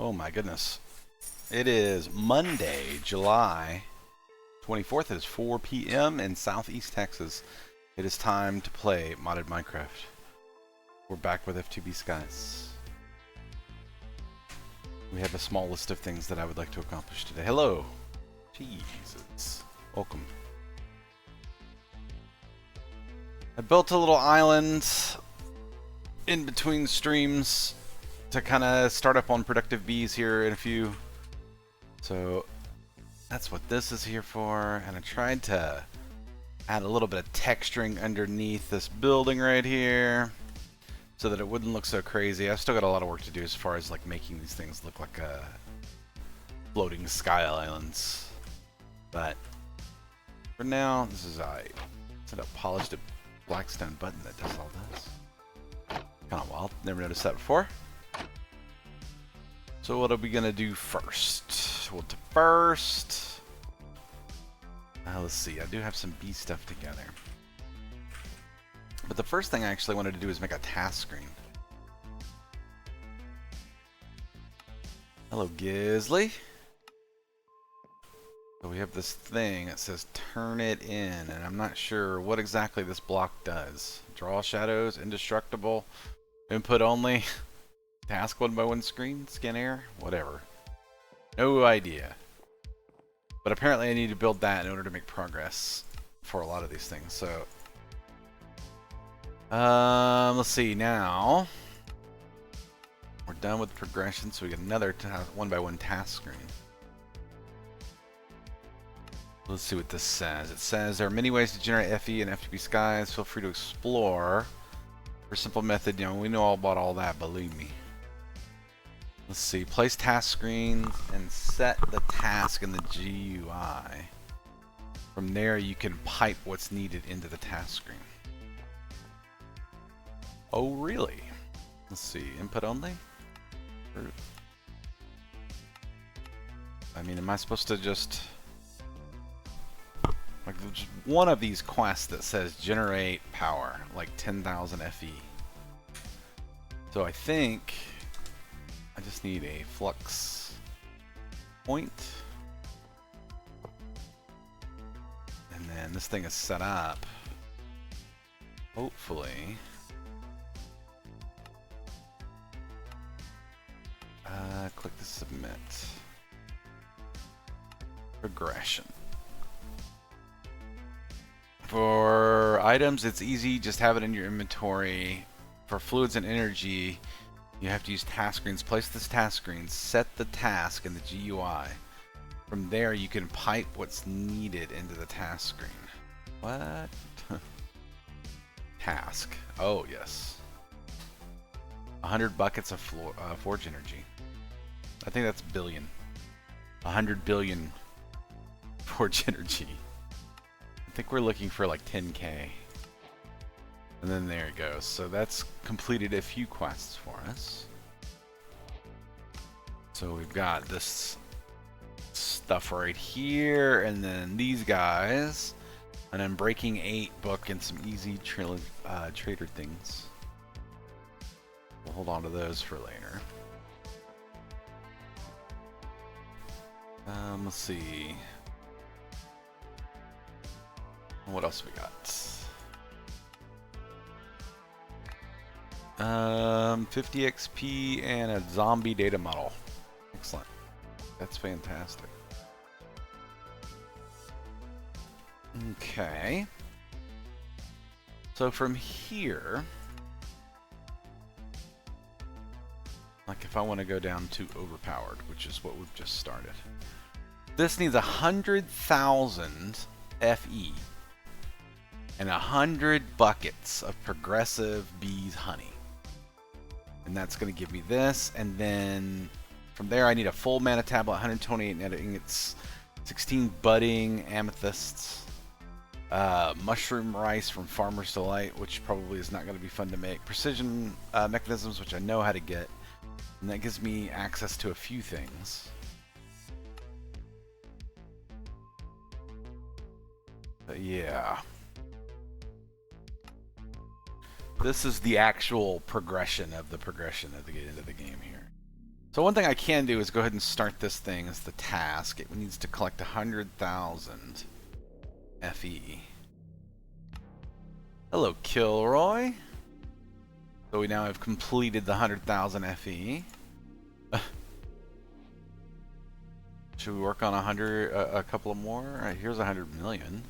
Oh my goodness. It is Monday, July 24th. It is 4 p.m. in Southeast Texas. It is time to play modded Minecraft. We're back with FTB Skies. We have a small list of things that I would like to accomplish today. Hello. Jesus. Welcome. I built a little island in between streams to kind of start up on productive bees here in a few. So that's what this is here for. And I tried to add a little bit of texturing underneath this building right here so that it wouldn't look so crazy. I've still got a lot of work to do as far as like making these things look like floating sky islands. But for now, this is set up polished blackstone button that does all this. Kind of wild. Never noticed that before. So what are we gonna do first? Well, let's see. I do have some bee stuff together. But the first thing I actually wanted to do is make a task screen. Hello, Gizzly. So we have this thing that says turn it in, and I'm not sure what exactly this block does. Draw shadows, indestructible, input only, task 1x1 screen, scan air, whatever. No idea. But apparently I need to build that in order to make progress for a lot of these things. So, let's see now. We're done with progression, so we get another 1x1 task screen. Let's see what this says. It says there are many ways to generate FE and FTB skies. Feel free to explore. For simple method, we know all about all that, believe me. Let's see. Place task screens and set the task in the GUI. From there, you can pipe what's needed into the task screen. Oh, really? Let's see. Input only? I mean, am I supposed to just... Like, there's one of these quests that says generate power, like 10,000 FE. So I think I just need a flux point. And then this thing is set up. Hopefully. Click to submit. Progression. For items, it's easy, just have it in your inventory. For fluids and energy, you have to use task screens. Place this task screen, set the task in the GUI. From there, you can pipe what's needed into the task screen. What? Task. Oh, yes. 100 buckets of forge energy. I think that's billion. 100 billion forge energy. I think we're looking for like 10k. And then there it goes. So that's completed a few quests for us. So we've got this stuff right here, and then these guys, and then Breaking 8 book and some easy trader things. We'll hold on to those for later. Let's see. What else we got? 50 XP and a zombie data model. Excellent. That's fantastic. Okay. So from here, like if I want to go down to overpowered, which is what we've just started. This needs 100,000 FE. And 100 buckets of progressive bees honey. And that's going to give me this. And then from there I need a full mana tablet, 128 net ingots, 16 budding amethysts, mushroom rice from Farmer's Delight, which probably is not going to be fun to make, precision mechanisms, which I know how to get. And that gives me access to a few things. But yeah. This is the actual progression of the end of the game here. So one thing I can do is go ahead and start this thing as the task. It needs to collect 100,000 FE. Hello, Kilroy. So we now have completed the 100,000 FE. Should we work on a couple of more? All right, here's 100 million.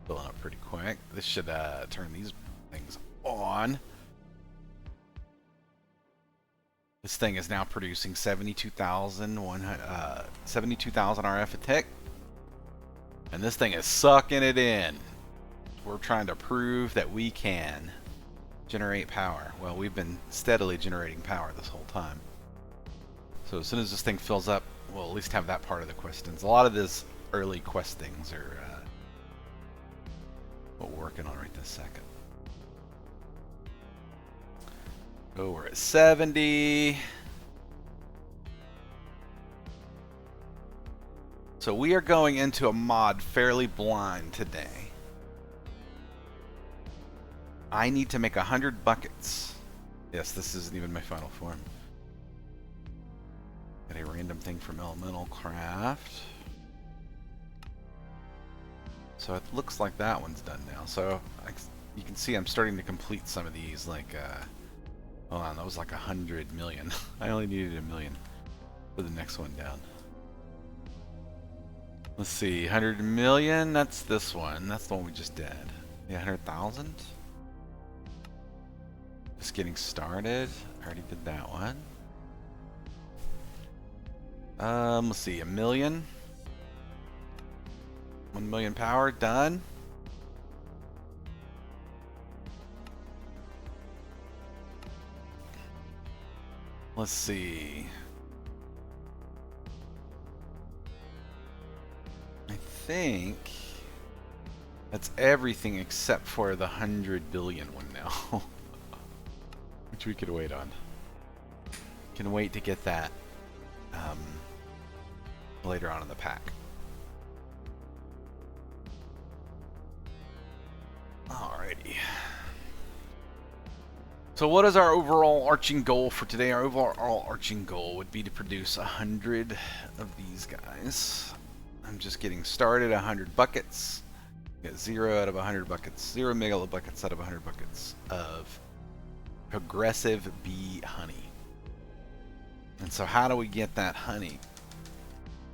Filling up pretty quick. This should turn these things on. This thing is now producing 72,000 RF a tick. And this thing is sucking it in. We're trying to prove that we can generate power. Well, we've been steadily generating power this whole time. So as soon as this thing fills up, we'll at least have that part of the questions. A lot of these early quest things are what we're working on right this second. Oh, we're at 70. So we are going into a mod fairly blind today. I need to make 100 buckets. Yes, this isn't even my final form. Got a random thing from Elemental Craft. So it looks like that one's done now. So you can see I'm starting to complete some of these. Like, hold on, that was like 100 million. I only needed 1 million for the next one down. Let's see, 100 million. That's this one. That's the one we just did. Yeah, 100,000. Just getting started. I already did that one. Let's see, 1 million. 1 million power, done. Let's see. I think that's everything except for the 100 billion one now. Which we could wait on. Can wait to get that later on in the pack. Alrighty. So what is our overall arching goal for today? Our overall arching goal would be to produce 100 of these guys. I'm just getting started. 100 buckets. Get 0 out of 100 buckets. 0 megalo buckets out of 100 buckets of progressive bee honey. And so how do we get that honey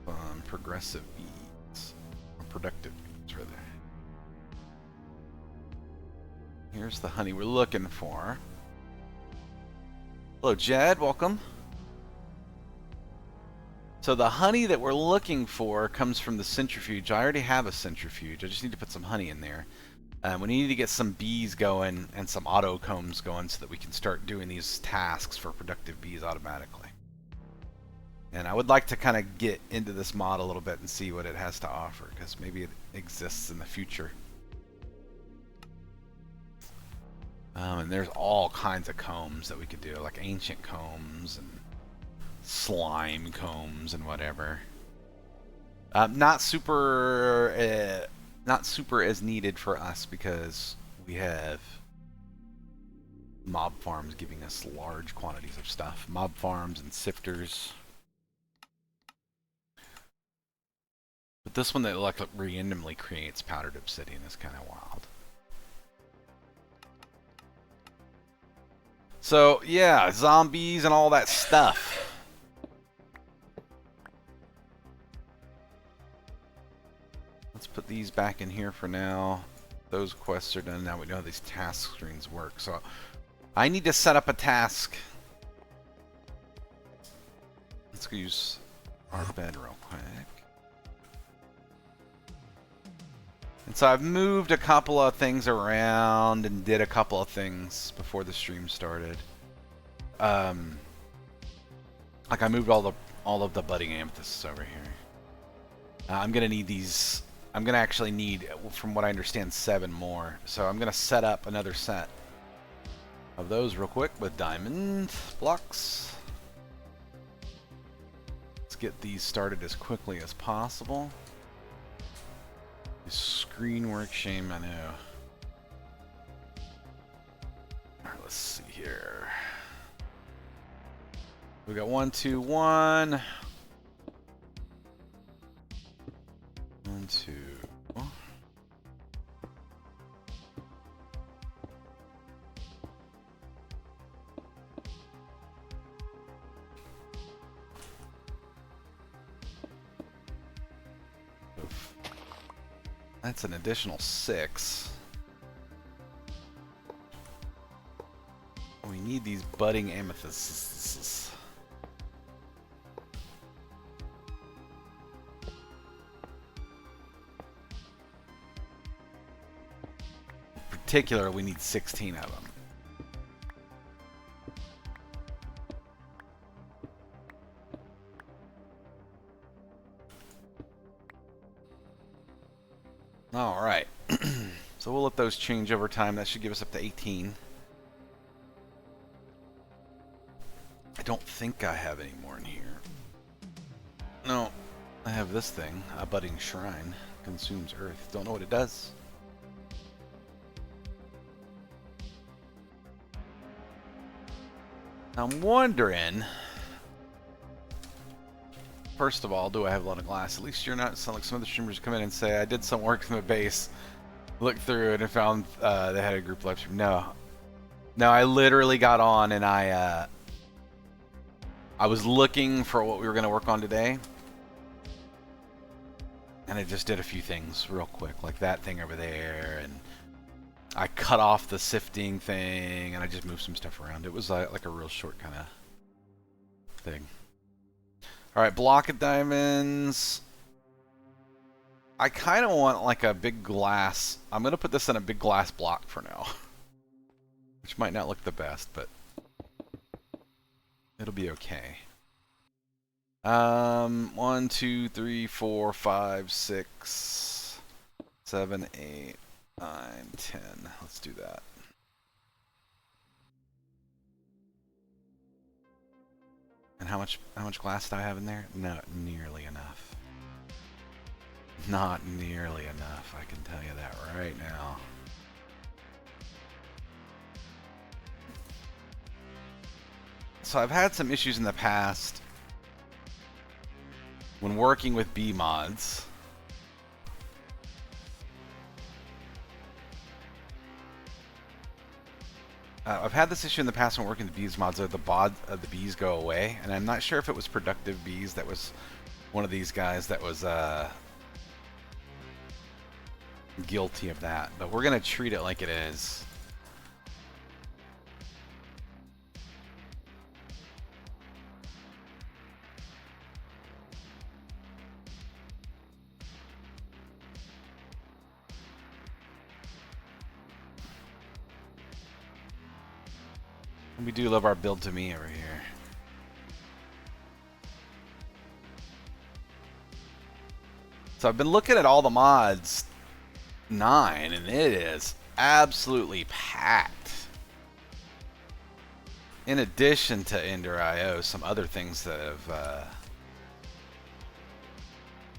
from progressive bees? Or productive bees, rather. Here's the honey we're looking for. Hello, Jed. Welcome. So the honey that we're looking for comes from the centrifuge. I already have a centrifuge. I just need to put some honey in there. We need to get some bees going and some auto combs going so that we can start doing these tasks for productive bees automatically. And I would like to kind of get into this mod a little bit and see what it has to offer, because maybe it exists in the future. And there's all kinds of combs that we could do, like ancient combs and slime combs and whatever. Not super as needed for us because we have mob farms giving us large quantities of stuff. Mob farms and sifters. But this one that like randomly creates powdered obsidian is kind of wild. So yeah, zombies and all that stuff. Let's put these back in here for now. Those quests are done. Now we know how these task screens work. So I need to set up a task. Let's go use our bed real quick. And so I've moved a couple of things around and did a couple of things before the stream started. Like I moved all of the budding amethysts over here. I'm gonna need these. I'm gonna actually need, from what I understand, 7 more. So I'm gonna set up another set of those real quick with diamond blocks. Let's get these started as quickly as possible. Screen work, shame, I know. Alright, let's see here. We got 1, 2, 1. 1, 2. That's an additional 6. We need these budding amethysts. In particular, we need 16 of them. All right. So we'll let those change over time. That should give us up to 18. I don't think I have any more in here. No, I have this thing, a budding shrine. Consumes earth. Don't know what it does. I'm wondering, first of all, do I have a lot of glass? At least you're not like some of the streamers come in and say, I did some work from the base, looked through it and found they had a group live stream. No, I literally got on and I was looking for what we were going to work on today, and I just did a few things real quick, like that thing over there, and I cut off the sifting thing, and I just moved some stuff around. It was like a real short kind of thing. All right, block of diamonds. I kind of want like a big glass. I'm going to put this in a big glass block for now, which might not look the best, but it'll be okay. 1, 2, 3, 4, 5, 6, 7, 8, 9, 10. Let's do that. And how much glass do I have in there? Not nearly enough. Not nearly enough, I can tell you that right now. So I've had some issues in the past when working with bee mods. I've had this issue in the past when working with bees mods, the bees go away, and I'm not sure if it was productive bees that was one of these guys that was guilty of that, but we're gonna treat it like it is. We do love our build to me over here. So I've been looking at all the mods 9, and it is absolutely packed. In addition to Ender.io, some other things that have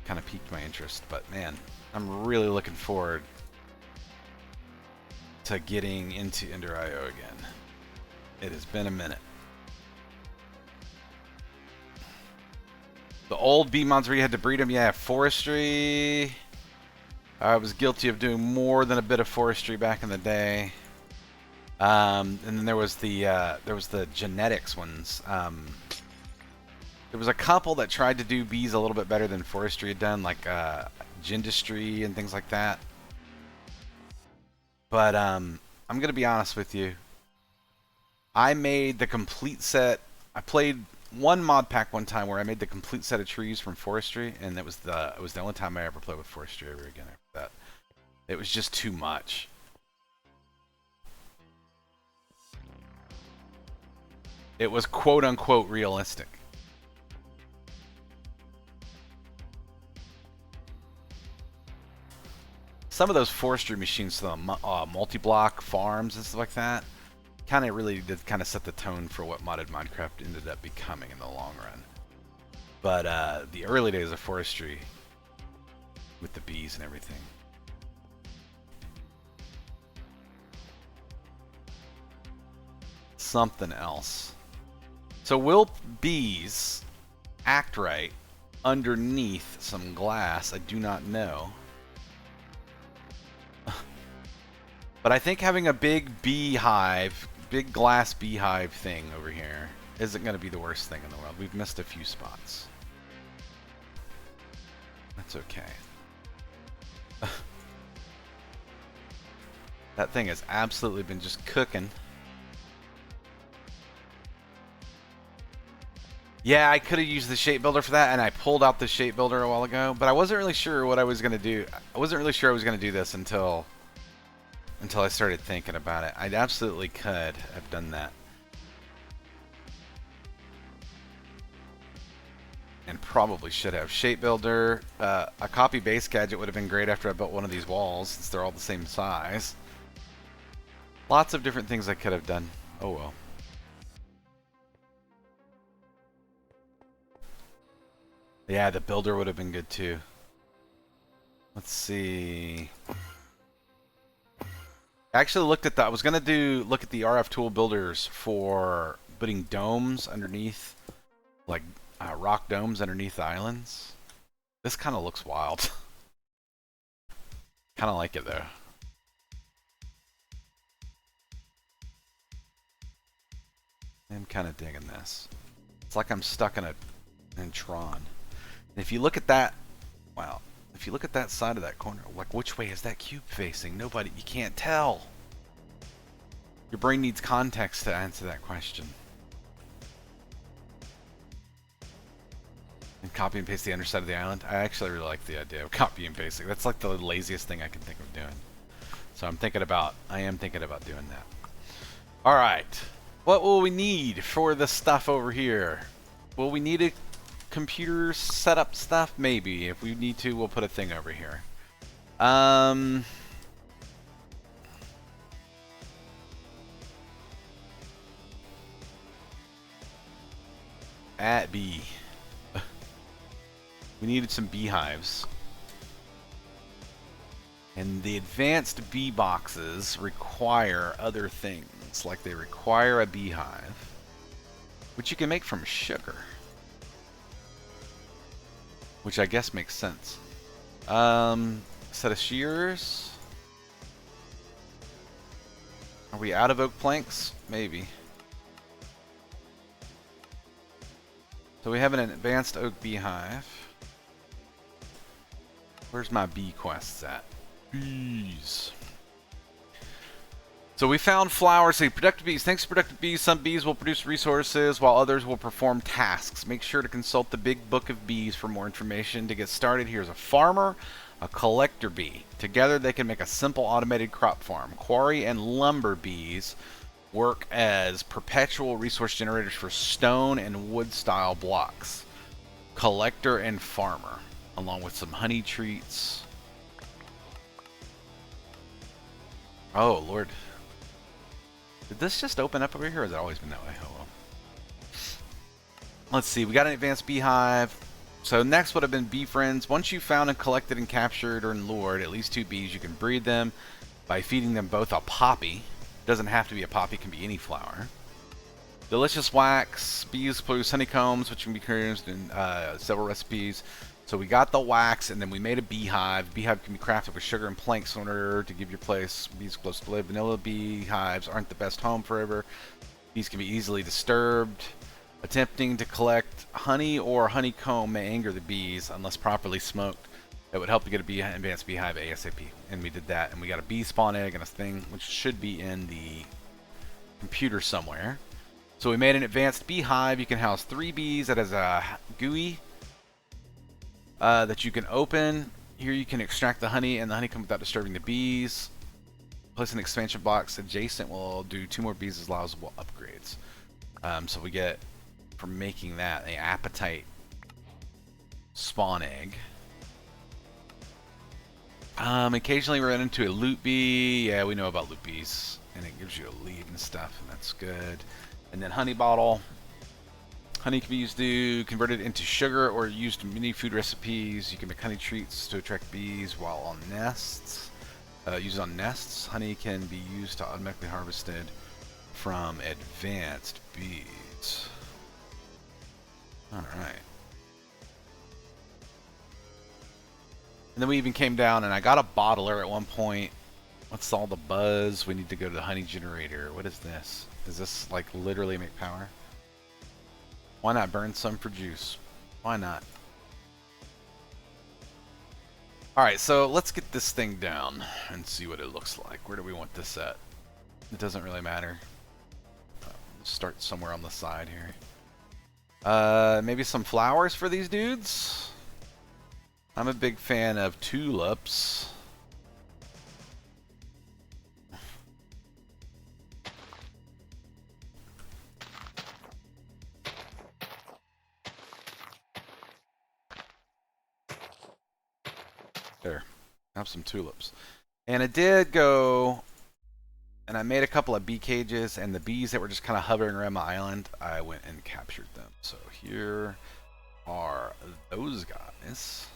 kind of piqued my interest. But man, I'm really looking forward to getting into Ender.io again. It has been a minute. The old bee mods where you had to breed them, yeah, forestry. I was guilty of doing more than a bit of forestry back in the day. And then there was the genetics ones. There was a couple that tried to do bees a little bit better than forestry had done, like gindustry and things like that. But I'm gonna be honest with you. I made the complete set. I played one mod pack one time where I made the complete set of trees from forestry, and it was the only time I ever played with forestry ever again after that. It was just too much. It was quote unquote realistic. Some of those forestry machines, the multi-block farms and stuff like that, kind of really did kind of set the tone for what modded Minecraft ended up becoming in the long run. But the early days of forestry with the bees and everything. Something else. So will bees act right underneath some glass? I do not know. But I think having a big beehive, big glass beehive thing over here isn't going to be the worst thing in the world. We've missed a few spots. That's okay. That thing has absolutely been just cooking. Yeah, I could have used the shape builder for that, and I pulled out the shape builder a while ago, but I wasn't really sure what I was going to do. I wasn't really sure I was going to do this until I started thinking about it. I absolutely could have done that. And probably should have. Shape builder, a copy base gadget would have been great after I built one of these walls, since they're all the same size. Lots of different things I could have done. Oh well. Yeah, the builder would have been good too. Let's see. I actually looked at that. I was gonna look at the RF tool builders for putting domes underneath, like rock domes underneath the islands. This kind of looks wild. Kind of like it though. I'm kind of digging this. It's like I'm stuck in Tron. And if you look at that, wow. If you look at that side of that corner, like which way is that cube facing? Nobody, you can't tell. Your brain needs context to answer that question. And copy and paste the underside of the island. I actually really like the idea of copy and pasting. That's like the laziest thing I can think of doing. So I am thinking about doing that. All right. What will we need for the stuff over here? Will we need a computer setup stuff? Maybe. If we need to, we'll put a thing over here. At B. We needed some beehives. And the advanced bee boxes require other things. Like they require a beehive, which you can make from sugar. Which I guess makes sense. Set of shears. Are we out of oak planks? Maybe. So we have an advanced oak beehive. Where's my bee quests at? Bees. So we found flowers. Say productive bees. Thanks to productive bees, some bees will produce resources while others will perform tasks. Make sure to consult the big book of bees for more information. To get started, here's a farmer, a collector bee. Together they can make a simple automated crop farm. Quarry and lumber bees work as perpetual resource generators for stone and wood style blocks. Collector and farmer, along with some honey treats. Oh Lord. Did this just open up over here, or has it always been that way? Oh well. Let's see, we got an advanced beehive. So next would have been bee friends. Once you've found and collected and captured or lured at least 2 bees, you can breed them by feeding them both a poppy. Doesn't have to be a poppy, it can be any flower. Delicious wax. Bees produce honeycombs, which can be used in several recipes. So we got the wax, and then we made a beehive. Beehive can be crafted with sugar and planks in order to give your place bees close to live. Vanilla beehives aren't the best home forever. Bees can be easily disturbed. Attempting to collect honey or honeycomb may anger the bees unless properly smoked. It would help to get a advanced beehive ASAP. And we did that, and we got a bee spawn egg and a thing, which should be in the computer somewhere. So we made an advanced beehive. You can house 3 bees. That has a GUI that you can open. Here you can extract the honey and the honeycomb without disturbing the bees. Place an expansion box adjacent will do 2 more bees as allowable upgrades. So we get, from making that, an appetite spawn egg. Occasionally we run into a loot bee. Yeah, we know about loot bees. And it gives you a lead and stuff, and that's good. And then honey bottle. Honey can be used to convert it into sugar or used in many food recipes. You can make honey treats to attract bees while on nests. Used on nests. Honey can be used to automatically harvested from advanced bees. Alright. And then we even came down and I got a bottler at one point. What's all the buzz? We need to go to the honey generator. What is this? Does this like literally make power? Why not burn some for juice? Why not? Alright, so let's get this thing down and see what it looks like. Where do we want this at? It doesn't really matter. Start somewhere on the side here. Maybe some flowers for these dudes? I'm a big fan of tulips. There. Have some tulips. And it did go... And I made a couple of bee cages, and the bees that were just kind of hovering around my island, I went and captured them. So here are those guys.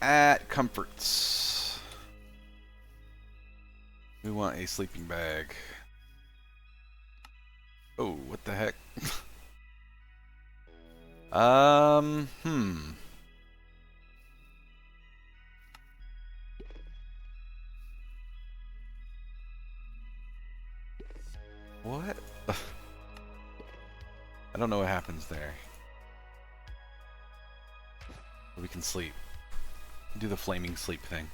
At Comforts. We want a sleeping bag. Oh, what the heck? What? I don't know what happens there. But we can sleep. Do the flaming sleep thing.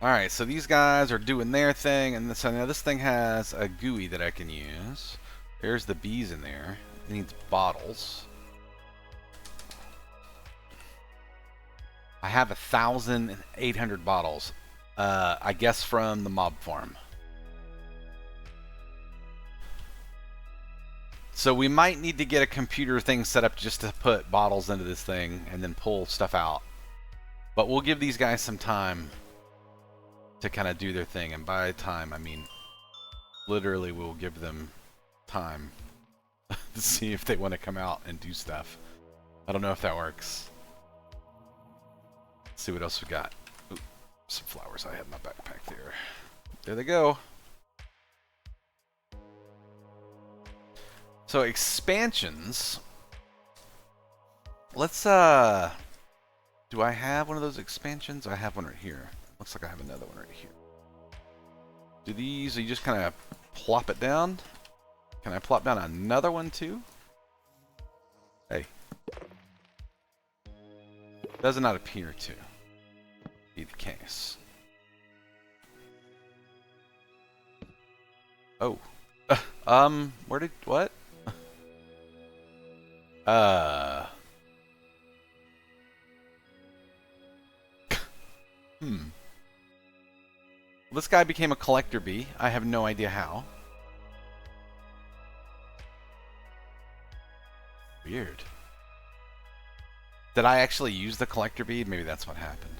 Alright, so these guys are doing their thing, and so now this thing has a GUI that I can use. There's the bees in there. It needs bottles. I have 1,800 bottles. I guess from the mob farm. So we might need to get a computer thing set up just to put bottles into this thing and then pull stuff out. But we'll give these guys some time to kind of do their thing. And by time, I mean literally we'll give them time to see if they want to come out and do stuff. I don't know if that works. Let's see what else we got. Ooh, some flowers I had in my backpack there. There they go. So expansions. Let's do I have one of those expansions? I have one right here. Looks like I have another one right here. Do these, you just kind of plop it down? Can I plop down another one too? Hey. Does not appear to be the case. Oh. Where did, what? This guy became a collector bee. I have no idea how. Weird. Did I actually use the collector bee? Maybe that's what happened.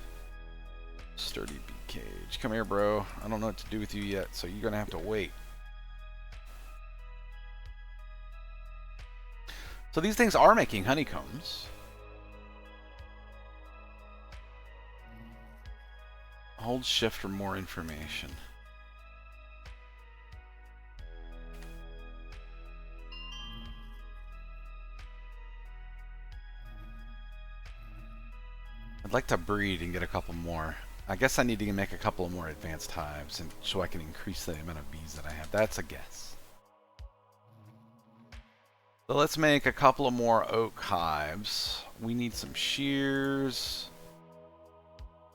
Sturdy bee cage. Come here, bro. I don't know what to do with you yet, so you're gonna have to wait. So these things are making honeycombs. Hold shift for more information. I'd like to breed and get a couple more. I guess I need to make a couple of more advanced hives and so I can increase the amount of bees that I have. That's a guess. So let's make a couple of more oak hives. We need some shears.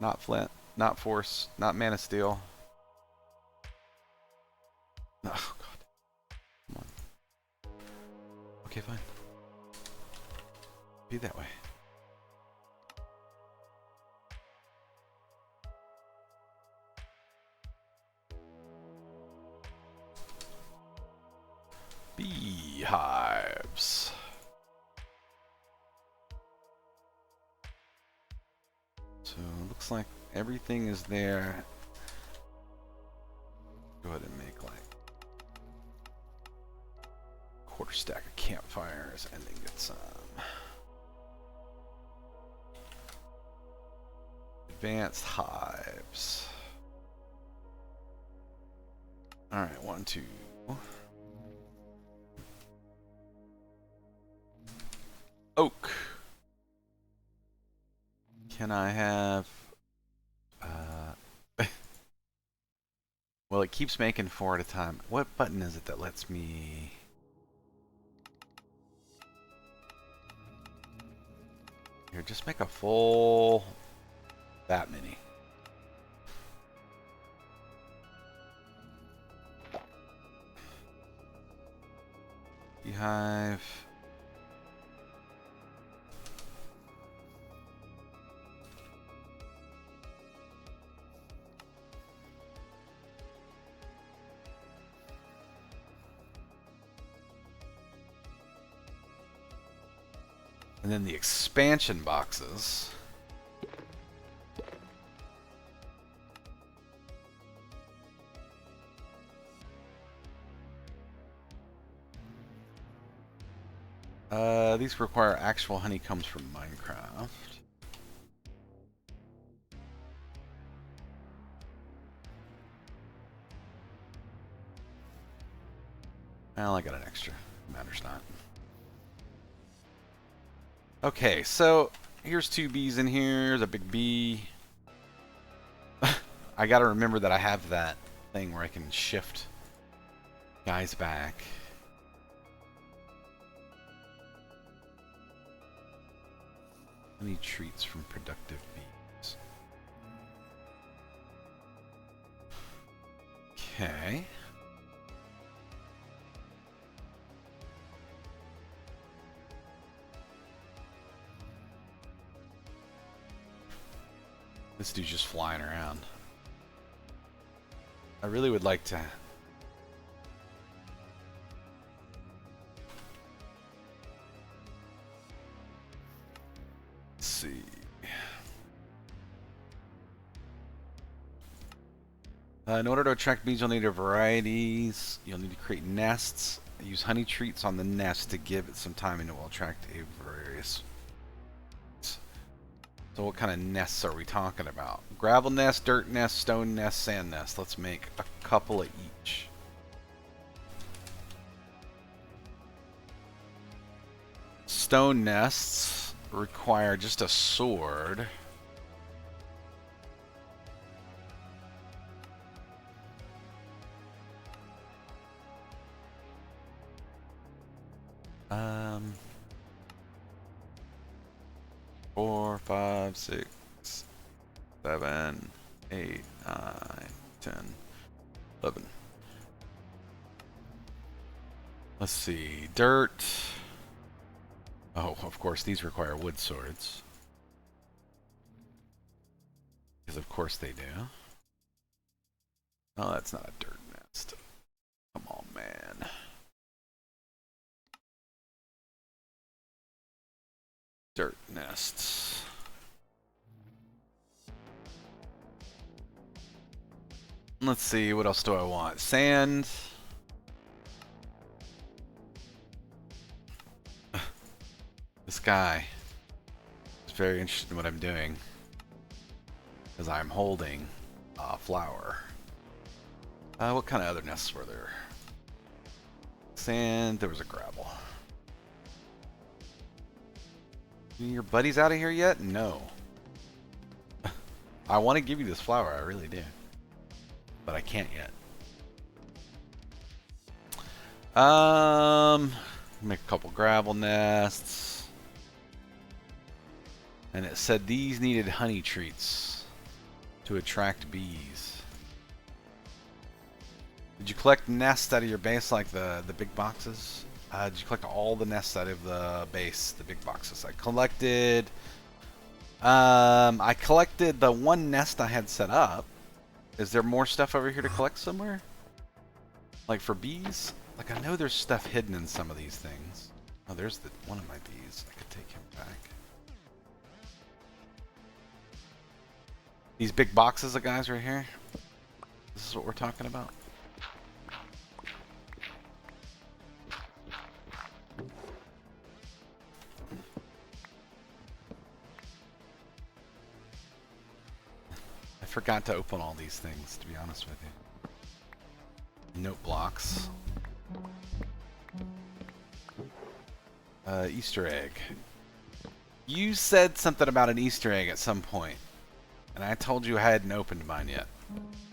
Not flint, not force, not mana steel. Oh god. Come on. Okay, fine. Be that way. Beehives. So it looks like everything is there. Go ahead and make like a quarter stack of campfires and then get some Advanced hives. Alright, 1, 2. Oak. Can I have... well, it keeps making 4 at a time. What button is it that lets me... Here, just make a full... that many. Beehive. And then the expansion boxes. These require actual honeycombs from Minecraft. Well, I got an extra. Matters not. Okay, so here's 2 bees in here. There's a big bee. I gotta remember that I have that thing where I can shift guys back. Any treats from productive bees? Okay. This dude's just flying around. I really would like to... Let's see. In order to attract bees, you'll need a varieties. You'll need to create nests. Use honey treats on the nest to give it some time, and it will attract a various... So what kind of nests are we talking about? Gravel nest, dirt nest, stone nest, sand nest. Let's make a couple of each. Stone nests require just a sword. Four, 5, 6, 7, 8, 9, 10, 11. Let's see. Dirt. Oh, of course, these require wood swords. Because of course they do. Oh, that's not a dirt nest. Come on, man. Dirt nests. Let's see, what else do I want? Sand. This guy is very interested in what I'm doing, because I'm holding a flower. What kind of other nests were there? Sand, there was a gravel. Your buddies out of here yet? No. I want to give you this flower, I really do. But I can't yet. Make a couple gravel nests. And it said these needed honey treats to attract bees. Did you collect nests out of your base like the big boxes? Did you collect all the nests out of the base, the big boxes? I collected the one nest I had set up. Is there more stuff over here to collect somewhere? Like for bees? Like I know there's stuff hidden in some of these things. Oh, there's one of my bees. I could take him back. These big boxes of guys right here. This is what we're talking about. forgot to open all these things, to be honest with you. Note blocks. Easter egg. You said something about an Easter egg at some point, and I told you I hadn't opened mine yet.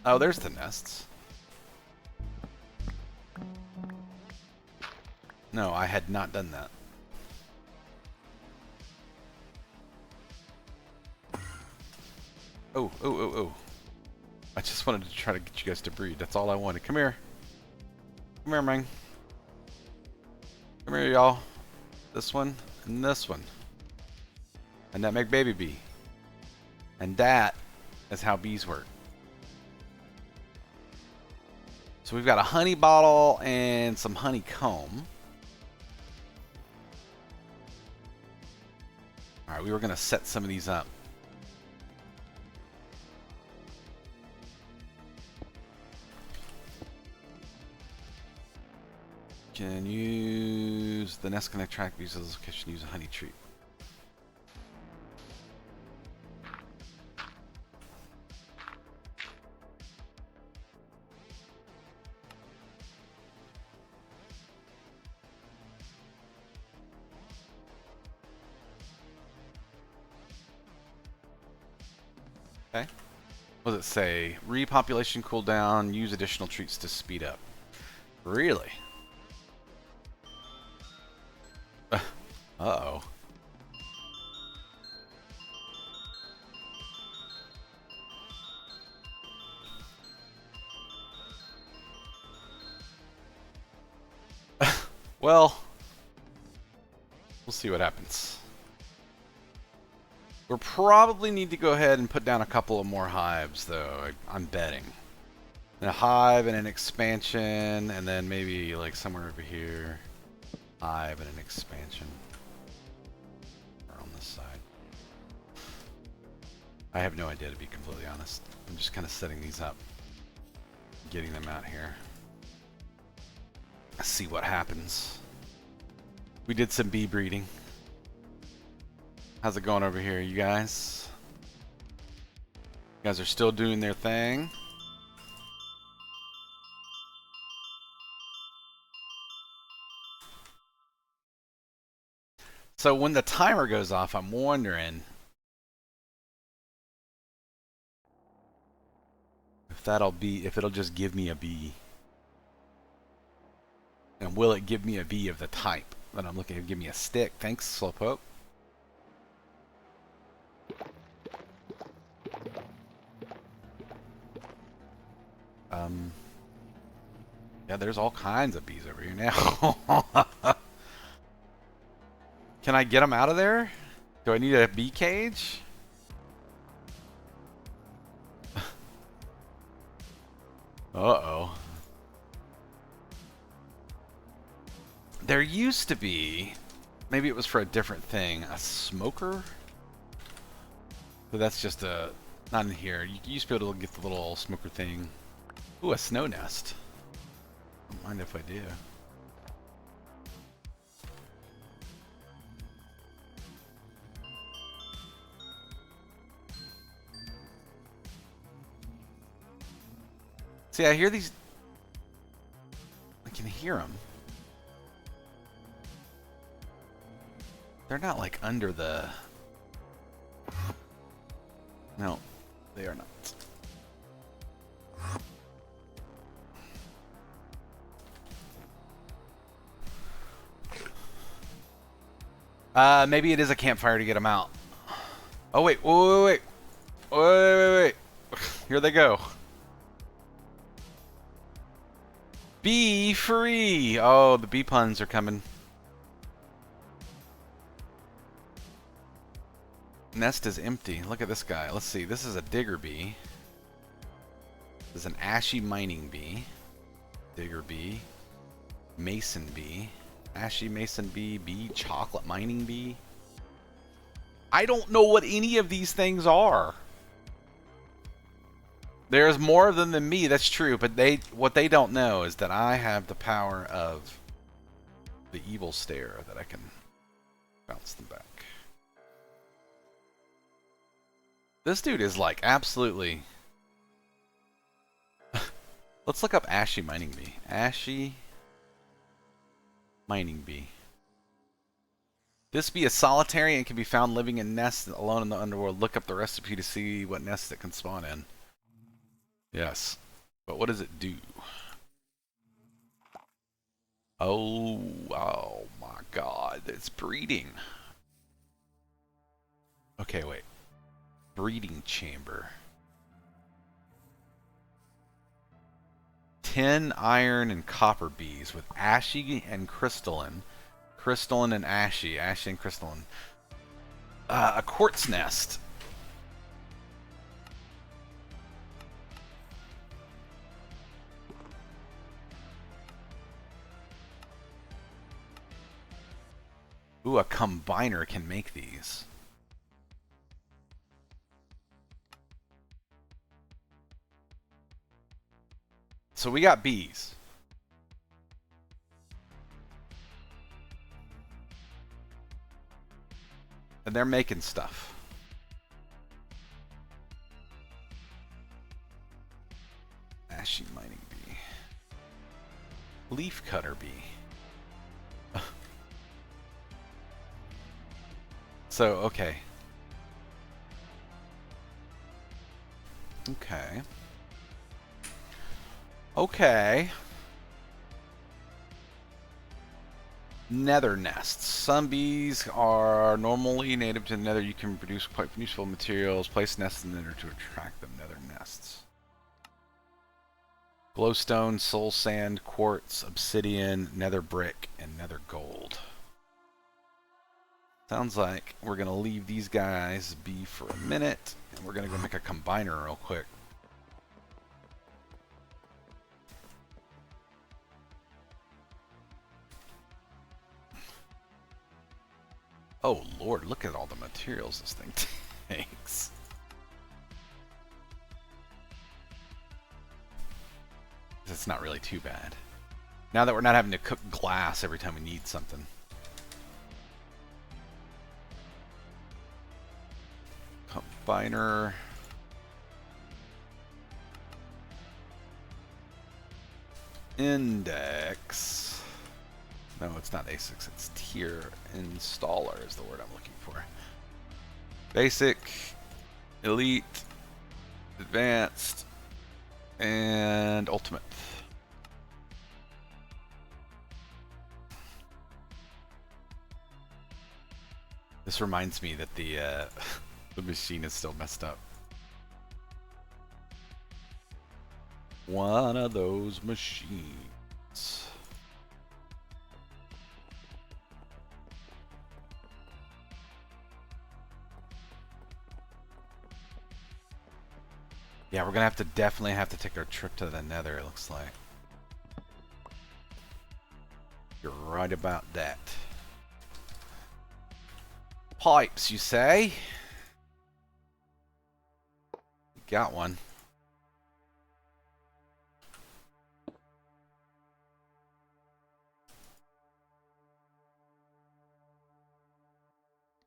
Oh, there's the nests. No, I had not done that. Oh, oh, oh, oh. I just wanted to try to get you guys to breed. That's all I wanted. Come here. Come here, man. Come here, y'all. This one and this one. And that make baby bee. And that is how bees work. So we've got a honey bottle and some honeycomb. Alright, we were going to set some of these up. Can use the nest can attract bees to this location. Use a honey tree. Okay. What does it say? Repopulation cooldown. Use additional treats to speed up. Really? Uh-oh. Well, we'll see what happens. We'll probably need to go ahead and put down a couple of more hives, though. I'm betting. A hive and an expansion, and then maybe like somewhere over here. Hive and an expansion. Or on this side. I have no idea, to be completely honest. I'm just kind of setting these up. Getting them out here. Let's see what happens. We did some bee breeding. How's it going over here, you guys? You guys are still doing their thing. So when the timer goes off, I'm wondering if it'll just give me a bee. And will it give me a bee of the type that I'm looking at? Give me a stick. Thanks, Slowpoke. Yeah, there's all kinds of bees over here now. Can I get them out of there? Do I need a bee cage? Uh-oh. There used to be, maybe it was for a different thing, a smoker? But that's just a, not in here. You used to be able to get the little smoker thing. Ooh, a snow nest. Don't mind if I do. See, I hear these. I can hear them. They're not like under the. No, they are not. Maybe it is a campfire to get them out. Oh wait, wait. Here they go. Bee free. Oh, the bee puns are coming. Nest is empty. Look at this guy. Let's see. This is a digger bee. This is an ashy mining bee. Digger bee. Mason bee. Ashy mason bee. Bee chocolate mining bee. I don't know what any of these things are. There's more of them than me, that's true, but what they don't know is that I have the power of the evil stare that I can bounce them back. This dude is like absolutely Let's look up ashy mining bee. Ashy mining bee. This bee is solitary and can be found living in nests alone in the underworld. Look up the recipe to see what nests it can spawn in. Yes. But what does it do? Oh my god. It's breeding. Okay, wait. Breeding chamber. 10 iron and copper bees with ashy and crystalline. Crystalline and ashy. Ashy and crystalline. A quartz nest. Ooh, a combiner can make these. So we got bees. And they're making stuff. Ashy mining bee. Leaf cutter bee. So, okay. Okay. Okay. Nether nests. Some bees are normally native to the nether. You can produce quite useful materials. Place nests in the nether to attract them. Nether nests. Glowstone, soul sand, quartz, obsidian, nether brick, and nether gold. Sounds like we're going to leave these guys be for a minute. And we're going to go make a combiner real quick. Oh lord, look at all the materials this thing takes. It's not really too bad. Now that we're not having to cook glass every time we need something. Combiner. Index. No, it's not ASICs, it's tier installer is the word I'm looking for. Basic, elite, advanced, and ultimate. This reminds me that the the machine is still messed up. One of those machines. Yeah, we're gonna definitely have to take our trip to the nether, it looks like. You're right about that. Pipes, you say? Got one.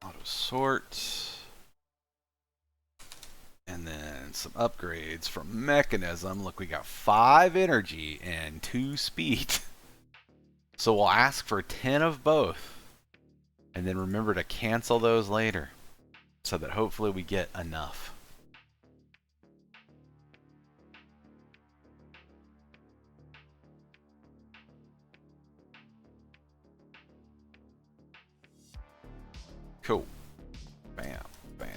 Auto sort. And then some upgrades from mechanism. Look, we got 5 energy and 2 speed. So we'll ask for 10 of both. And then remember to cancel those later. So that hopefully we get enough. Cool. Bam. Bam.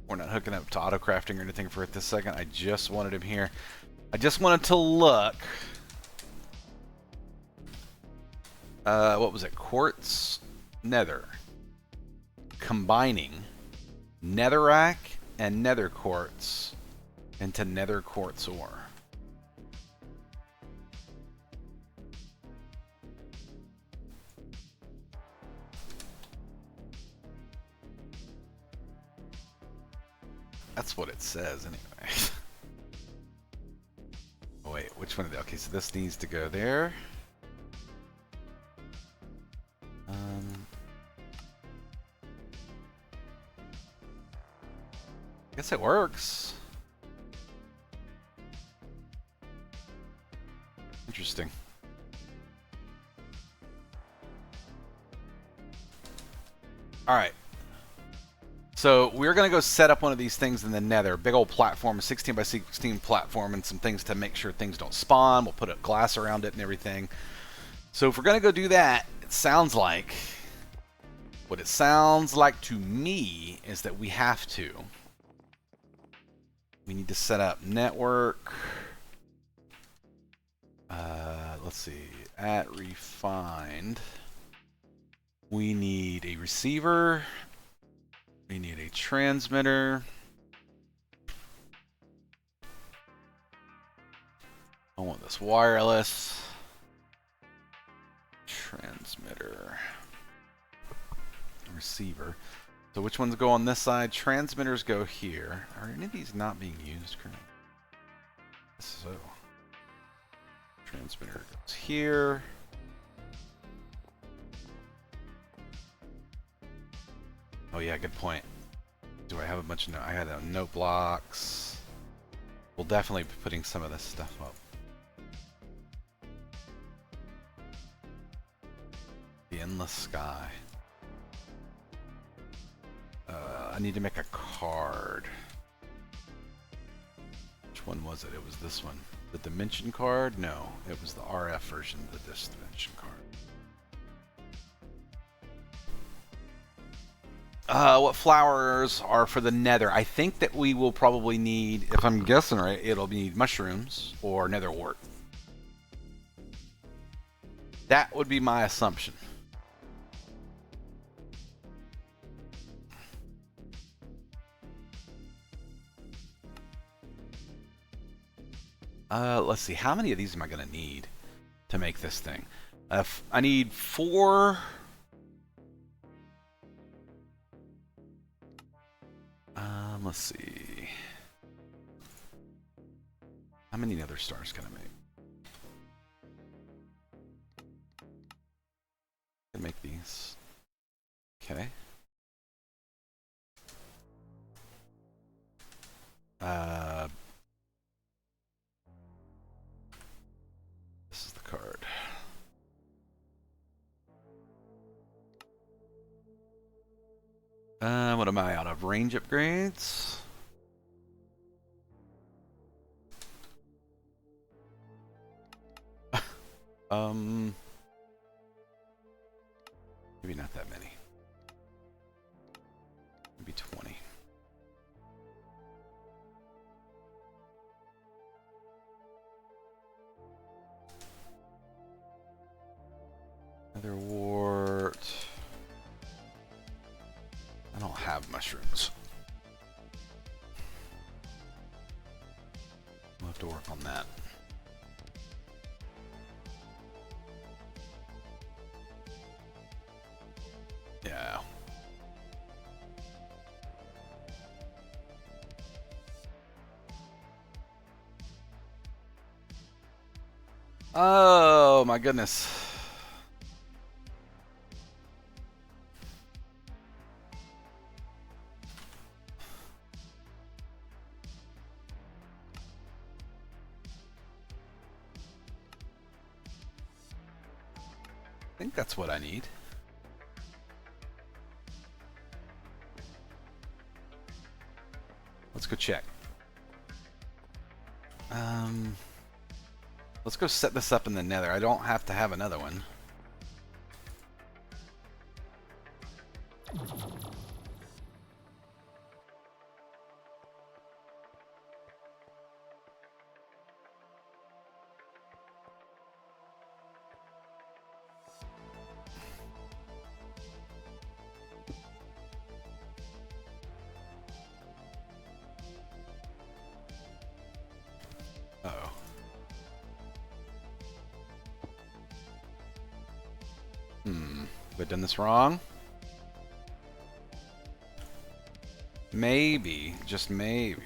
We're not hooking up to auto crafting or anything for it this second. I just wanted him here. I just wanted to look. What was it? Quartz, nether. Combining netherrack and nether quartz into nether quartz ore. That's what it says anyway. Oh, wait, which one of the... Okay, so this needs to go there. I guess it works. Interesting. All right. So we're going to go set up one of these things in the nether. Big old platform, a 16 by 16 platform, and some things to make sure things don't spawn. We'll put a glass around it and everything. So if we're going to go do that, it sounds like... What it sounds like to me is that we have to. We need to set up network. Let's see. At refined. We need a receiver. We need a transmitter. I want this wireless. Transmitter. Receiver. So which ones go on this side? Transmitters go here. Are any of these not being used currently? So. Transmitter goes here. Oh yeah, good point. Do I have a bunch of note? I had note blocks. We'll definitely be putting some of this stuff up. The endless sky. I need to make a card. Which one was it? It was this one. The dimension card? No, it was the RF version of this dimension card. What flowers are for the nether? I think that we will probably need, if I'm guessing right, it'll be mushrooms or nether wart. That would be my assumption. Let's see. How many of these am I going to need to make this thing? I need 4. Let's see. How many nether stars can I make? I can make these. Okay. This is the card. What am I out of? Range upgrades? Maybe not that many. Maybe 20. Nether wart. I don't have mushrooms. We'll have to work on that. Yeah. Oh my goodness. I think that's what I need. Let's go check. Let's go set this up in the nether. I don't have to have another one. Uh-oh. Have I done this wrong? Maybe, just maybe,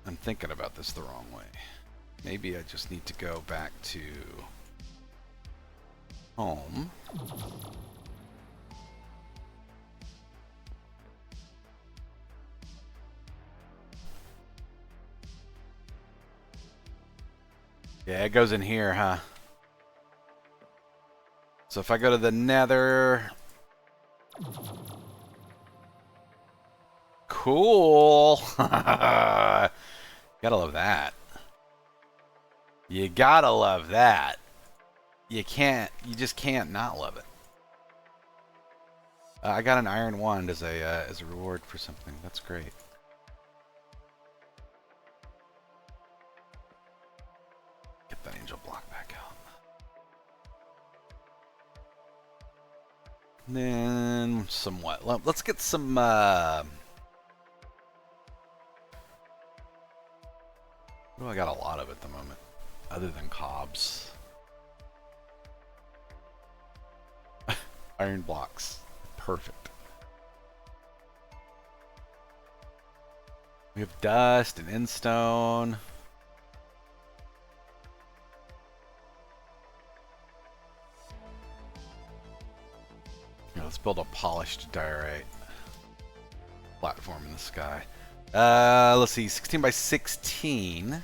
I'm thinking about this the wrong way. Maybe I just need to go back to home. Yeah, it goes in here, huh? So if I go to the nether... Cool! Gotta love that. You gotta love that. You just can't not love it. I got an iron wand as a reward for something. That's great. Get that angel block back out. And then somewhat. Let's get some. What do I got a lot of at the moment, other than cobs? Iron blocks. Perfect. We have dust and endstone. Here, let's build a polished diorite platform in the sky. Let's see, 16 by 16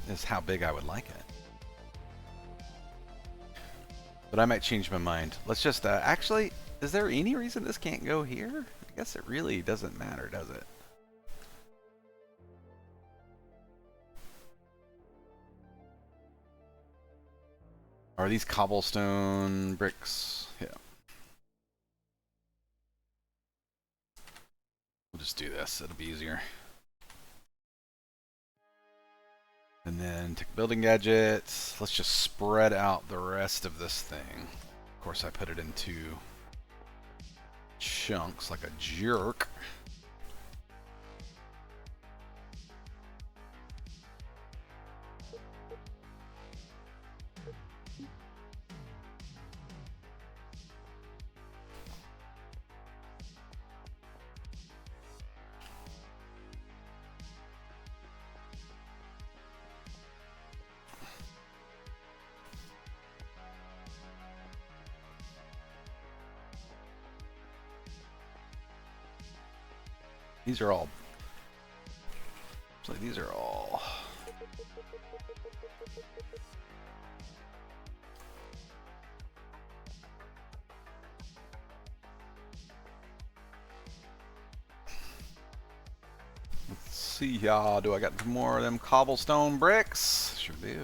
is how big I would like it. But I might change my mind. Let's just, actually, is there any reason this can't go here? I guess it really doesn't matter, does it? Are these cobblestone bricks? Yeah. We'll just do this, it'll be easier. And then take building gadgets. Let's just spread out the rest of this thing. Of course, I put it into chunks like a jerk. These are all. So these are all. Let's see, y'all. Do I got more of them cobblestone bricks? Sure do.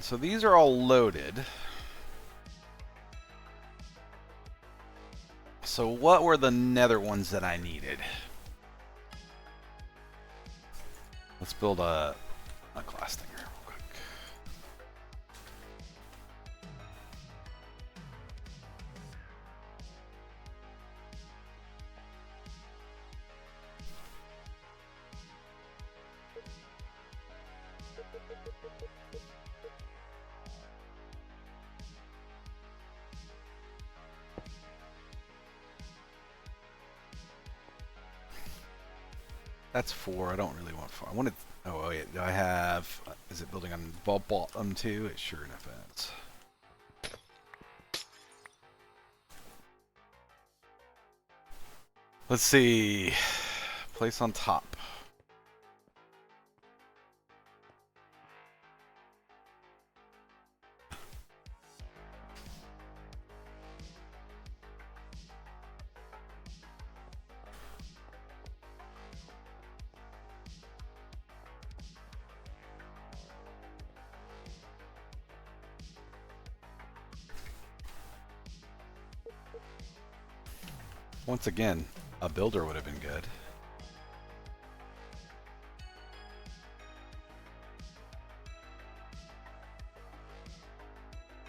So these are all loaded. So what were the nether ones that I needed? Let's build a glass thing here real quick. That's 4. I don't really want 4. I wanted. Oh wait, do I have? Is it building on bottom too? It sure enough is. Let's see. Place on top. Once again, a builder would have been good.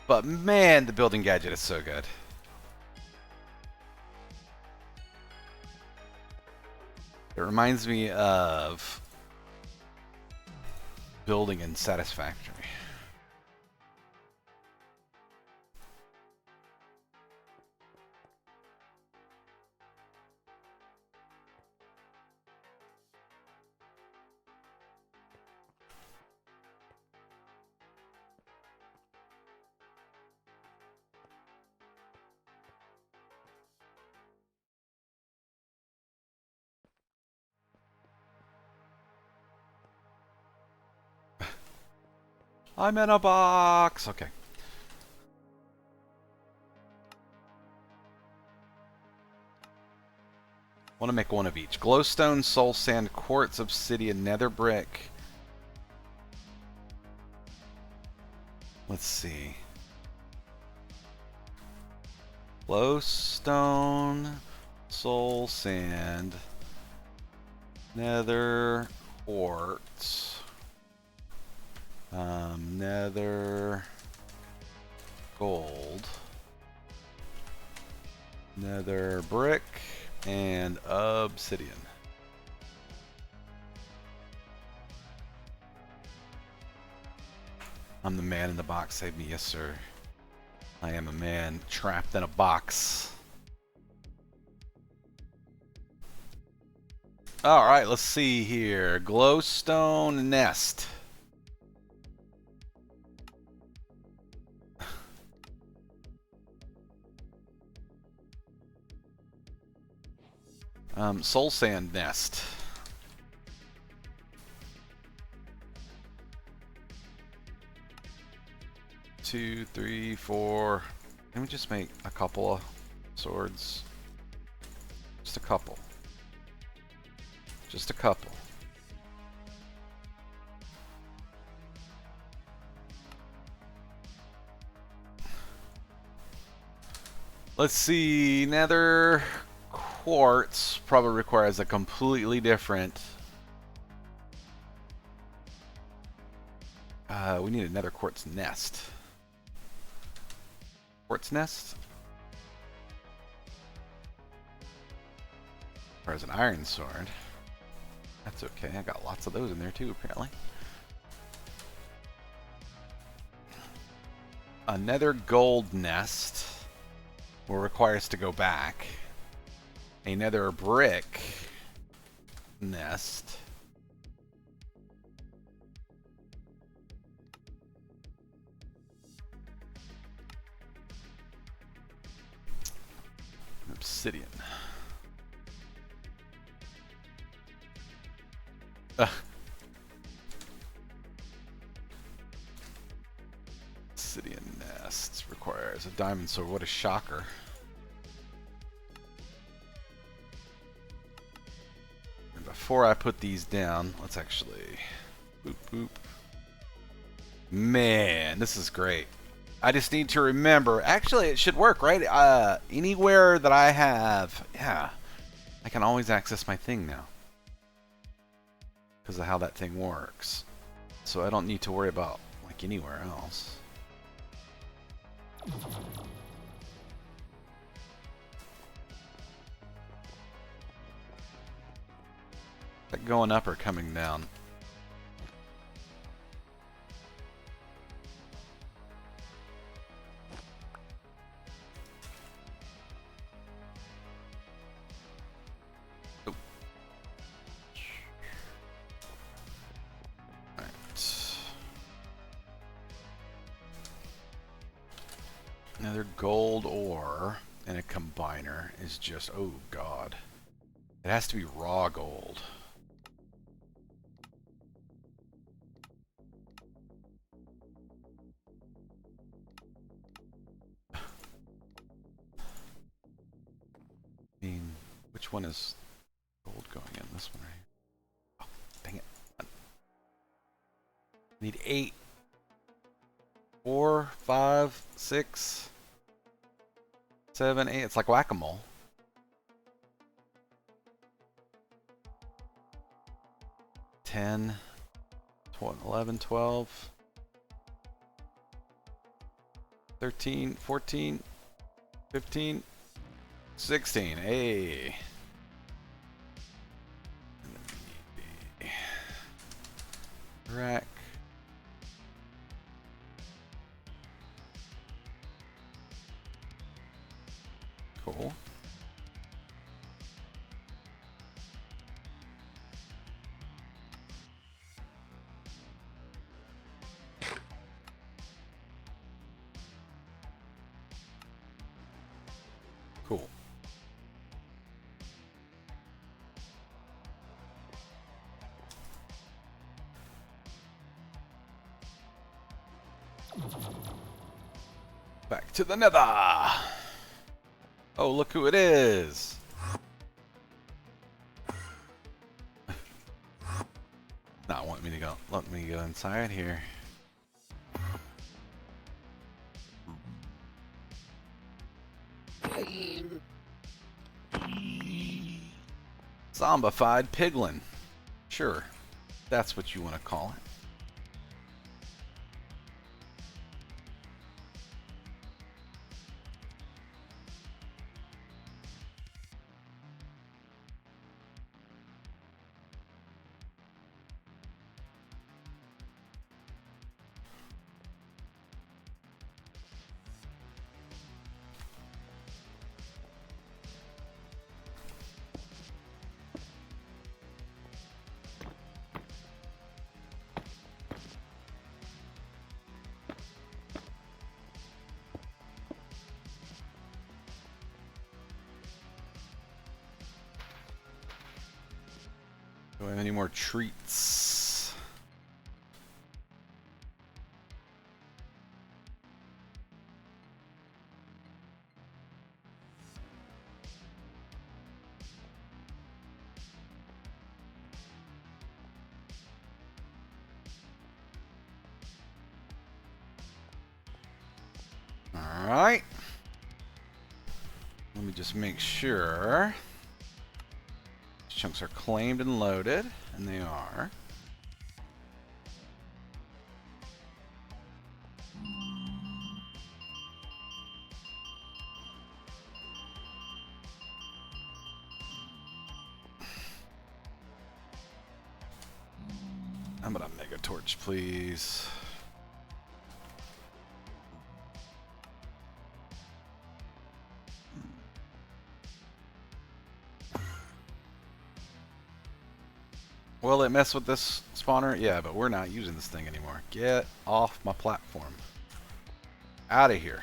But man, the building gadget is so good. It reminds me of building in Satisfactory. I'm in a box. Okay. Want to make one of each. Glowstone, soul sand, quartz, obsidian, nether brick. Let's see. Glowstone, soul sand, nether quartz, nether gold, nether brick, and obsidian. I'm the man in the box. Save me, yes sir. I am a man trapped in a box. Alright, let's see here. Glowstone nest. Soul sand nest. Two, three, four. Let me just make a couple of swords. Just a couple. Just a couple. Let's see. Nether quartz probably requires a completely different. We need a nether quartz nest. Quartz nest? Or as an iron sword. That's okay, I got lots of those in there too, apparently. A nether gold nest will require us to go back. A nether brick nest. Obsidian. Obsidian nest requires a diamond sword. What a shocker. And before I put these down, let's actually boop boop. Man, this is great. I just need to remember. Actually, it should work, right? Anywhere that I have, yeah, I can always access my thing now because of how that thing works. So I don't need to worry about like anywhere else. Is that going up or coming down? Another gold ore and a combiner is just, oh god. It has to be raw gold. I mean, which one is gold going in? This one right here. Oh, dang it. I need 8. 4, 5, 6, 7, 8. It's like whack-a-mole. 10, 11, 12, 13, 14, 15, 16. Hey. Rack. Cool. Cool. Back to the nether. Oh, look who it is. Not want me to go. Let me go inside here. Zombified piglin. Sure, that's what you want to call it. Do I have any more treats? All right. Let me just make sure. Chunks are claimed and loaded, and they are. How about a mega torch, please? Will it mess with this spawner? Yeah, but we're not using this thing anymore. Get off my platform. Out of here.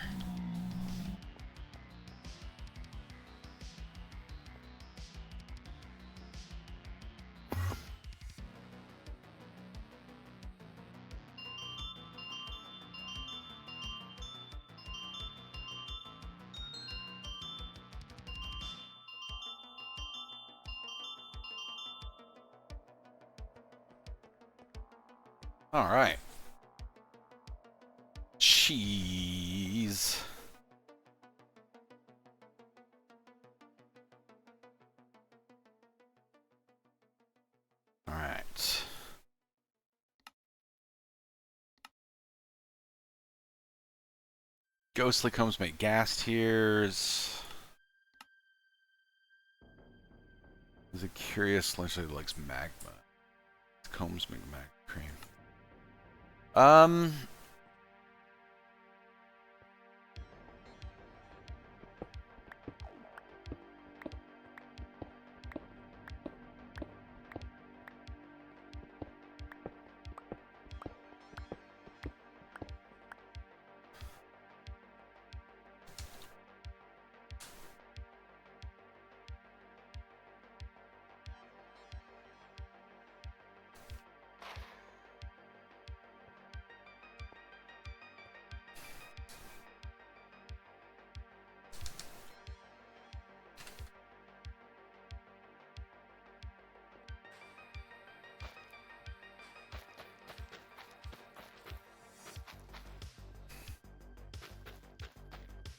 All right. Cheese. All right. Ghostly combs make gas tears. Is a curious literally likes magma. Combs make magma cream.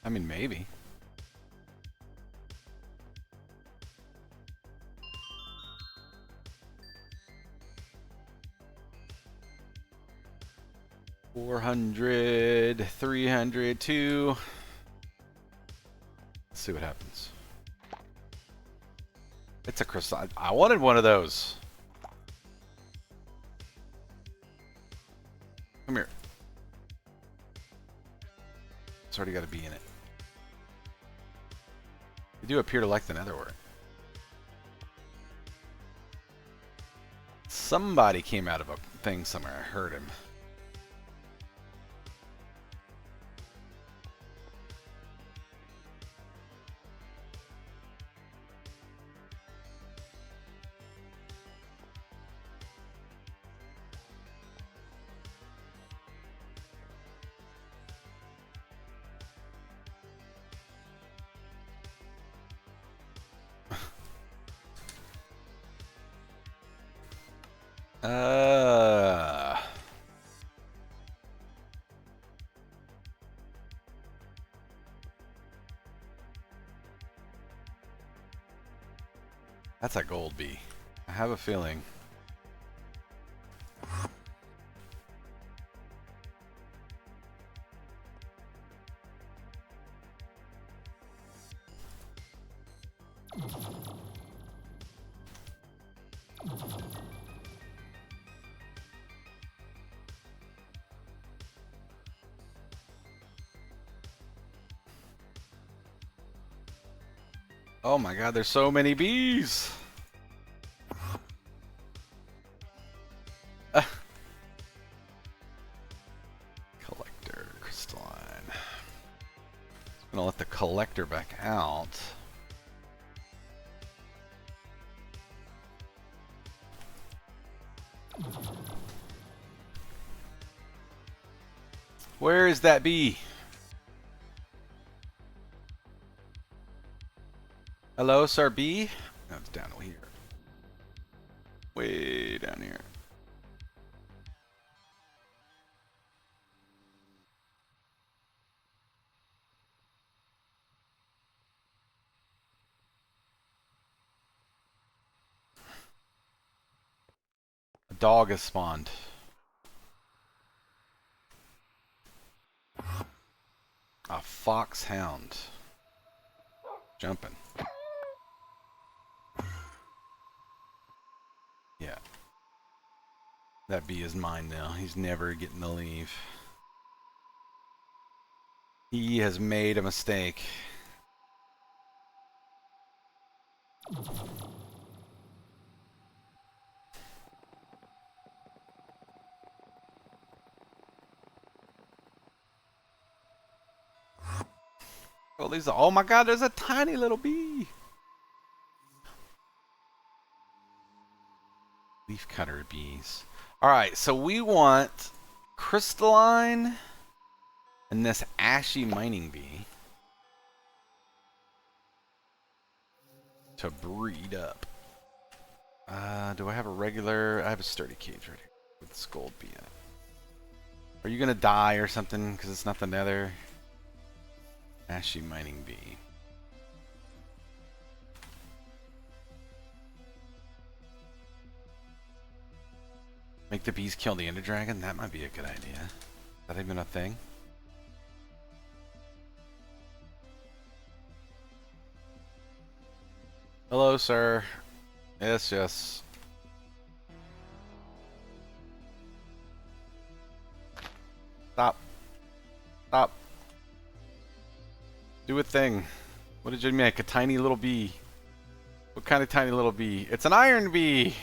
I mean, maybe. $400, $300, $200. Let's see what happens. It's a crystal. I wanted one of those. Come here. It's already got a bee in it. They do appear to like the netherwort. Somebody came out of a thing somewhere. I heard him. Uh... That's a gold bee. I have a feeling. Oh my god, there's so many bees! Collector, crystalline. I'm gonna let the collector back out. Where is that bee? Hello, sir bee? No, it's down here. Way down here. A dog has spawned. A foxhound. Jumping. Yeah. That bee is mine now. He's never getting to leave. He has made a mistake. Well, these are, oh my god, there's a tiny little bee. Leaf cutter bees. Alright, so we want crystalline and this ashy mining bee to breed up. Do I have a regular? I have a sturdy cage right here with this gold bee in it. Are you gonna die or something because it's not the nether? Ashy mining bee. Make the bees kill the ender dragon? That might be a good idea. Is that even a thing? Hello, sir. Yes, yes. Stop. Stop. Do a thing. What did you make? A tiny little bee. What kind of tiny little bee? It's an iron bee!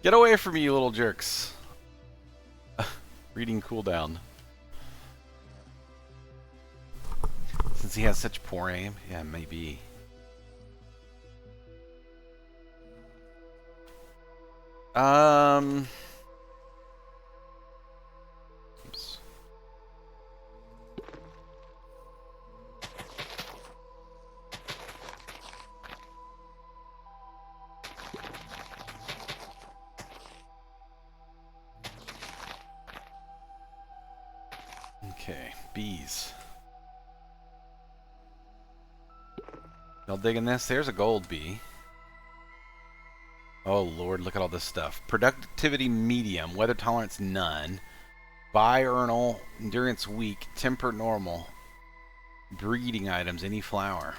Get away from me, you little jerks. Reading cooldown. Since he has such poor aim? Yeah, maybe. Oops. Okay, bees. Y'all digging this? There's a gold bee. Oh lord, look at all this stuff. Productivity medium, weather tolerance none, biurnal, endurance weak, temper normal, breeding items, any flower.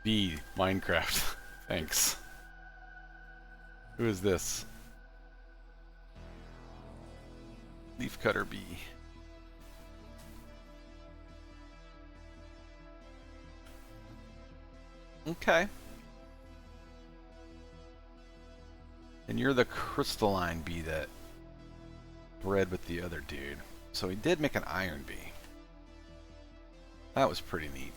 Bee, Minecraft. Thanks. Who is this? Leaf cutter bee. Okay. And you're the crystalline bee that bred with the other dude. So he did make an iron bee. That was pretty neat.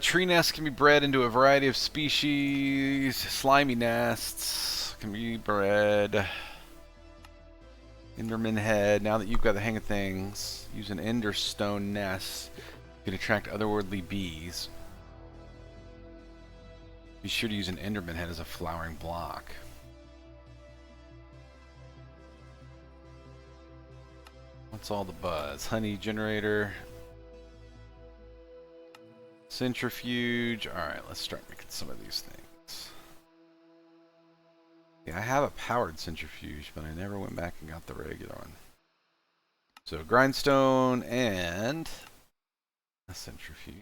Tree nests can be bred into a variety of species. Slimy nests can be bred Enderman head. Now that you've got the hang of things, use an ender stone nest. You can attract otherworldly bees. Be sure to use an enderman head as a flowering block. What's all the buzz? Honey generator. Centrifuge. Alright, let's start making some of these things. Yeah, I have a powered centrifuge, but I never went back and got the regular one. So grindstone and a centrifuge.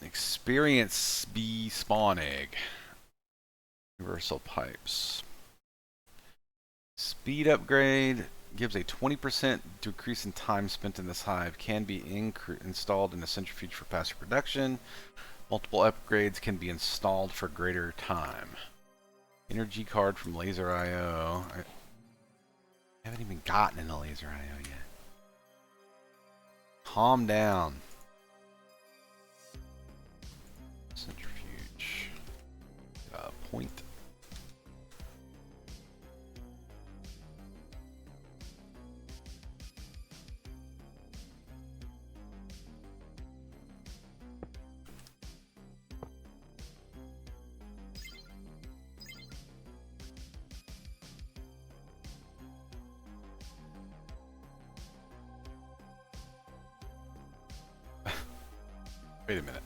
Experience bee spawn egg. Universal pipes. Speed upgrade gives a 20% decrease in time spent in this hive. Can be installed in a centrifuge for faster production. Multiple upgrades can be installed for greater time. Energy card from Laser IO. I haven't even gotten into Laser IO yet. Calm down. Centrifuge. Point. Wait a minute.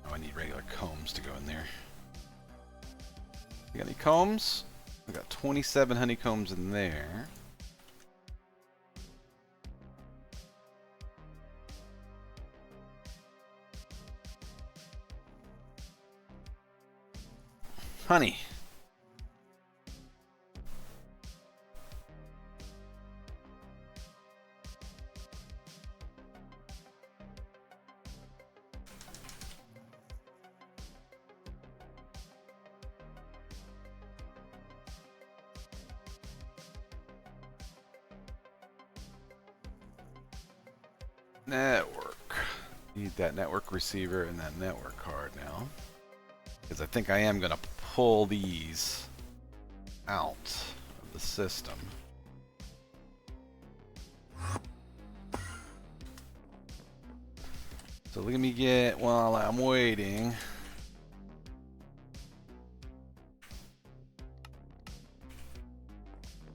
Oh, I need regular combs to go in there. You got any combs? I got 27 honeycombs in there. Honey. Network. Need that network receiver and that network card now. Because I think I am going to pull these out of the system. So let me get, while I'm waiting,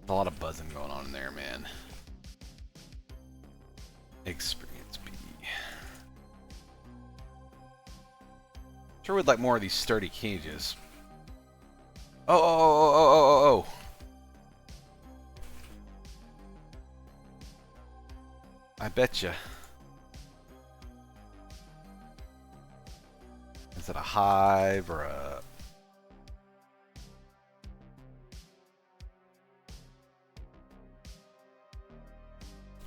a lot of buzzing going on in there, man. Experience B. Sure would like more of these sturdy cages. Oh. I betcha. Is it a hive or a...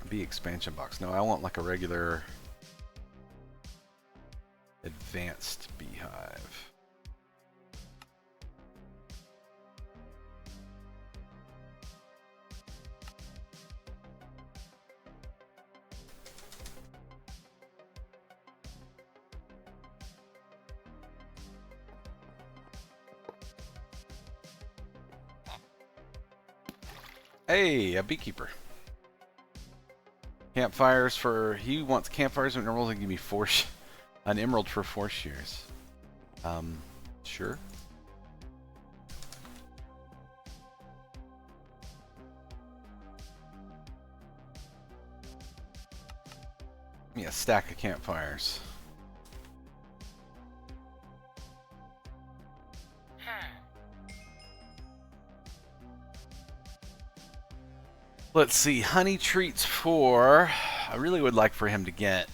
bee expansion box? No, I want like a regular advanced beehive. Hey, a beekeeper. Campfires for... he wants campfires and emeralds and give me an emerald for 4 shears. Sure. Give me a stack of campfires. Let's see, honey treats for... I really would like for him to get...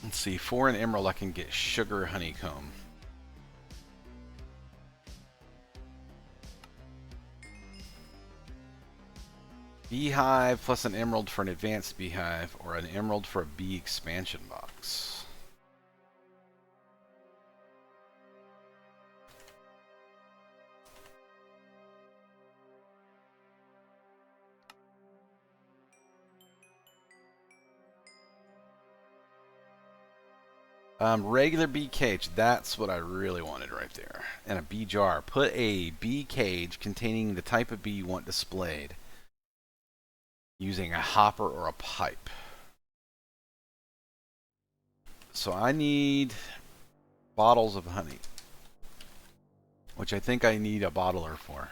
let's see, for an emerald I can get sugar honeycomb. Beehive plus an emerald for an advanced beehive, or an emerald for a bee expansion box. Regular bee cage. That's what I really wanted right there. And a bee jar. Put a bee cage containing the type of bee you want displayed using a hopper or a pipe. So I need bottles of honey, which I think I need a bottler for.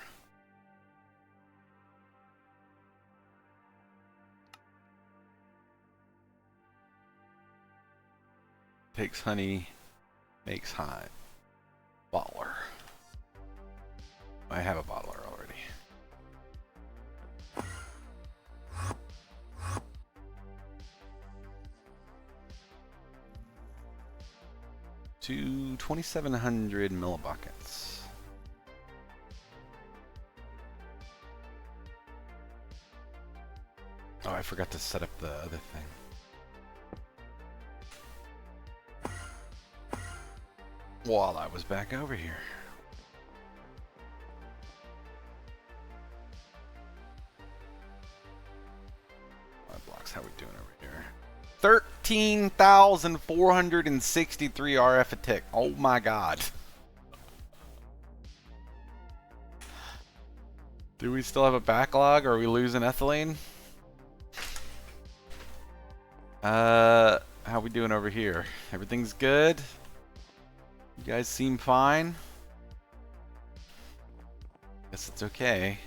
Takes honey, makes hive. Bottler. I have a bottler already. To 2,700 millibuckets. Oh, I forgot to set up the other thing. While I was back over here. Blocks, how we doing over here? 13,463 RF a tick. Oh my god. Do we still have a backlog? Or are we losing ethylene? How we doing over here? Everything's good? You guys seem fine? Guess it's okay.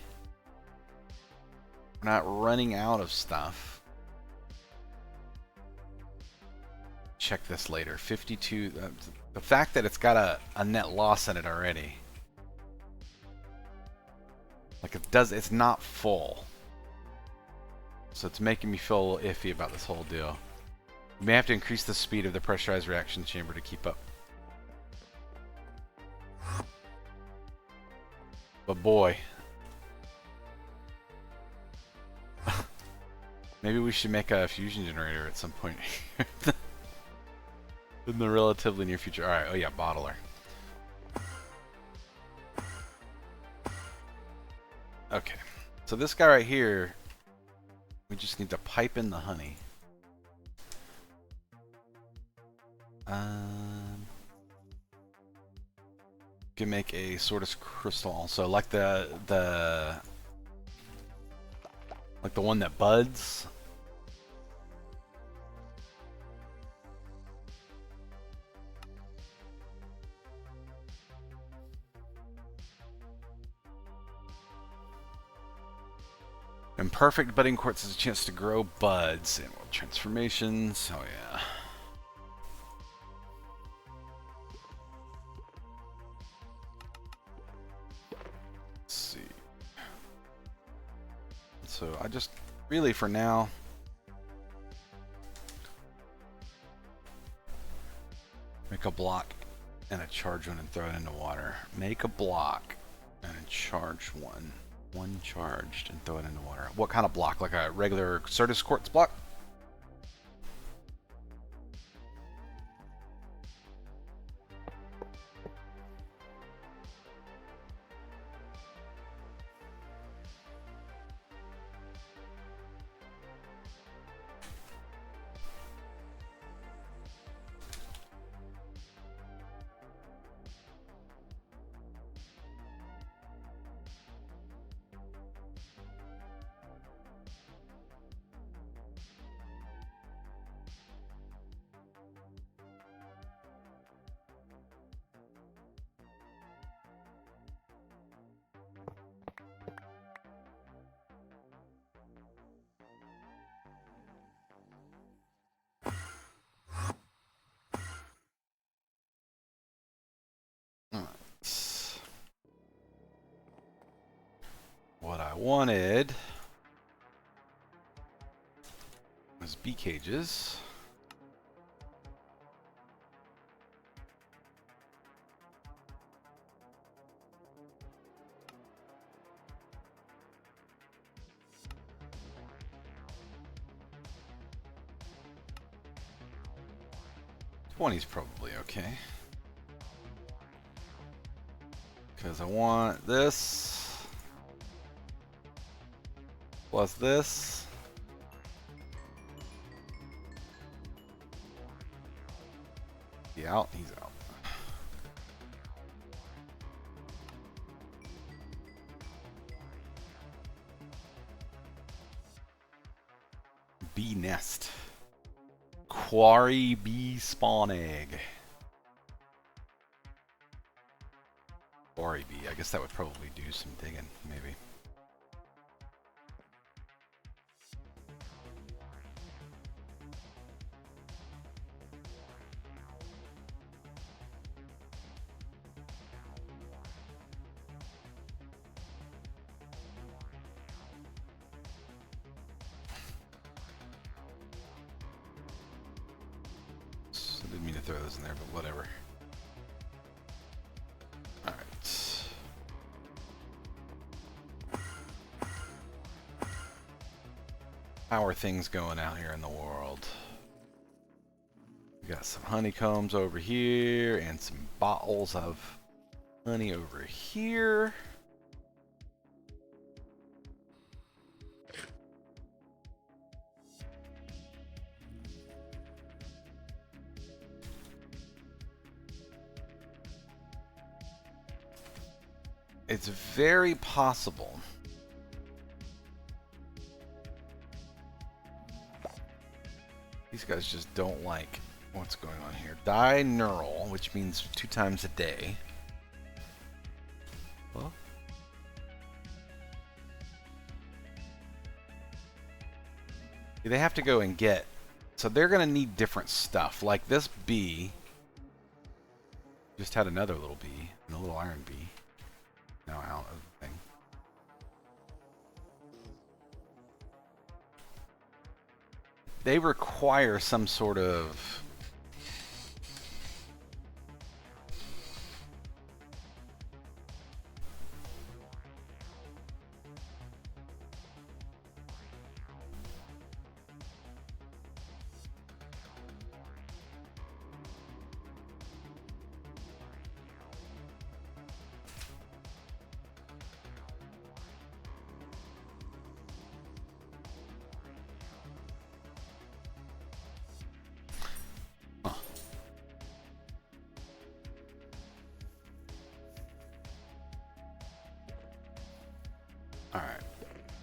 We're not running out of stuff. Check this later. 52. The fact that it's got a net loss in it already. Like it does, it's not full. So it's making me feel a little iffy about this whole deal. We may have to increase the speed of the pressurized reaction chamber to keep up. But boy. Maybe we should make a fusion generator at some point in the relatively near future. Alright, oh yeah, bottler. Okay, so this guy right here, we just need to pipe in the honey. Can make a sortus crystal also, like the one that buds. Imperfect budding quartz has a chance to grow buds and transformations. Oh yeah. Let's see. So I just really for now make a block and a charge one and throw it into water. Make a block and a charge one. One charged and throw it into water. What kind of block? Like a regular sortus quartz block? What I wanted was bee cages. $20's probably okay. Because I want this. Plus this. he out? He's out. Bee nest. Quarry bee spawn egg. Quarry bee. I guess that would probably do some digging, maybe. Didn't mean to throw those in there, but whatever. Alright. How are things going out here in the world? We got some honeycombs over here and some bottles of honey over here. It's very possible these guys just don't like what's going on here. Dineural, which means 2 times a day. Well, they have to go and get, so they're going to need different stuff. Like this bee just had another little bee, and a little iron bee. Now out of the thing. They require some sort of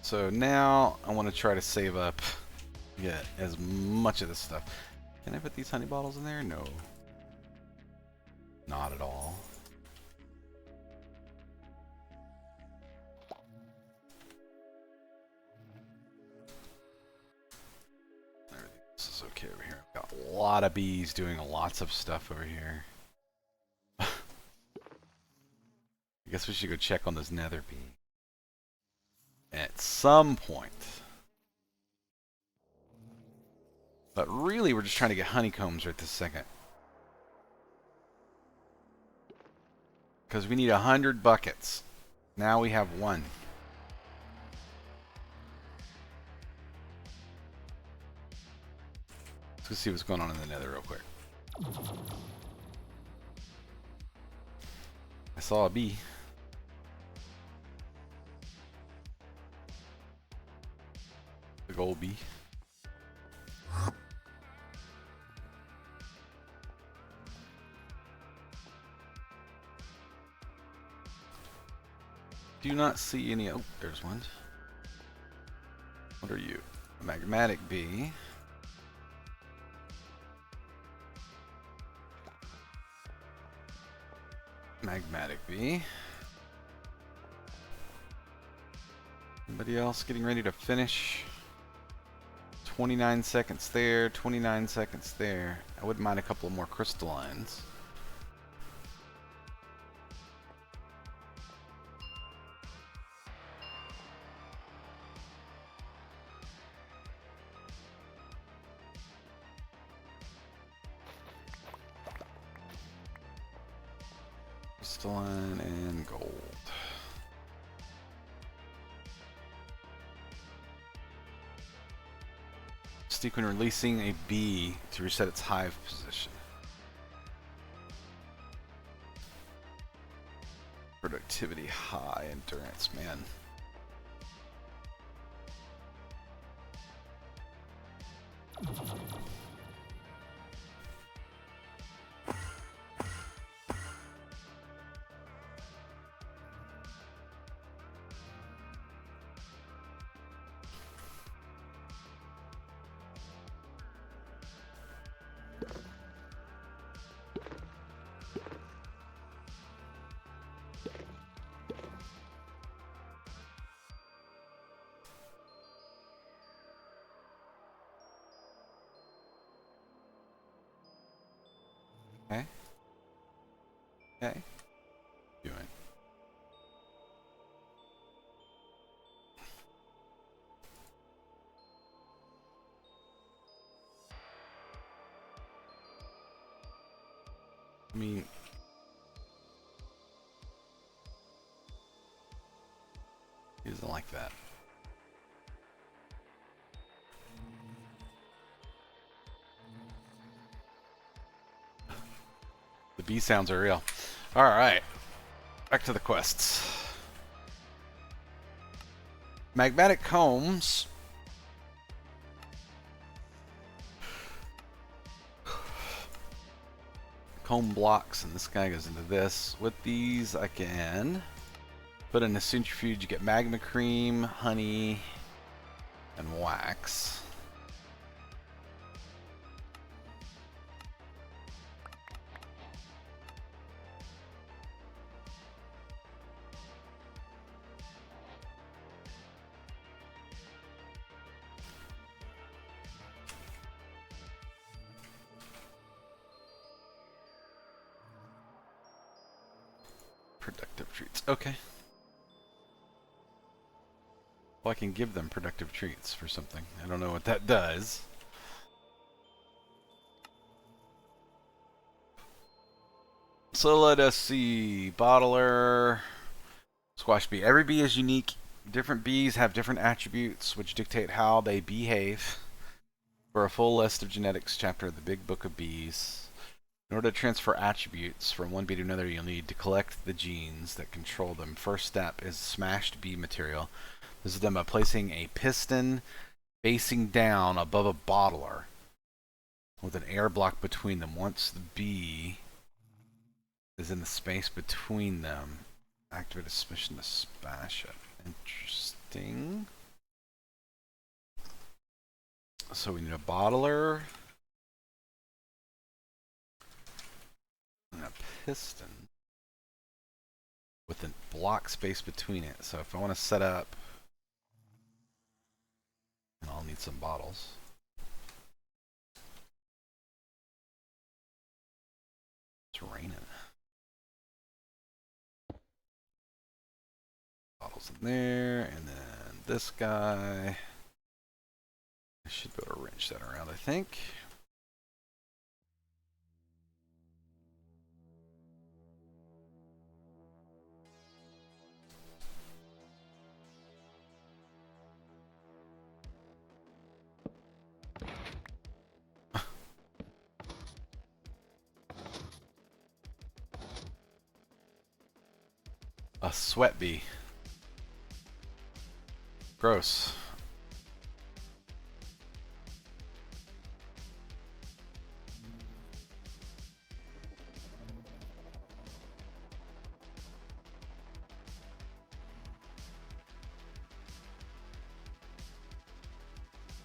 so now I want to try to save up, get as much of this stuff. Can I put these honey bottles in there? No. Not at all. Everything else is okay over here. I've got a lot of bees doing lots of stuff over here. I guess we should go check on this nether bee. At some point. But really, we're just trying to get honeycombs right this second. Because we need 100 buckets. Now we have 1. Let's go see what's going on in the nether real quick. I saw a bee. The gold bee. Do not see any. Oh, there's one. What are you? A magmatic bee. Magmatic bee. Anybody else getting ready to finish? 29 seconds there, 29 seconds there. I wouldn't mind a couple more crystallines. Crystalline and gold. When releasing a bee to reset its hive position. Productivity high, endurance, man. Okay. Doing. I mean, he doesn't like that. The bee sounds are real. All right, back to the quests. Magmatic combs. Comb blocks, and this guy goes into this. With these, I can put in a centrifuge. You get magma cream, honey, and wax. Productive treats. Okay. Well, I can give them productive treats for something. I don't know what that does. So let us see. Bottler. Squash bee. Every bee is unique. Different bees have different attributes which dictate how they behave. For a full list of genetics chapter of the Big Book of Bees. In order to transfer attributes from one bee to another, you'll need to collect the genes that control them. First step is smashed bee material. This is done by placing a piston facing down above a bottler with an air block between them. Once the bee is in the space between them, activate a submission to smash it. Interesting. So we need a bottler and a piston with a block space between it. So if I want to set up, I'll need some bottles. It's raining. Bottles in there, and then this guy. I should be able to wrench that around, I think. A sweat bee. Gross.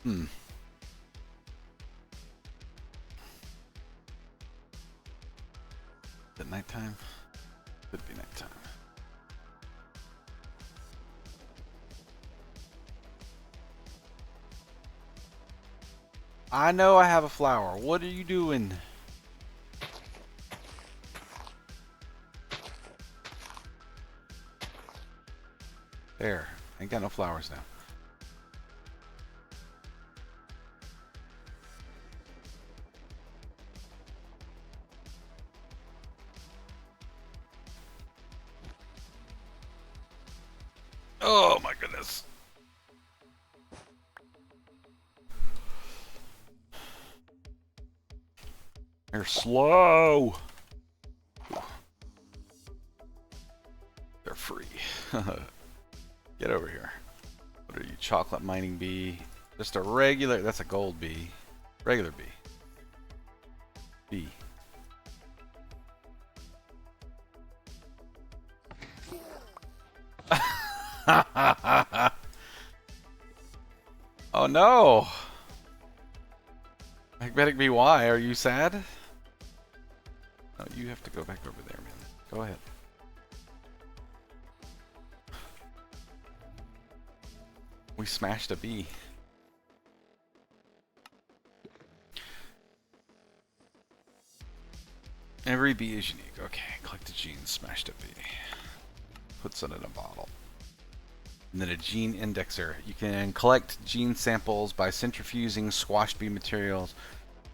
Is it nighttime? Could be nighttime. I know I have a flower. What are you doing? There. Ain't got no flowers now. Oh my goodness. They're slow. They're free. Get over here. What are you, chocolate mining bee? Just a regular, that's a gold bee. Regular bee. Bee. Oh no! Magnetic bee, why? Are you sad? Oh, you have to go back over there, man. Go ahead. We smashed a bee. Every bee is unique. Okay, collect a gene, smashed up bee. Puts it in a bottle. And then a gene indexer. You can collect gene samples by centrifuging squashed bee materials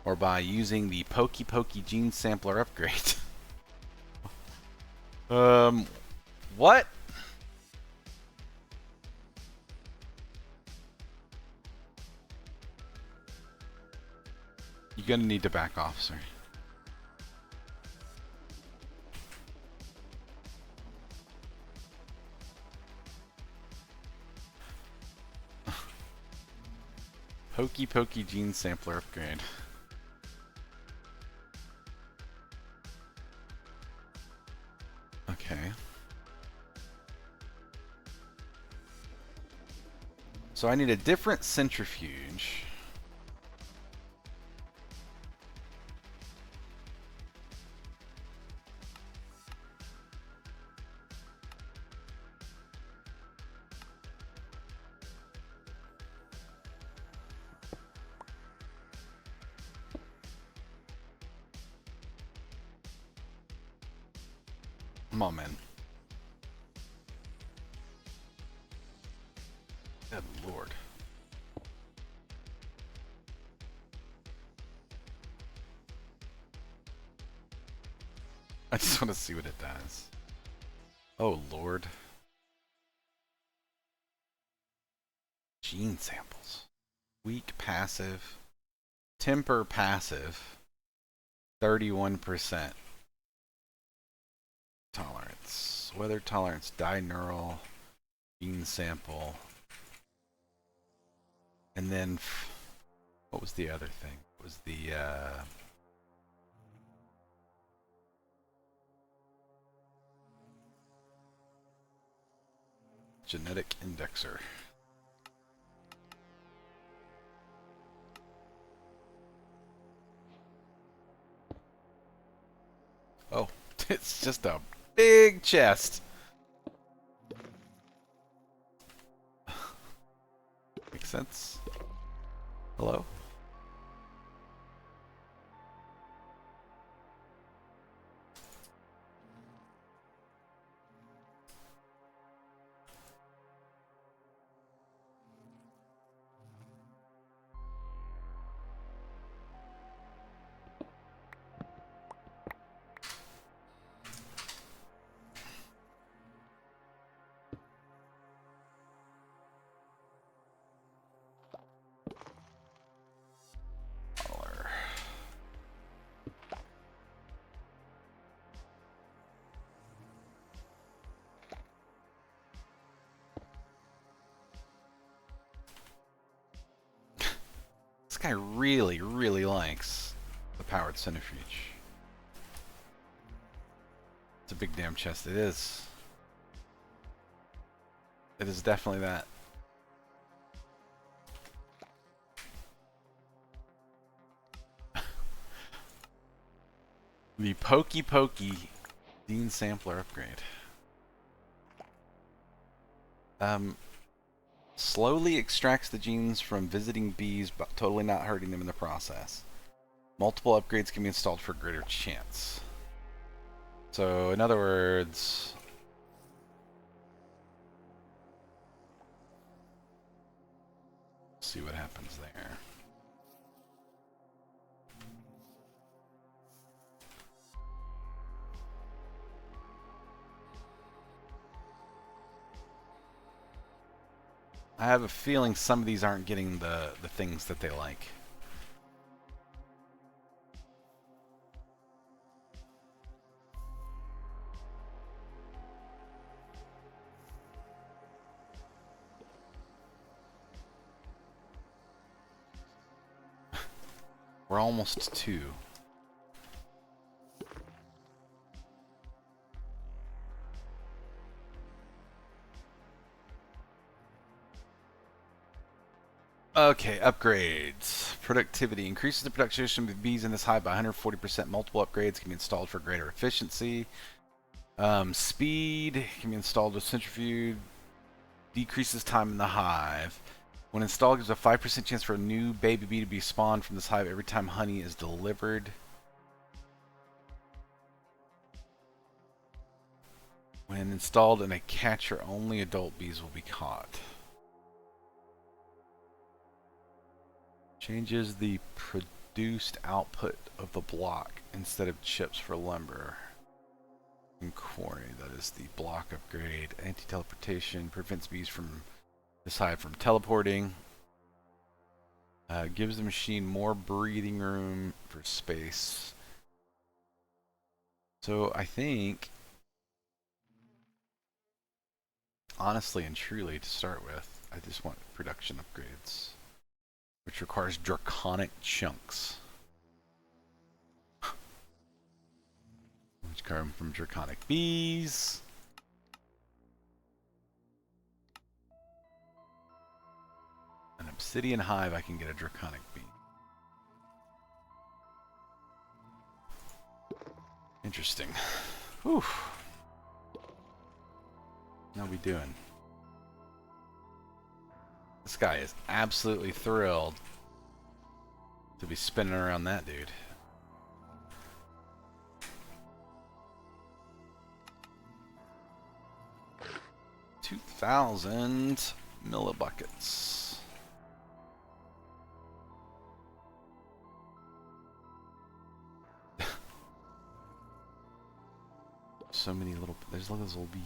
or by using the Pokey Pokey gene sampler upgrade. What? You're gonna need to back off, sir. Pokey Pokey gene sampler upgrade. Okay. So I need a different centrifuge. Come on, man. Good lord. I just want to see what it does. Oh lord. Gene samples. Weak passive. Temper passive. 31%. Tolerance. Weather tolerance. Dineural. Gene sample. And then, what was the other thing? It was the, genetic indexer. Oh, it's just a big chest. Makes sense. Hello? This guy really, really likes the powered centrifuge. It's a big damn chest. It is. It is definitely that. The Pokey Pokey Dean Sampler upgrade. Slowly extracts the genes from visiting bees, but totally not hurting them in the process. Multiple upgrades can be installed for greater chance. So, in other words, see what happens there. I have a feeling some of these aren't getting the things that they like. We're almost 2. Okay, upgrades. Productivity. Increases the production of bees in this hive by 140%. Multiple upgrades can be installed for greater efficiency. Speed can be installed with centrifuge. Decreases time in the hive. When installed, gives a 5% chance for a new baby bee to be spawned from this hive every time honey is delivered. When installed in a catcher, only adult bees will be caught. Changes the produced output of the block instead of chips for lumber. And quarry, that is the block upgrade. Anti-teleportation prevents bees from this hive from teleporting. Gives the machine more breathing room for space. So I think, honestly and truly, to start with, I just want production upgrades, which requires draconic chunks, which come from draconic bees. An obsidian hive, I can get a draconic bee. Interesting. Whew. How we doing? This guy is absolutely thrilled to be spinning around that dude. $2,000 millibuckets. So many little. There's look at this little bee.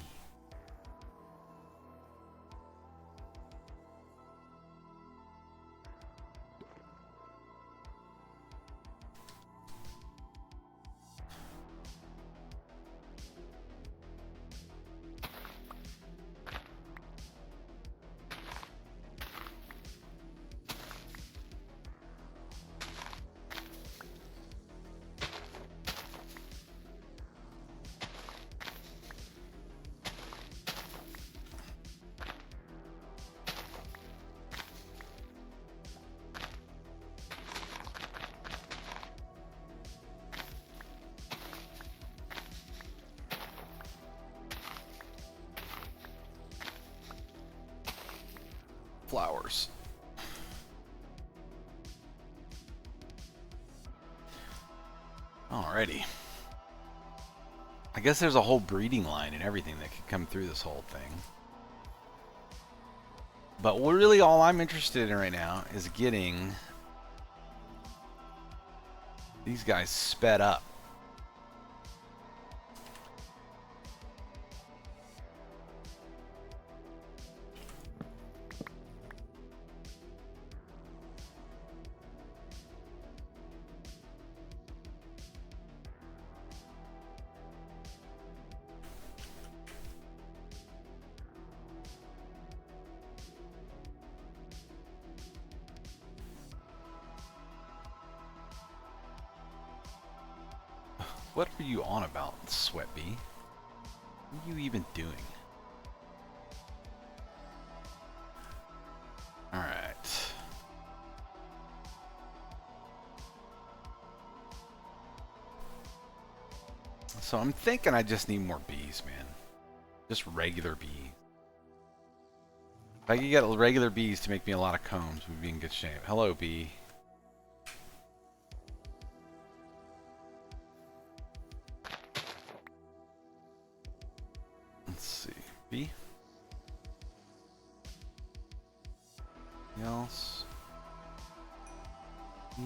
Flowers. Alrighty. I guess there's a whole breeding line and everything that could come through this whole thing. But really all I'm interested in right now is getting these guys sped up. What are you on about, Sweat Bee? What are you even doing? Alright. So I'm thinking I just need more bees, man. Just regular bees. If I could get regular bees to make me a lot of combs, we'd be in good shape. Hello, bee. Let's see. Bee? Anything else? Bee?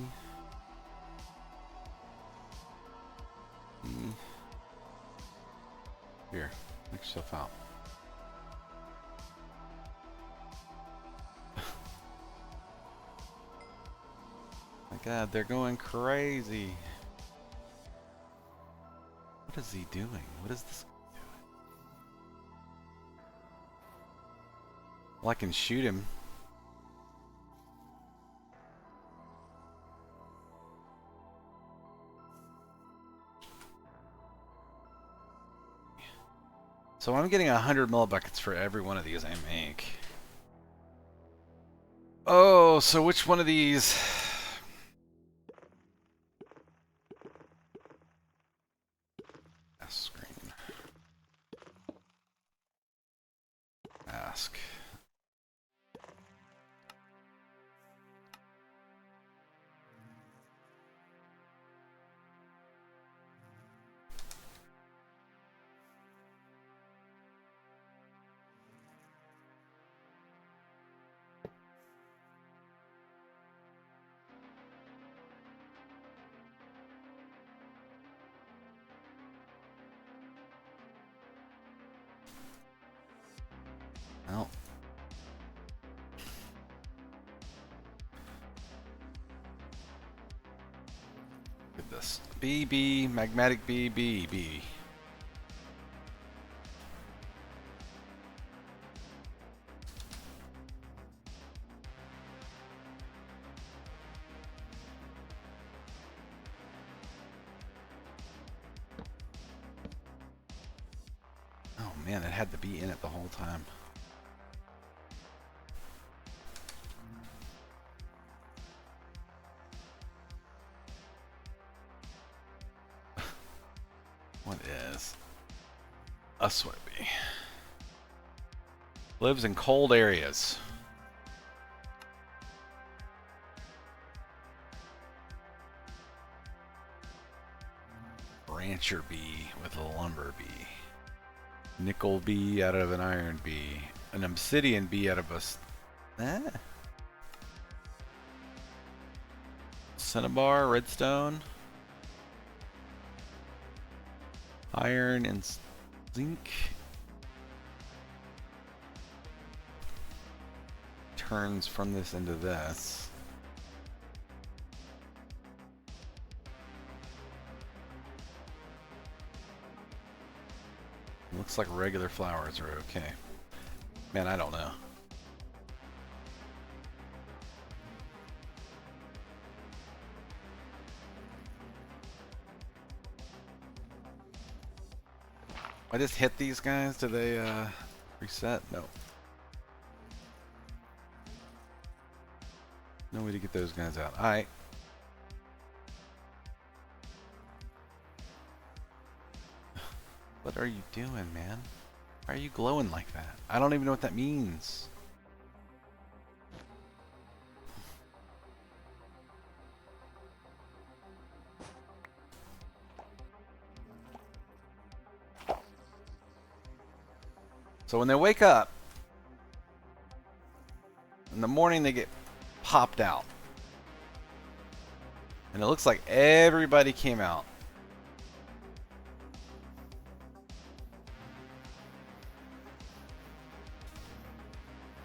Bee? Here, make yourself out. My God, they're going crazy. What is he doing? What is this guy doing? Well, I can shoot him. So I'm getting 100 millibuckets for every one of these I make. Oh, so which one of these? Screen. Ask. BB, magmatic BB. Oh man, it had the bee in it the whole time. What is a sweat bee? Lives in cold areas. Rancher bee with a lumber bee. Nickel bee out of an iron bee. An obsidian bee out of a... Cinnabar, redstone. Iron and zinc. Turns from this into this. Looks like regular flowers are okay. Man, I don't know. I just hit these guys. Do they reset? No. No way to get those guys out. Alright. What are you doing, man? Why are you glowing like that? I don't even know what that means. So when they wake up, in the morning they get popped out. And it looks like everybody came out.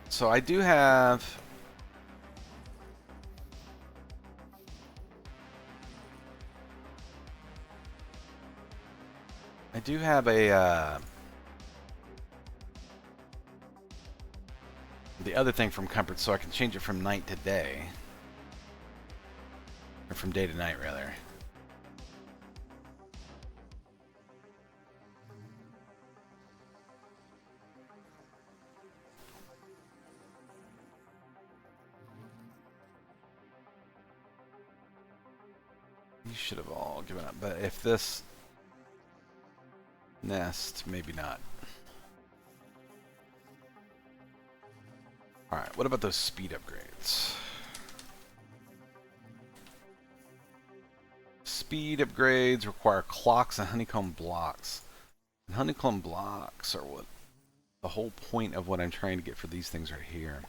So I do have... a... the other thing from comfort, so I can change it from night to day. Or from day to night, rather. You should have all given up, but if this nest, maybe not. Alright, what about those speed upgrades? Speed upgrades require clocks and honeycomb blocks. And honeycomb blocks are what the whole point of what I'm trying to get for these things right here.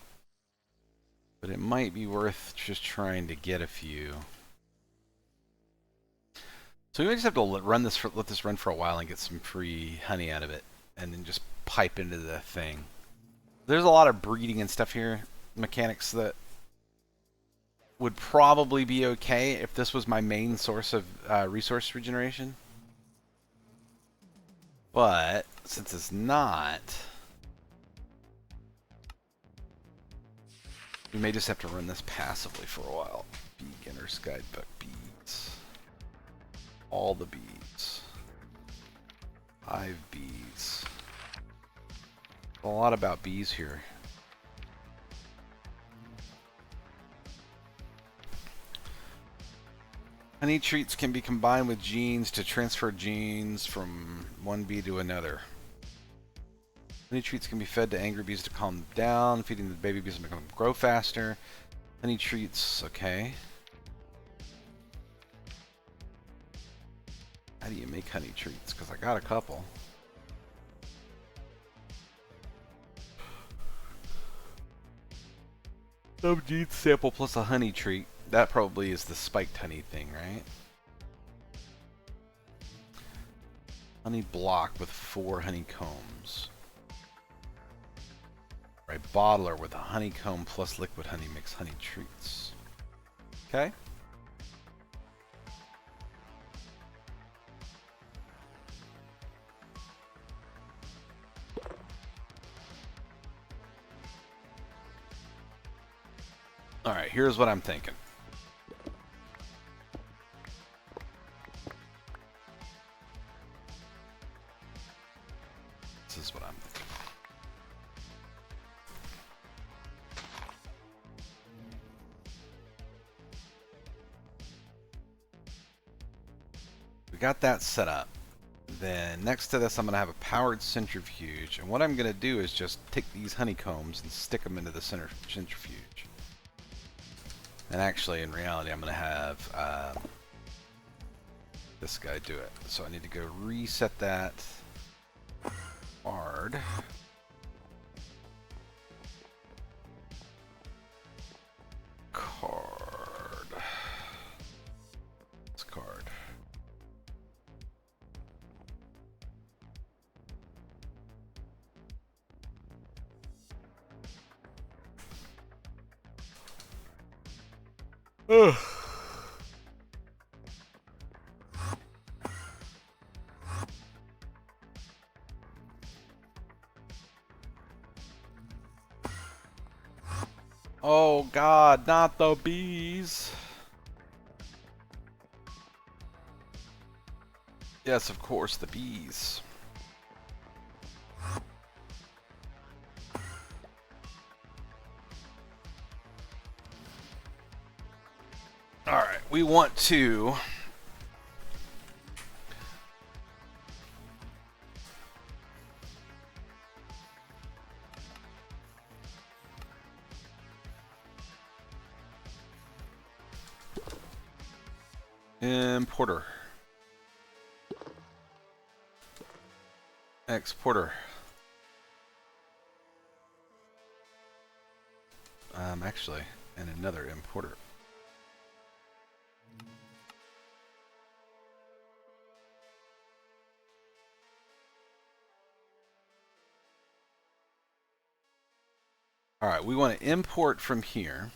But it might be worth just trying to get a few. So we might just have to let this run for a while and get some free honey out of it, and then just pipe into the thing. There's a lot of breeding and stuff here, mechanics that would probably be okay if this was my main source of resource regeneration. But since it's not, we may just have to run this passively for a while. Beginner's Guidebook beads. All the beads. Hive bees. A lot about bees here. Honey treats can be combined with genes to transfer genes from one bee to another. Honey treats can be fed to angry bees to calm them down, feeding the baby bees to make them grow faster. Honey treats, okay. How do you make honey treats? Because I got a couple. Some gene sample plus a honey treat. That probably is the spiked honey thing, right? Honey block with 4 honeycombs. Or a bottler with a honeycomb plus liquid honey makes honey treats. Okay. Alright, here's what I'm thinking. This is what I'm thinking. We got that set up. Then next to this I'm going to have a powered centrifuge, and what I'm going to do is just take these honeycombs and stick them into the centrifuge. And actually, in reality, I'm going to have this guy do it. So I need to go reset that hard. Card. This card. Ugh. Oh God, not the bees. Yes, of course, the bees. Alright, we want to importer. Exporter. Actually, and another importer. Alright, we want to import from here.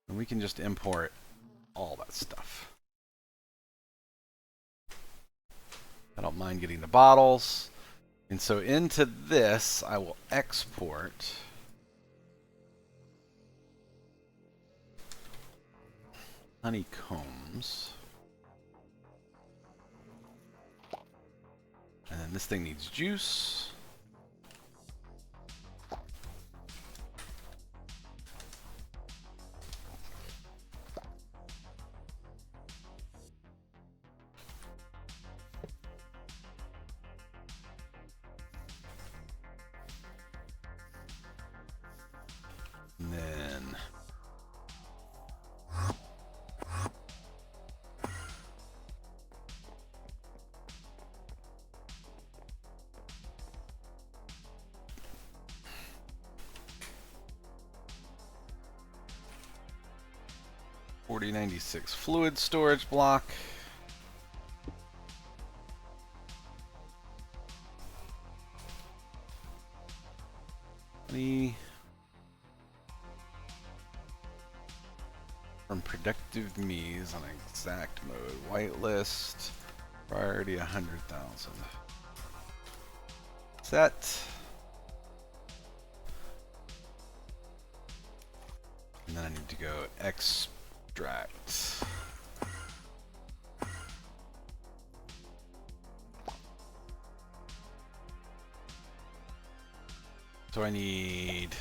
And we can just import all that stuff. I don't mind getting the bottles. And so into this, I will export honeycombs. And then this thing needs juice. And then $40.96 fluid storage block. From productive me's on exact mode. Whitelist. Priority 100,000. Set. And then I need to go extract. So I need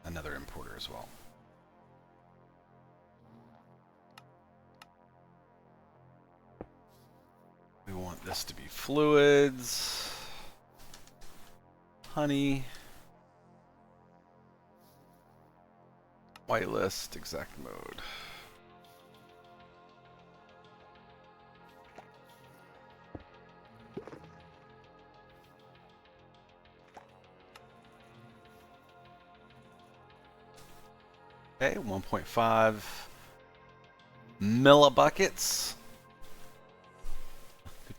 another importer as well. We want this to be fluids, honey, whitelist, exact mode. Okay, 1.5 millibuckets.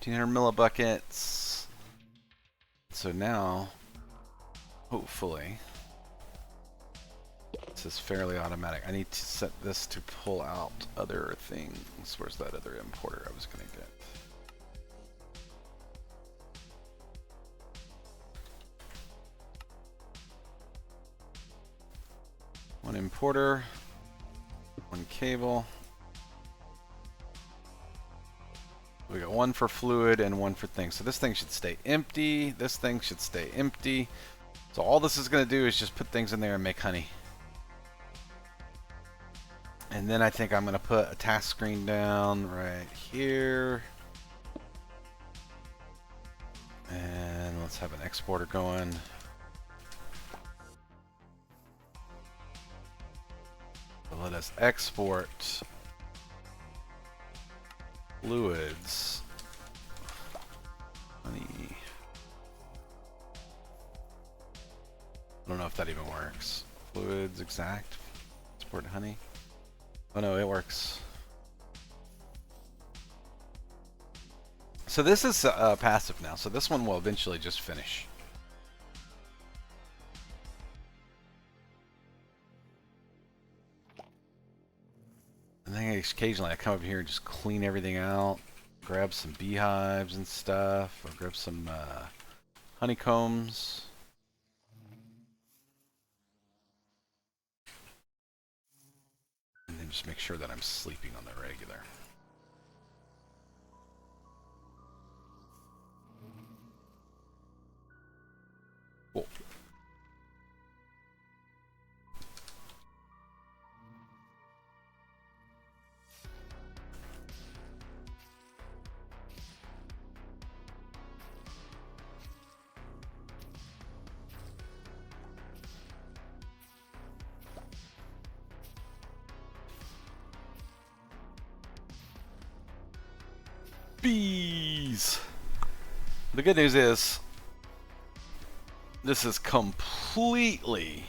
1,500 millibuckets. So now, hopefully, this is fairly automatic. I need to set this to pull out other things. Where's that other importer I was going to get? 1 importer, 1 cable. We got 1 for fluid and 1 for things. So this thing should stay empty. This thing should stay empty. So all this is going to do is just put things in there and make honey. And then I think I'm going to put a task screen down right here. And let's have an exporter going. So let us export fluids. Honey. I don't know if that even works. Fluids exact. Export honey. Oh no, it works. So this is passive now, so this one will eventually just finish. And then occasionally I come over here and just clean everything out, grab some beehives and stuff, or grab some honeycombs. And then just make sure that I'm sleeping on the regular. Cool. Bees! The good news is, this is completely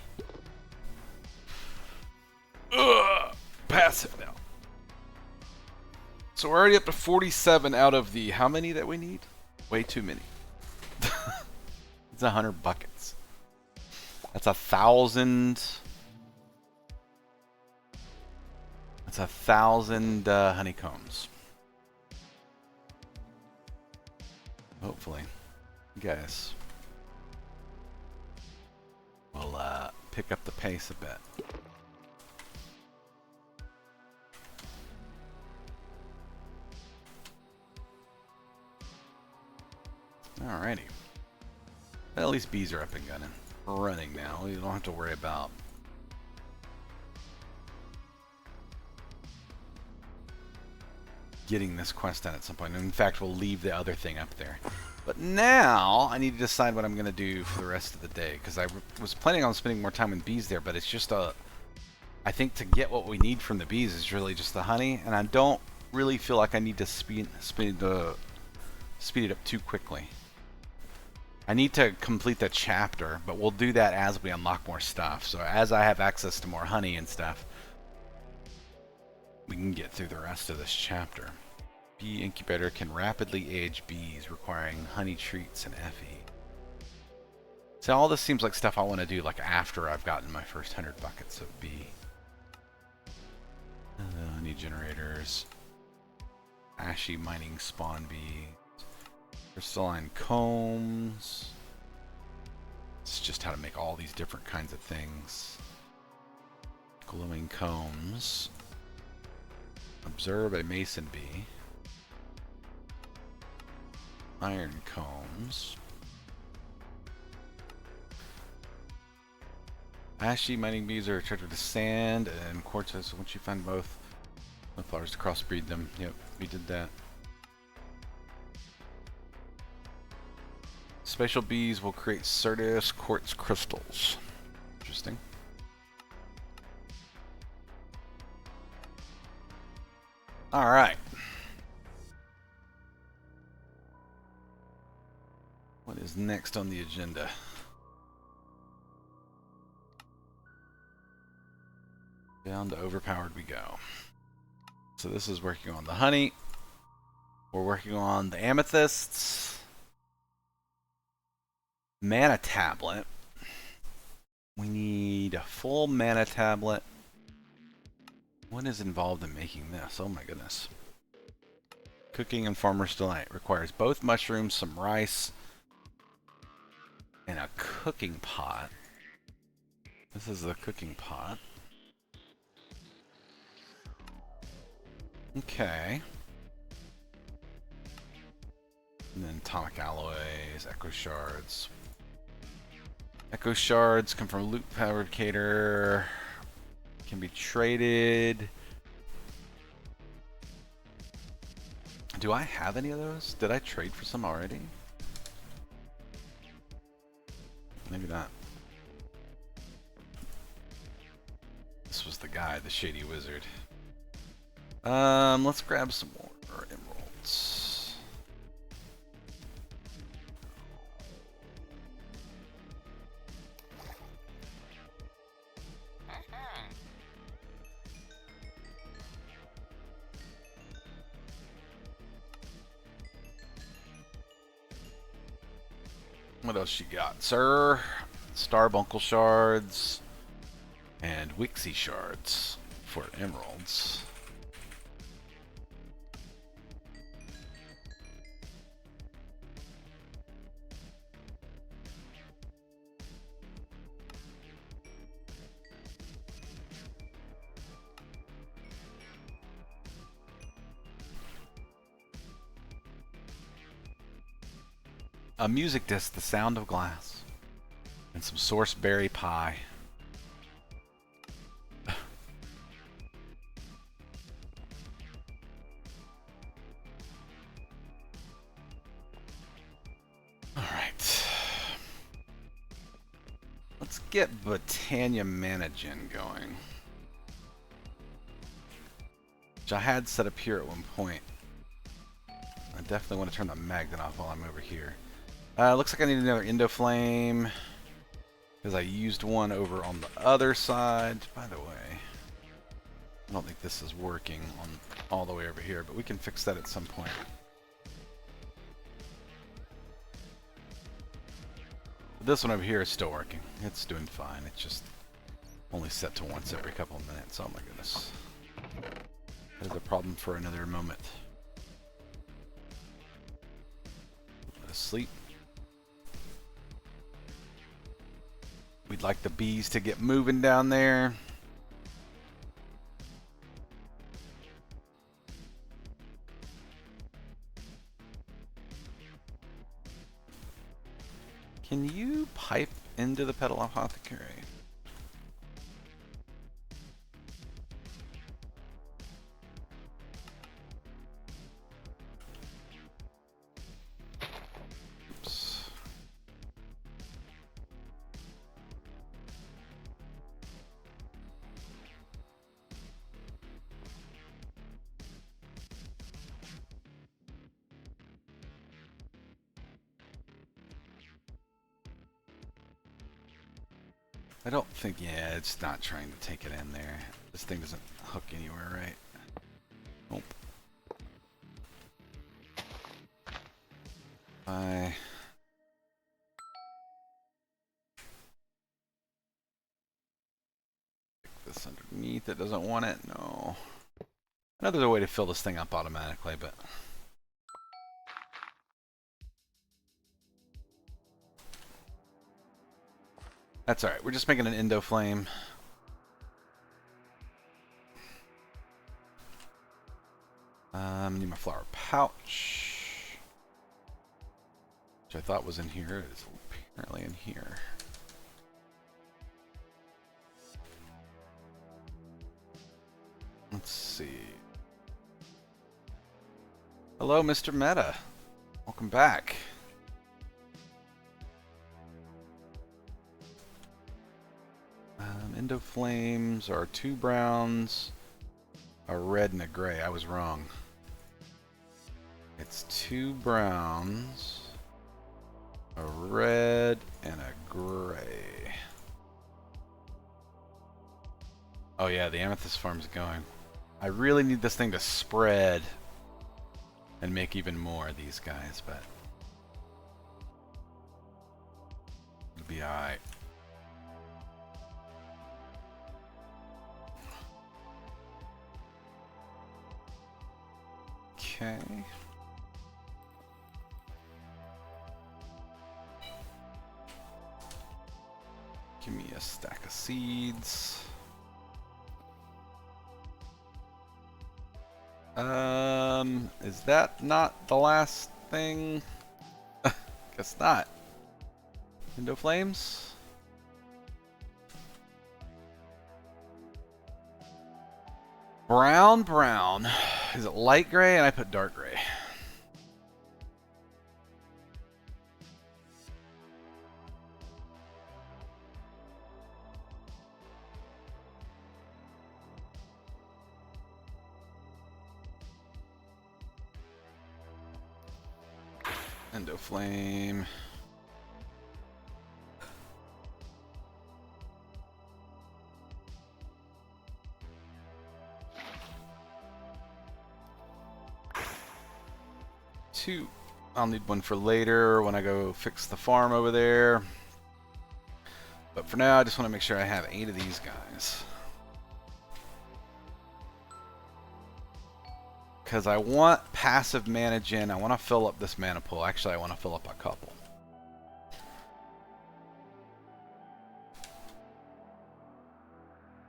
passive now. So we're already up to 47 out of the how many that we need? Way too many. It's 100 buckets. That's 1,000. That's 1,000 honeycombs. Hopefully, you guys will pick up the pace a bit. Alrighty. Well, at least bees are up and gunning. We're running now. We don't have to worry about getting this quest done at some point. In fact, we'll leave the other thing up there. But now I need to decide what I'm going to do for the rest of the day, because I was planning on spending more time with bees there, but it's just I think to get what we need from the bees is really just the honey, and I don't really feel like I need to speed it up too quickly. I need to complete the chapter, but we'll do that as we unlock more stuff. So as I have access to more honey and stuff, we can get through the rest of this chapter. Bee incubator can rapidly age bees, requiring honey treats and FE. So all this seems like stuff I want to do like after I've gotten my first 100 buckets of bee. Honey generators. Ashy mining spawn bees. Crystalline combs. It's just how to make all these different kinds of things. Glowing combs. Observe a mason bee. Iron combs. Ashy mining bees are attracted to sand and quartz. So once you find both flowers to crossbreed them. Yep, we did that. Spatial bees will create Certus quartz crystals. Interesting. All right. What is next on the agenda? Down to overpowered we go. So this is working on the honey. We're working on the amethysts. Mana tablet. We need a full mana tablet. What is involved in making this? Oh my goodness. Cooking and Farmer's Delight requires both mushrooms, some rice, and a cooking pot. This is the cooking pot. Okay. And then atomic alloys, echo shards. Echo shards come from loot fabricator. Can be traded. Do I have any of those? Did I trade for some already? Maybe not. This was the guy, the shady wizard. Let's grab some more emeralds. What else you got, sir? Starbuncle shards and Wixie shards for emeralds. A music disc, The Sound of Glass, and some source berry pie. Alright. Let's get Botania Managen going. Which I had set up here at one point. I definitely want to turn the magnet off while I'm over here. Looks like I need another Indoflame, because I used one over on the other side. By the way, I don't think this is working on all the way over here, but we can fix that at some point. But this one over here is still working. It's doing fine. It's just only set to once every couple of minutes. Oh my goodness. There's a problem for another moment. Let us sleep. We'd like the bees to get moving down there. Can you pipe into the Petal Apothecary? Oops. I don't think, yeah, it's not trying to take it in there. This thing doesn't hook anywhere, right? Nope. I... Stick this underneath, it doesn't want it, no. I know there's a way to fill this thing up automatically, but... That's alright, we're just making an Indoflame. Need my flower pouch, which I thought was in here. It is apparently in here. Let's see. Hello, Mr. Meta. Welcome back. Indoflames are 2 browns, a red, and a gray. I was wrong. It's 2 browns, a red, and a gray. Oh yeah, the amethyst farm's going. I really need this thing to spread and make even more of these guys, but it'll be alright. Okay. Give me a stack of seeds. Is that not the last thing? Guess not. Indo flames? Brown, brown. Is it light gray? And I put dark gray. Indo flame. Two. I'll need one for later when I go fix the farm over there. But for now, I just want to make sure I have 8 of these guys. Because I want passive mana gen. I want to fill up this mana pool. Actually, I want to fill up a couple.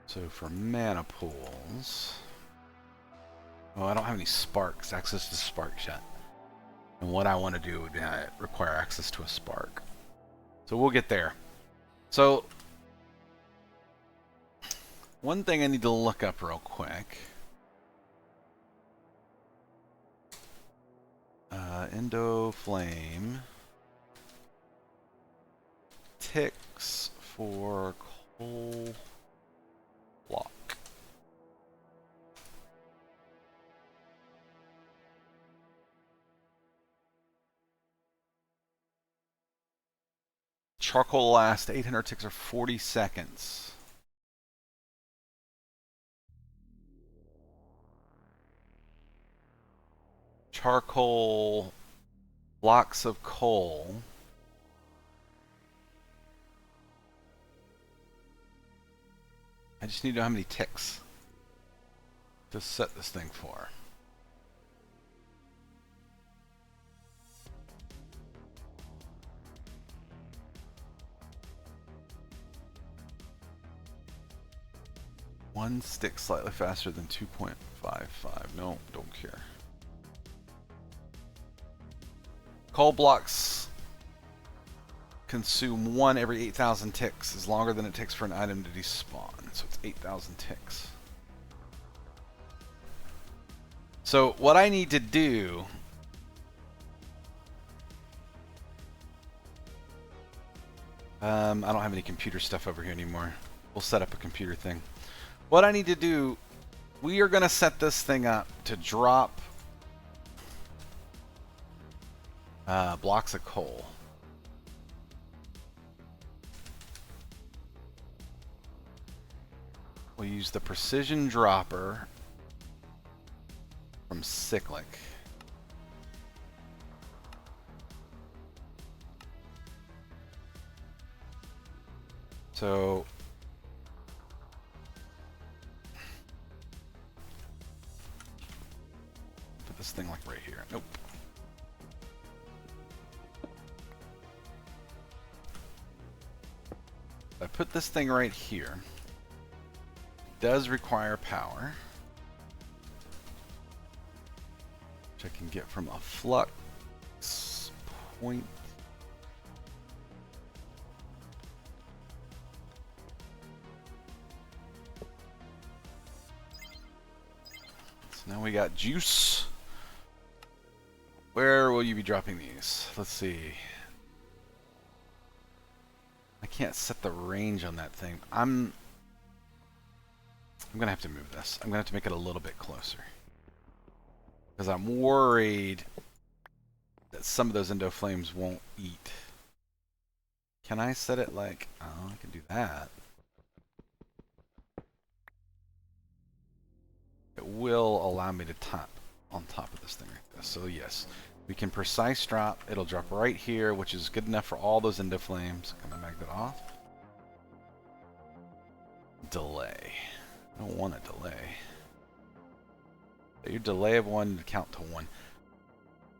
So for mana pools... Oh, I don't have any sparks. Access to sparks yet. And what I want to do would require access to a spark. So we'll get there. So, one thing I need to look up real quick. Indo flame. Ticks for coal block. Charcoal last 800 ticks or 40 seconds. Charcoal, blocks of coal. I just need to know how many ticks to set this thing for. One stick slightly faster than 2.55. No, don't care. Coal blocks consume 1 every 8,000 ticks. Is longer than it takes for an item to despawn. So it's 8,000 ticks. So what I need to do... I don't have any computer stuff over here anymore. We'll set up a computer thing. What I need to do... We are going to set this thing up to drop... blocks of coal. We'll use the precision dropper from Cyclic. So put this thing like right here. Nope. I put this thing right here. It does require power, which I can get from a flux point. So now we got juice. Where will you be dropping these? Let's see. I can't set the range on that thing. I'm gonna have to move this. I'm gonna have to make it a little bit closer. Because I'm worried that some of those Indo flames won't eat. Can I set it like... Oh, I can do that. It will allow me to tap on top of this thing like this. So yes, we can precise drop. It'll drop right here, which is good enough for all those Indo flames. Can I magnet off? Delay. I don't want a delay. Your delay of 1 to count to 1.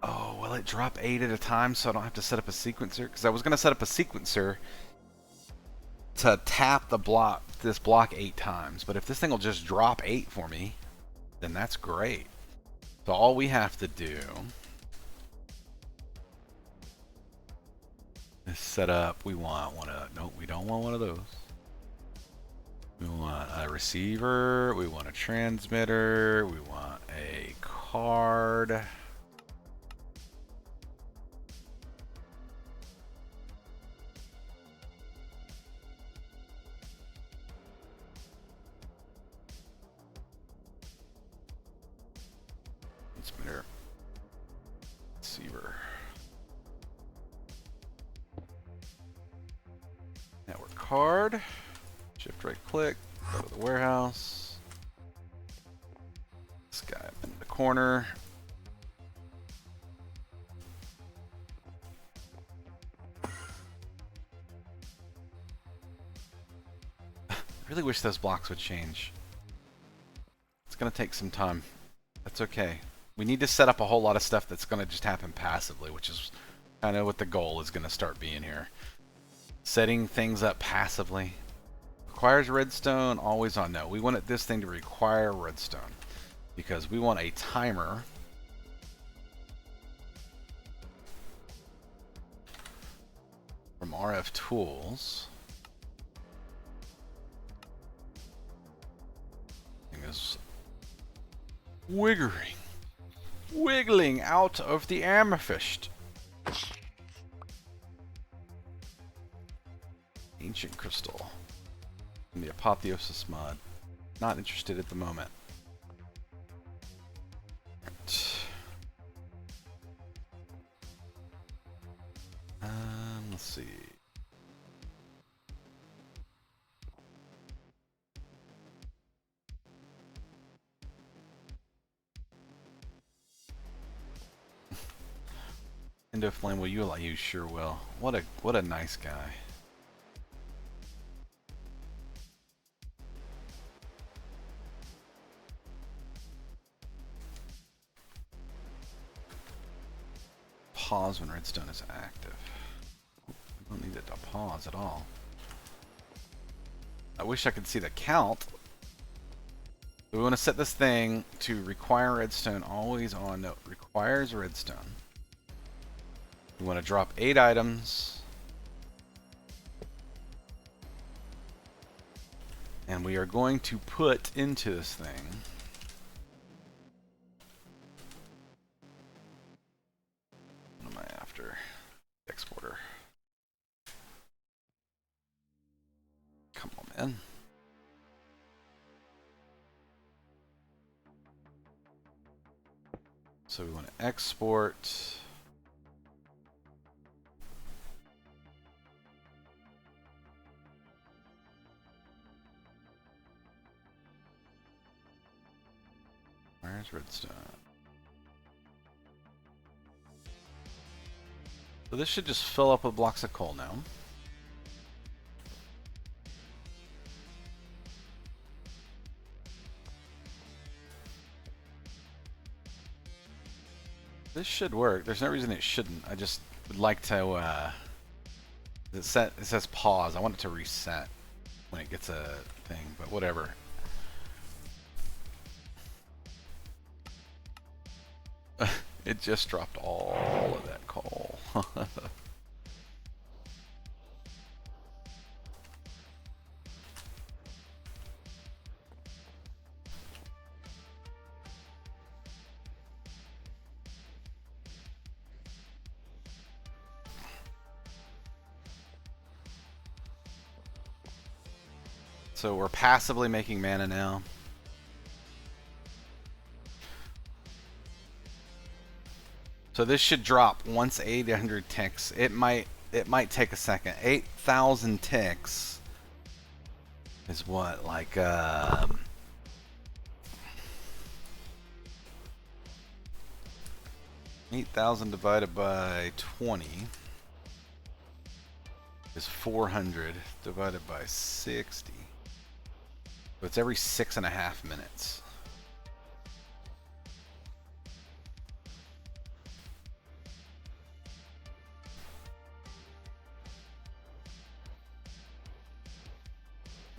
Oh, will it drop 8 at a time so I don't have to set up a sequencer? Because I was going to set up a sequencer to tap the block, this block 8 times. But if this thing will just drop 8 for me, then that's great. So all we have to do is set up, we want one of, nope, we don't want one of those. We want a receiver, we want a transmitter, we want a card. Transmitter. Receiver. Network card. Shift right click, go to the warehouse. This guy up in the corner. I really wish those blocks would change. It's gonna take some time. That's okay. We need to set up a whole lot of stuff that's gonna just happen passively, which is kind of what the goal is gonna start being here. Setting things up passively. Requires redstone, always on. No, we want this thing to require redstone because we want a timer from RF tools. Thing is wiggling out of the amethyst. Ancient crystal. And the apotheosis mod. Not interested at the moment. Right. Let's see. Endo Flame, will you allow? You sure will. What a nice guy. Pause when redstone is active. We don't need it to pause at all. I wish I could see the count. We want to set this thing to require redstone always on. No, requires redstone. We want to drop 8 items. And we are going to put into this thing exporter. Come on, man. So we want to export. Where's redstone? So this should just fill up with blocks of coal now. This should work. There's no reason it shouldn't. I just would like to, it says pause. I want it to reset when it gets a thing, but whatever. It just dropped all of that coal. So we're passively making mana now. So this should drop once 800 ticks. It might take a second. 8,000 ticks is what, like 8,000 divided by 20 is 400 divided by 60. So it's every 6.5 minutes.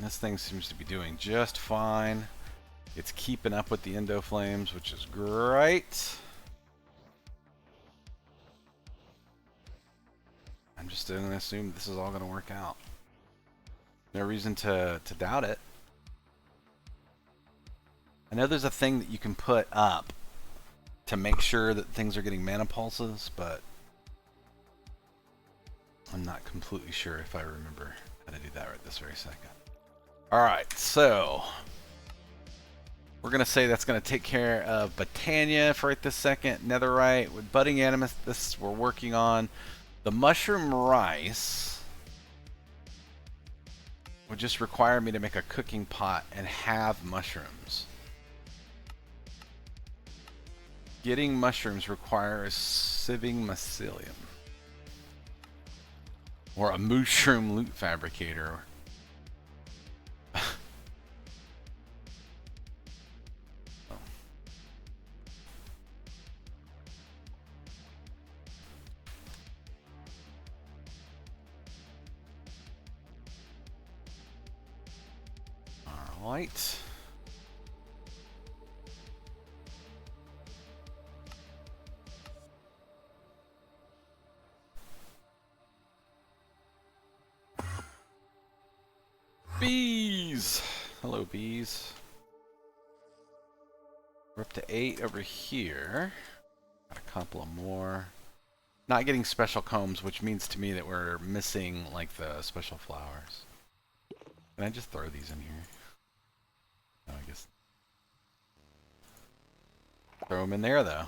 This thing seems to be doing just fine. It's keeping up with the endo flames, which is great. I'm just going to assume this is all going to work out. No reason to doubt it. I know there's a thing that you can put up to make sure that things are getting mana pulses, but I'm not completely sure if I remember how to do that right this very second. Alright, so we're going to say that's going to take care of Botania for right this second. Netherite with budding animus, this we're working on. The mushroom rice would just require me to make a cooking pot and have mushrooms. Getting mushrooms requires sieving mycelium. Or a mushroom loot fabricator. Alright. Bees! Hello, bees. We're up to 8 over here. Got a couple of more. Not getting special combs, which means to me that we're missing, like, the special flowers. Can I just throw these in here? No, I guess. Throw them in there, though.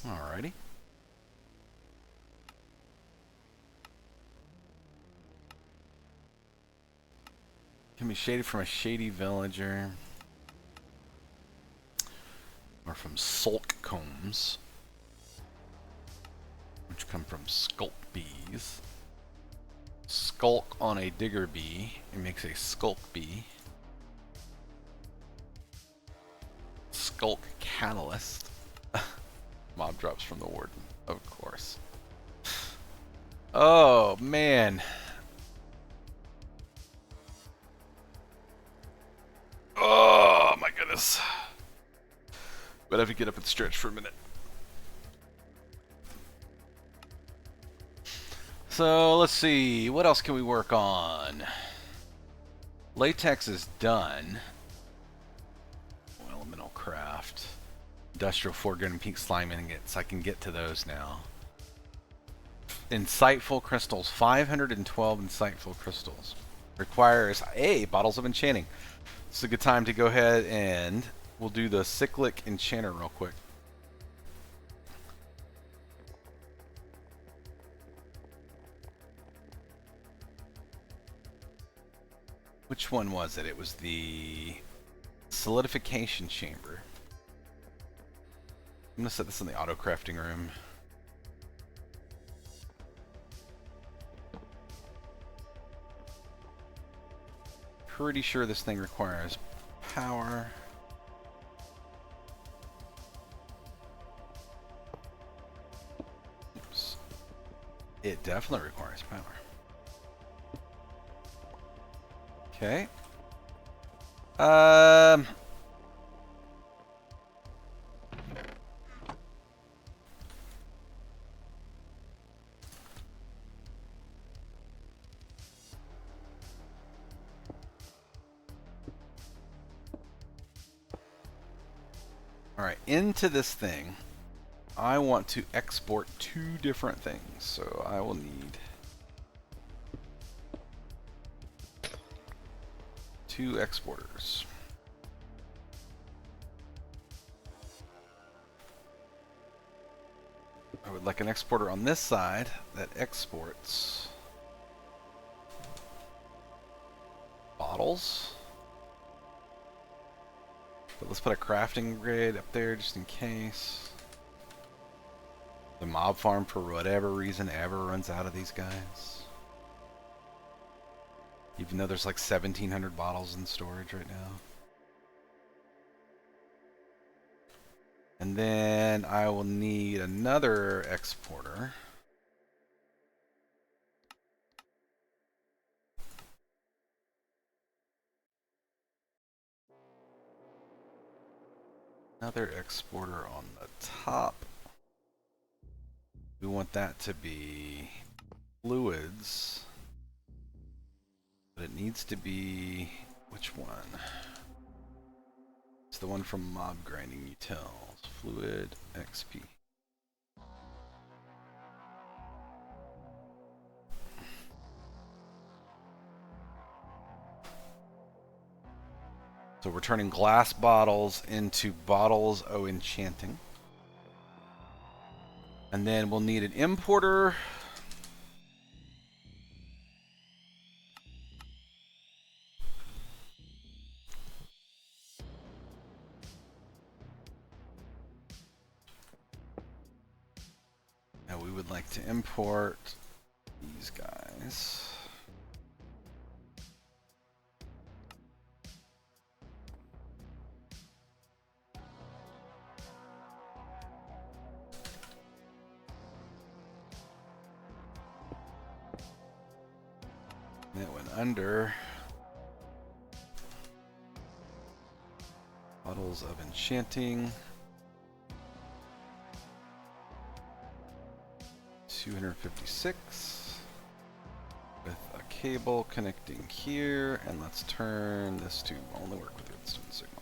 Alrighty. Can be shaded from a shady villager. Or from sulk combs. Which come from skulk bees. Skulk on a digger bee. It makes a skulk bee. Skulk catalyst. Mob drops from the warden, of course. Oh, man. Oh, my goodness. But I have to get up and stretch for a minute. So, let's see. What else can we work on? Latex is done. Elemental craft. Industrial foreground and pink slime ingots. I can get to those now. Insightful crystals. 512 insightful crystals. Requires bottles of enchanting. It's a good time to go ahead and we'll do the cyclic enchanter real quick. Which one was it? It was the solidification chamber. I'm going to set this in the auto crafting room. Pretty sure this thing requires power. Oops. It definitely requires power. Okay. Alright, into this thing, I want to export 2 different things, so I will need 2 exporters. I would like an exporter on this side that exports bottles. But let's put a crafting grid up there just in case. The mob farm, for whatever reason, ever runs out of these guys. Even though there's like 1,700 bottles in storage right now. And then I will need another exporter. Another exporter on the top. We want that to be fluids, but it needs to be, which one? It's the one from mob grinding utils. Fluid XP. So we're turning glass bottles into bottles of enchanting. And then we'll need an importer. Now we would like to import these guys. It went under. Bottles of enchanting. 256. With a cable connecting here. And let's turn this to only work with redstone signal.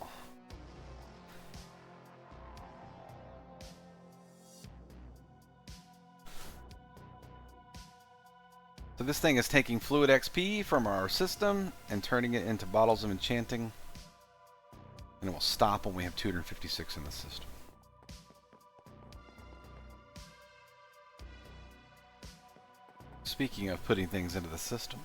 So this thing is taking fluid XP from our system and turning it into bottles of enchanting. And it will stop when we have 256 in the system. Speaking of putting things into the system.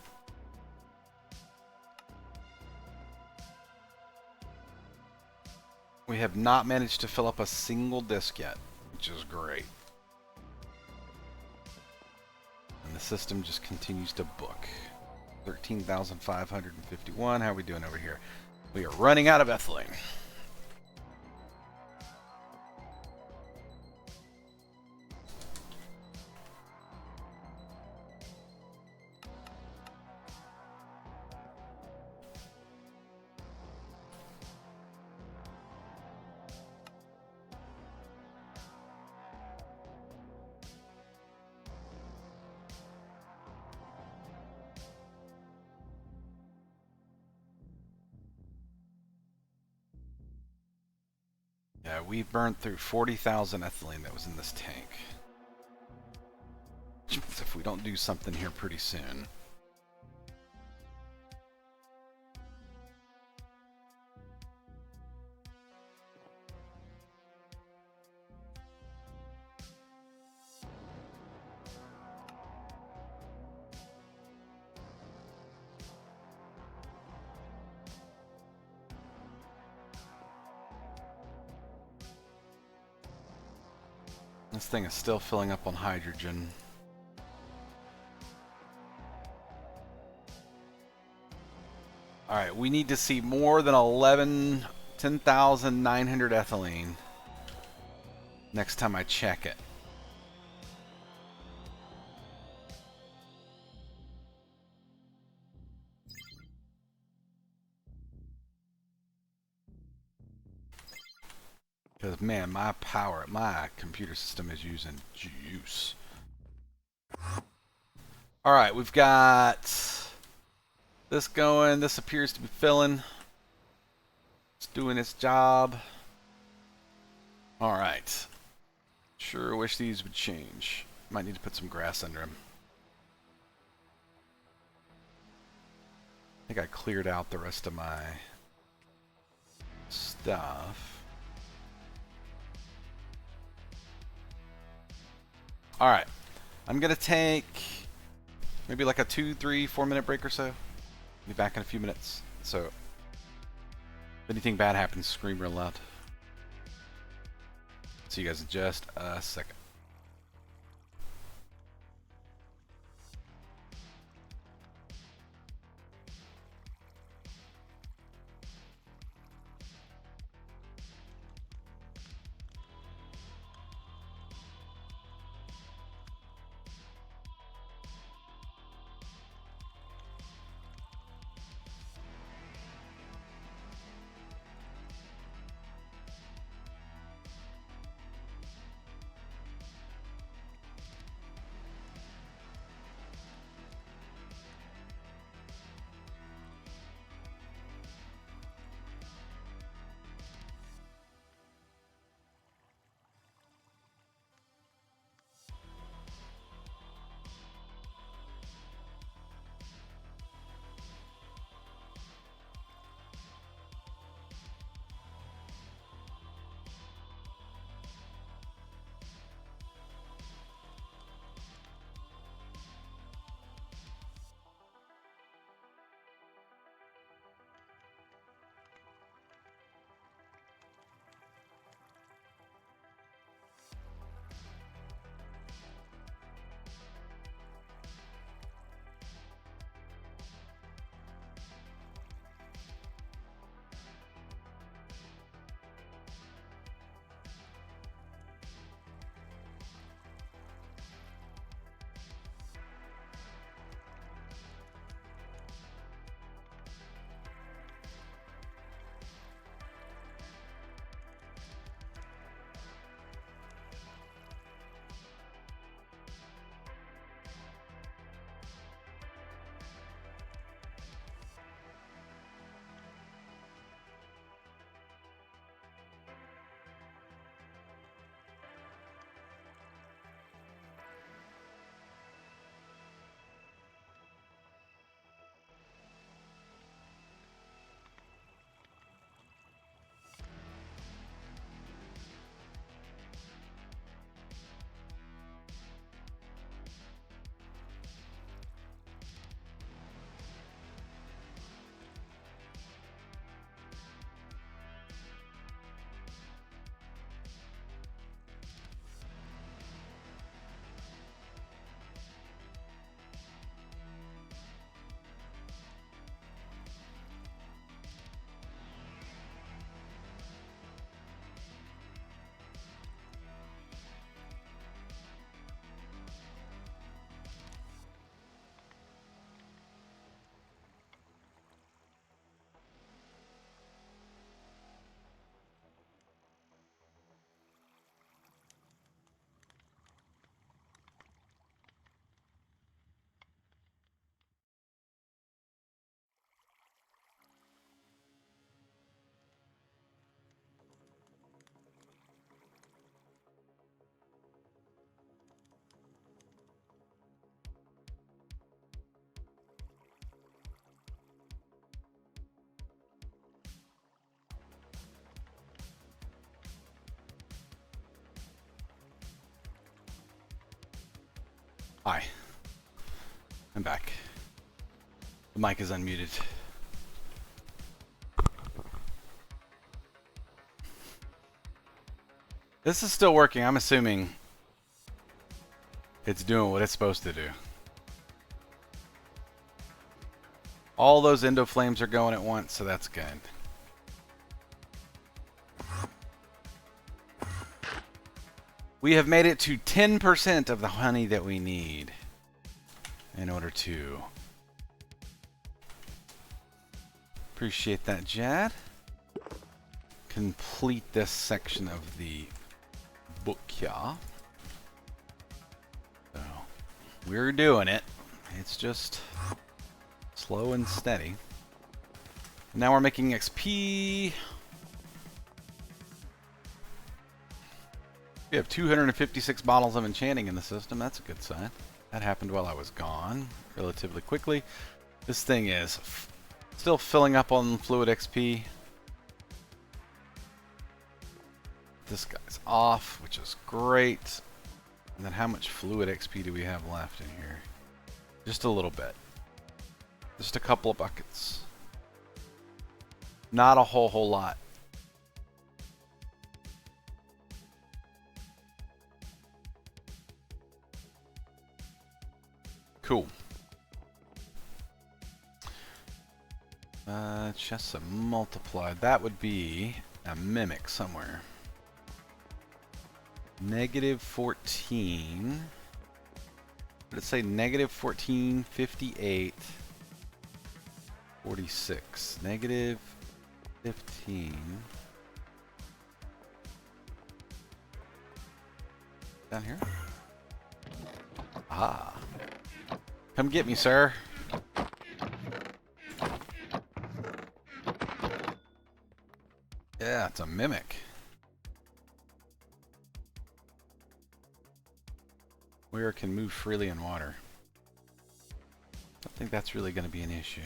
We have not managed to fill up a single disk yet, which is great. And the system just continues to book. 13,551. How are we doing over here? We are running out of ethylene. Yeah, we burned through 40,000 ethylene that was in this tank. Which means if we don't do something here pretty soon. This thing is still filling up on hydrogen. Alright, we need to see more than 10,900 ethylene next time I check it. Because, man, my computer system is using juice. Alright, we've got this going. This appears to be filling. It's doing its job. Alright. Sure wish these would change. Might need to put some grass under them. I think I cleared out the rest of my stuff. Alright, I'm going to take maybe like a 2, 3, 4 minute break or so. Be back in a few minutes. So, if anything bad happens, scream real loud. See you guys in just a second. Hi. I'm back. The mic is unmuted. This is still working. I'm assuming it's doing what it's supposed to do. All those endo flames are going at once, so that's good. We have made it to 10% of the honey that we need in order to appreciate that, Jad. Complete this section of the book here. So we're doing it. It's just slow and steady. Now we're making XP. We have 256 bottles of enchanting in the system. That's a good sign. That happened while I was gone relatively quickly. This thing is still filling up on fluid XP. This guy's off, which is great. And then how much fluid XP do we have left in here? Just a little bit. Just a couple of buckets. Not a whole lot. Cool. Chests of multiplied. That would be a mimic somewhere. Negative 14. Let's say negative 14, 58, 46. Negative 15. Down here? Ah. Come get me, sir. Yeah, it's a mimic. Where can move freely in water. I don't think that's really going to be an issue.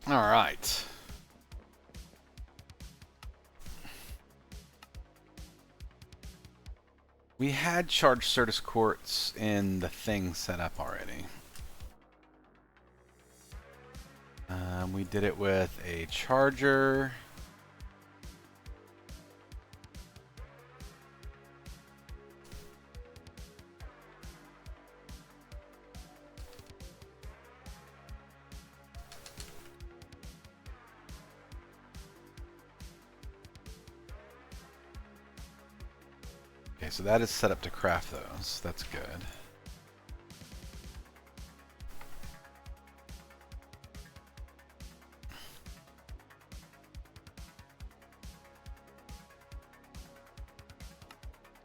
All right. We had charged Certus quartz in the thing set up already. We did it with a charger. Okay, so that is set up to craft those. That's good.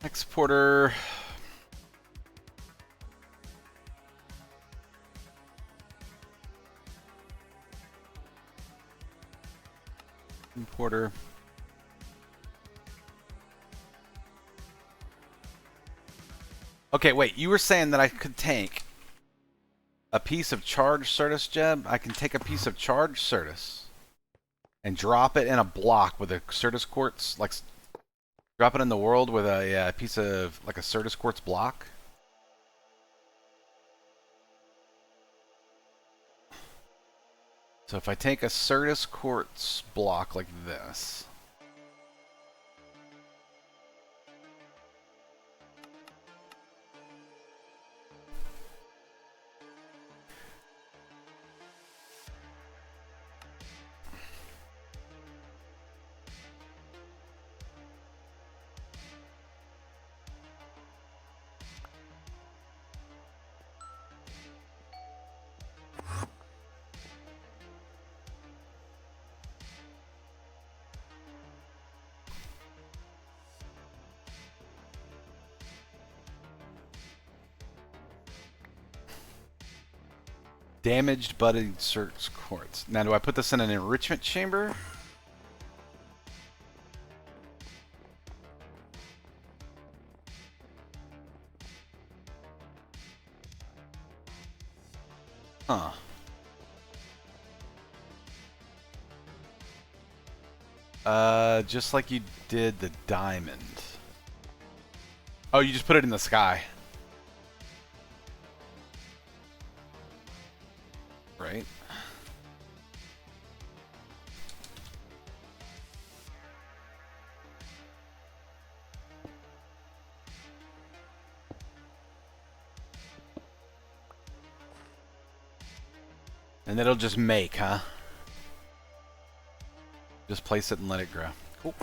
Exporter. Importer. Okay, wait, you were saying that I could take a piece of charged Certus, Jeb? I can take a piece of charged Certus and drop it in a block with a Certus quartz, like drop it in the world with a piece of, like a Certus quartz block? So if I take a Certus quartz block like this, damaged budded Certus quartz. Now, do I put this in an enrichment chamber? Huh. Just like you did the diamond. Oh, you just put it in the sky. Right. And it'll just make, huh? Just place it and let it grow. Cool.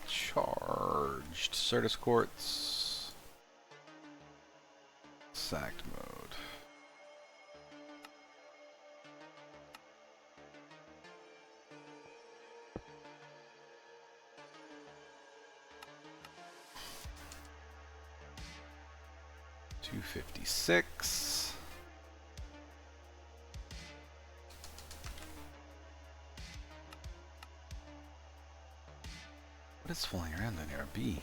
Charged. Certus quartz. Sacked mode. $256. What is flying around in here? A bee.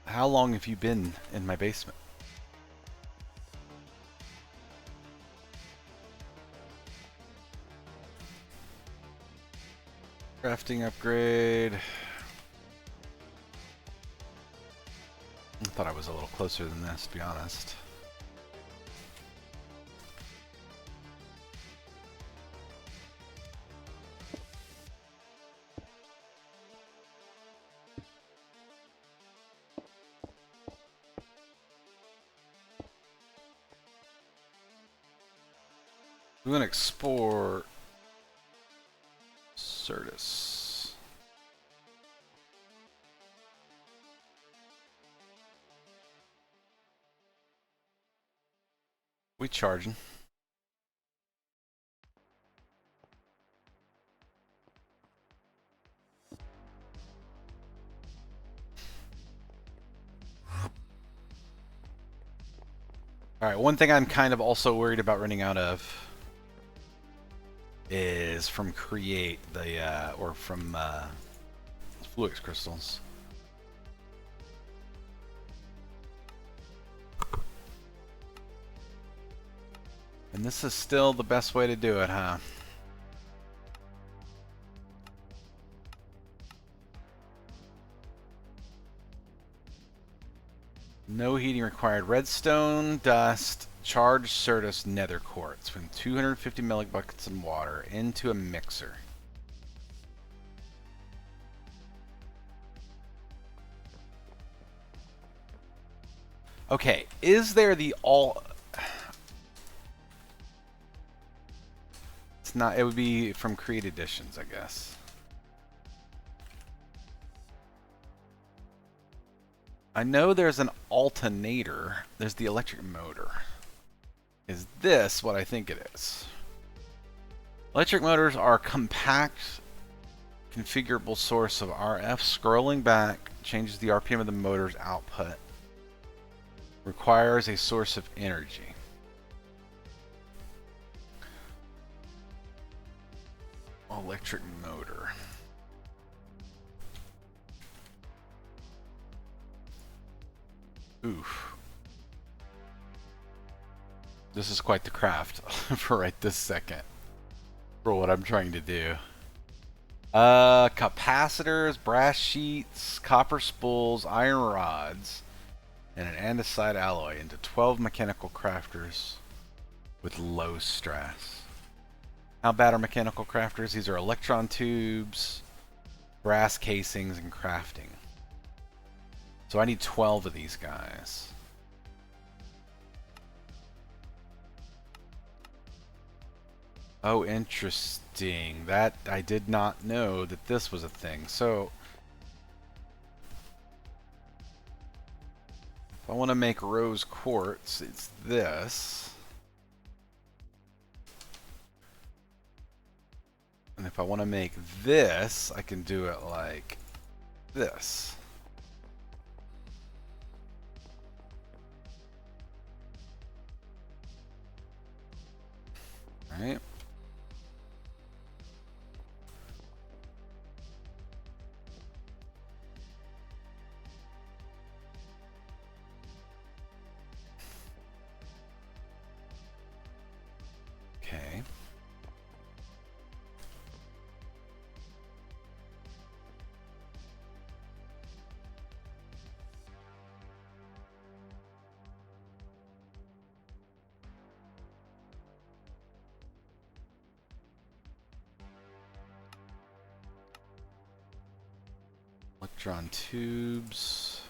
How long have you been in my basement? Crafting upgrade. I thought I was a little closer than this, to be honest. We're going to export Certus. We charging. Alright, one thing I'm kind of also worried about running out of is from create the or from fluix crystals. And this is still the best way to do it, huh? No heating required. Redstone, dust, charged Certus, nether quartz with 250 millibuckets of water into a mixer. Okay, is there the all... It's not, it would be from Create Editions, I guess. I know there's an alternator. There's the electric motor. Is this what I think it is? Electric motors are a compact, configurable source of RF. Scrolling back changes the RPM of the motor's output. Requires a source of energy. Electric motor. Oof. This is quite the craft for right this second. For what I'm trying to do. Capacitors, brass sheets, copper spools, iron rods, and an andesite alloy into 12 mechanical crafters with low stress. How bad are mechanical crafters? These are electron tubes, brass casings, and crafting. So I need 12 of these guys. Oh, interesting. That I did not know that this was a thing. So if I want to make rose quartz, it's this. And if I want to make this, I can do it like this. All right. Okay. Electron tubes.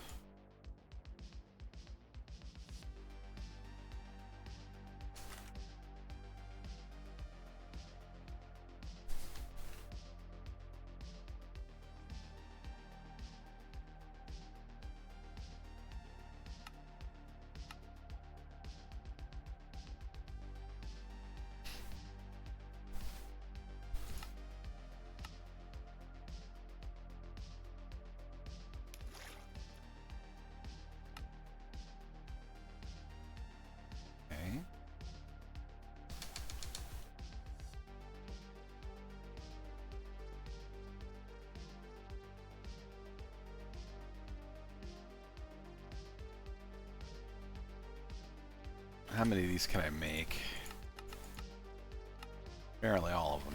Okay. How many of these can I make? Apparently all of them.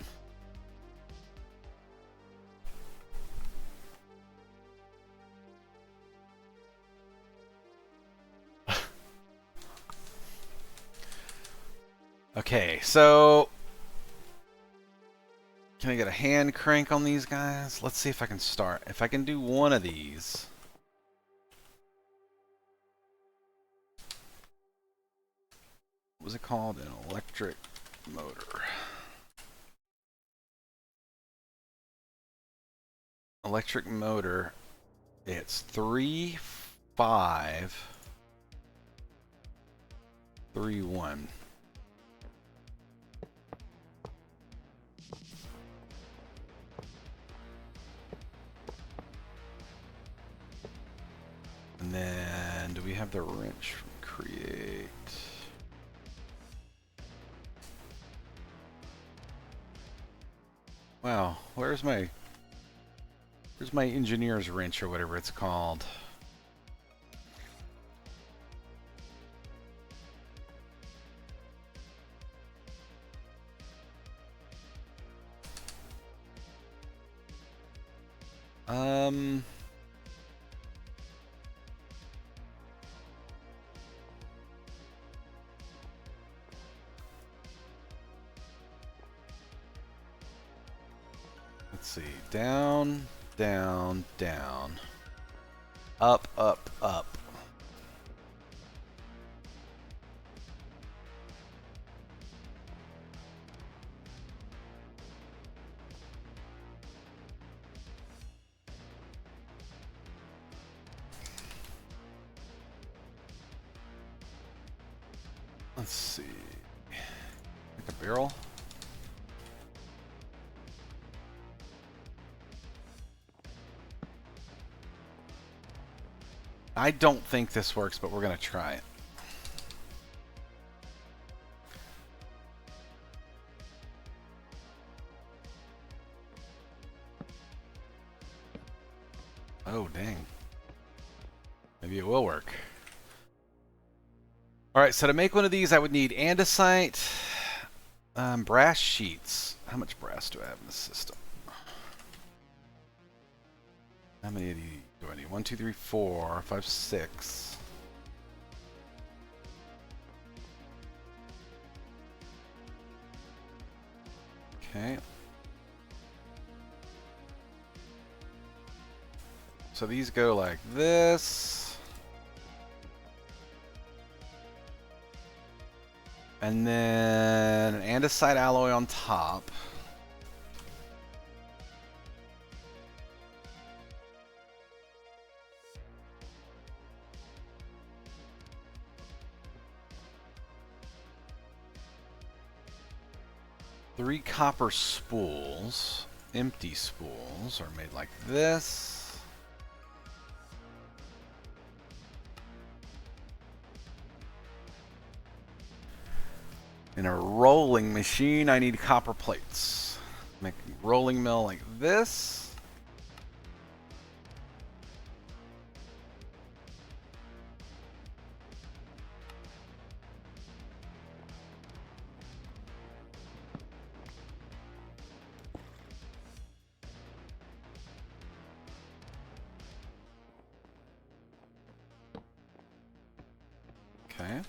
Okay, so can I get a hand crank on these guys? Let's see if I can start. If I can do one of these. What was it called? An electric motor. Electric motor. It's 3, 5, 3, 1. And then, do we have the wrench from create? Wow, where's my engineer's wrench or whatever it's called? Let's see. Down, down, down. Up, up, up. Let's see. Like a barrel. I don't think this works, but we're going to try it. Oh, dang. Maybe it will work. Alright, so to make one of these, I would need andesite, brass sheets. How much brass do I have in the system? How many of these do I need? 1, 2, 3, 4, 5, 6. Okay. So these go like this. And then an andesite alloy on top. Three copper spools, empty spools, are made like this. In a rolling machine, I need copper plates. Make a rolling mill like this. Okay.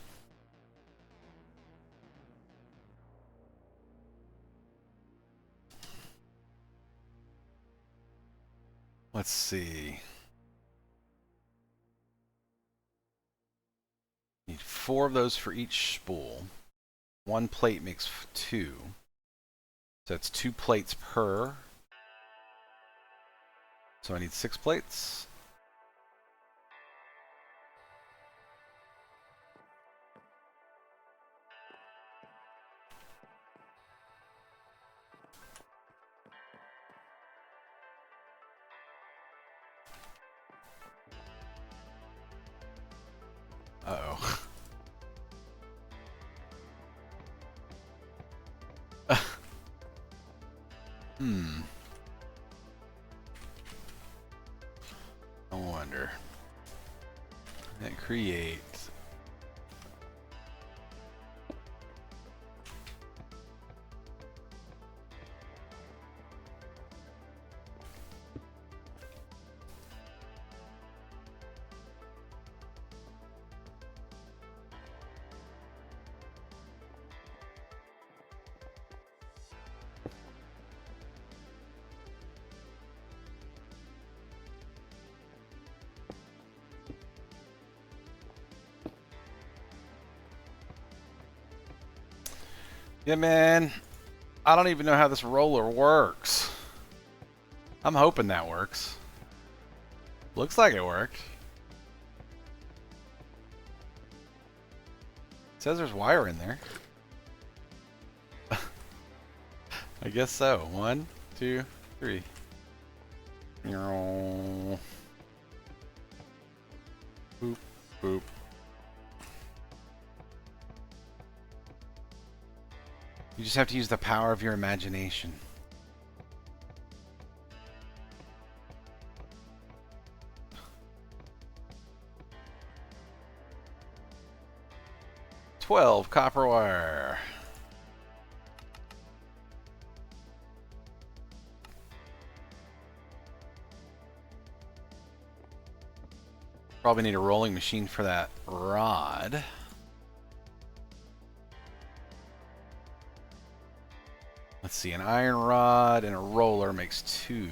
Let's see. Need 4 of those for each spool. 1 plate makes 2. So that's 2 plates per. So I need 6 plates. Uh-oh. I wonder. And create. Yeah, man. I don't even know how this roller works. I'm hoping that works. Looks like it worked. It says there's wire in there. I guess so. 1, 2, 3. Boop, boop. You just have to use the power of your imagination. $12 copper wire. Probably need a rolling machine for that rod. Let's see, an iron rod and a roller makes 2.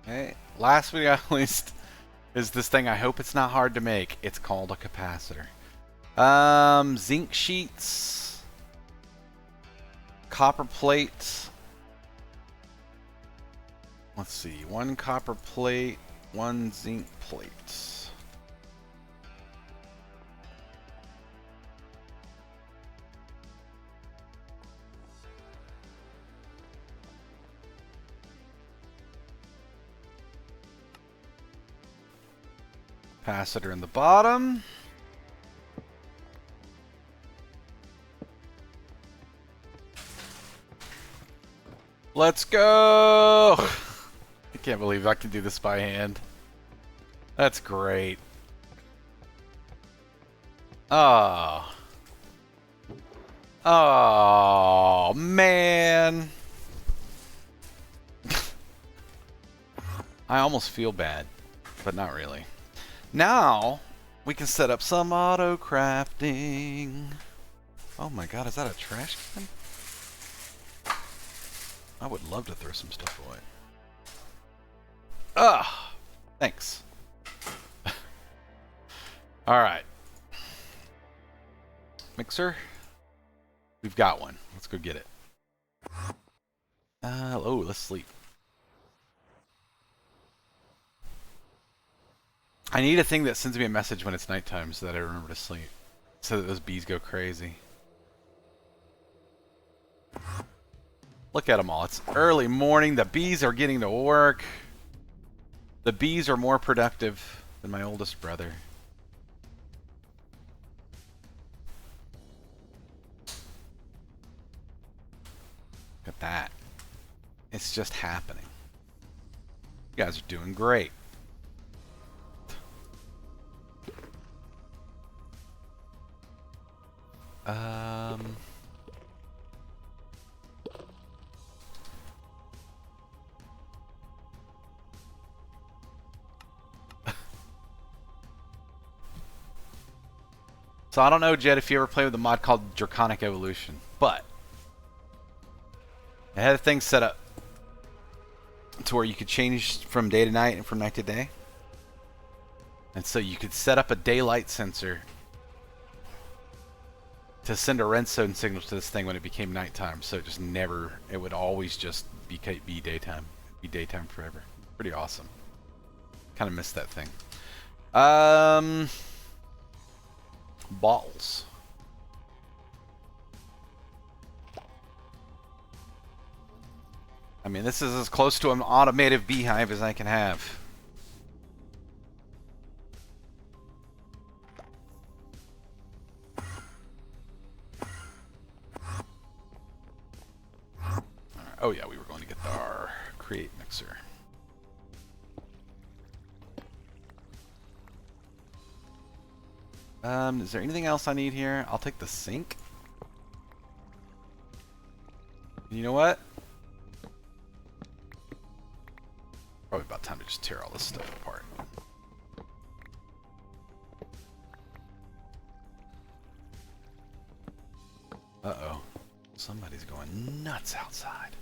Okay, last but not least is this thing. I hope it's not hard to make. It's called a capacitor. Zinc sheets, copper plate. Let's see, 1 copper plate, 1 zinc plate. Capacitor in the bottom. Let's go! I can't believe I can do this by hand. That's great. Oh. Oh, man. I almost feel bad, but not really. Now, we can set up some auto crafting. Oh my god, is that a trash can? I would love to throw some stuff away. Ah, thanks. Alright. Mixer. We've got one. Let's go get it. Oh, let's sleep. I need a thing that sends me a message when it's nighttime so that I remember to sleep. So that those bees go crazy. Look at them all. It's early morning. The bees are getting to work. The bees are more productive than my oldest brother. Look at that. It's just happening. You guys are doing great. So I don't know, Jed, if you ever played with a mod called Draconic Evolution, but it had a thing set up to where you could change from day to night and from night to day. And so you could set up a daylight sensor to send a redstone signal to this thing when it became nighttime. So it just never, it would always just be daytime. Be daytime forever. Pretty awesome. Kind of missed that thing. Bottles. I mean, this is as close to an automated beehive as I can have. Oh yeah, we were going to get our create mixer. Is there anything else I need here? I'll take the sink. You know what? Probably about time to just tear all this stuff apart. Uh-oh. Somebody's going nuts outside.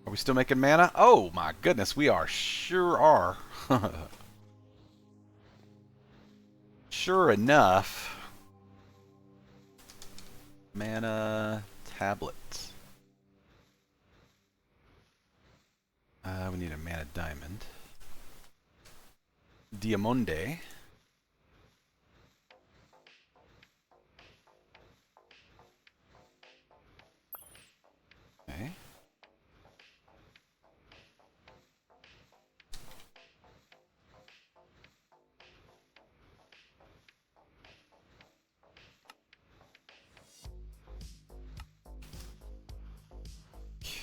Are we still making mana? Oh my goodness, we are. Sure are. Sure enough. Mana tablet. We need a mana diamond. Diamonde. Okay.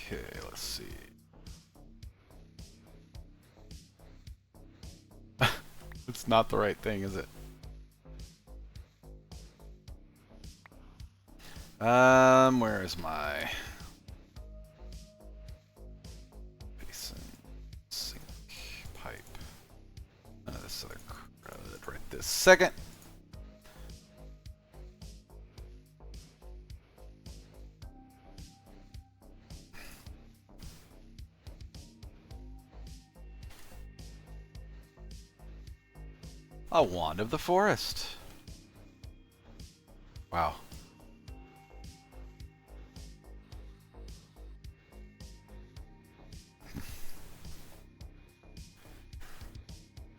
Okay, let's see. It's not the right thing, is it? Where is my basin, sink, pipe? None of this other crud right this second. A wand of the forest. Wow.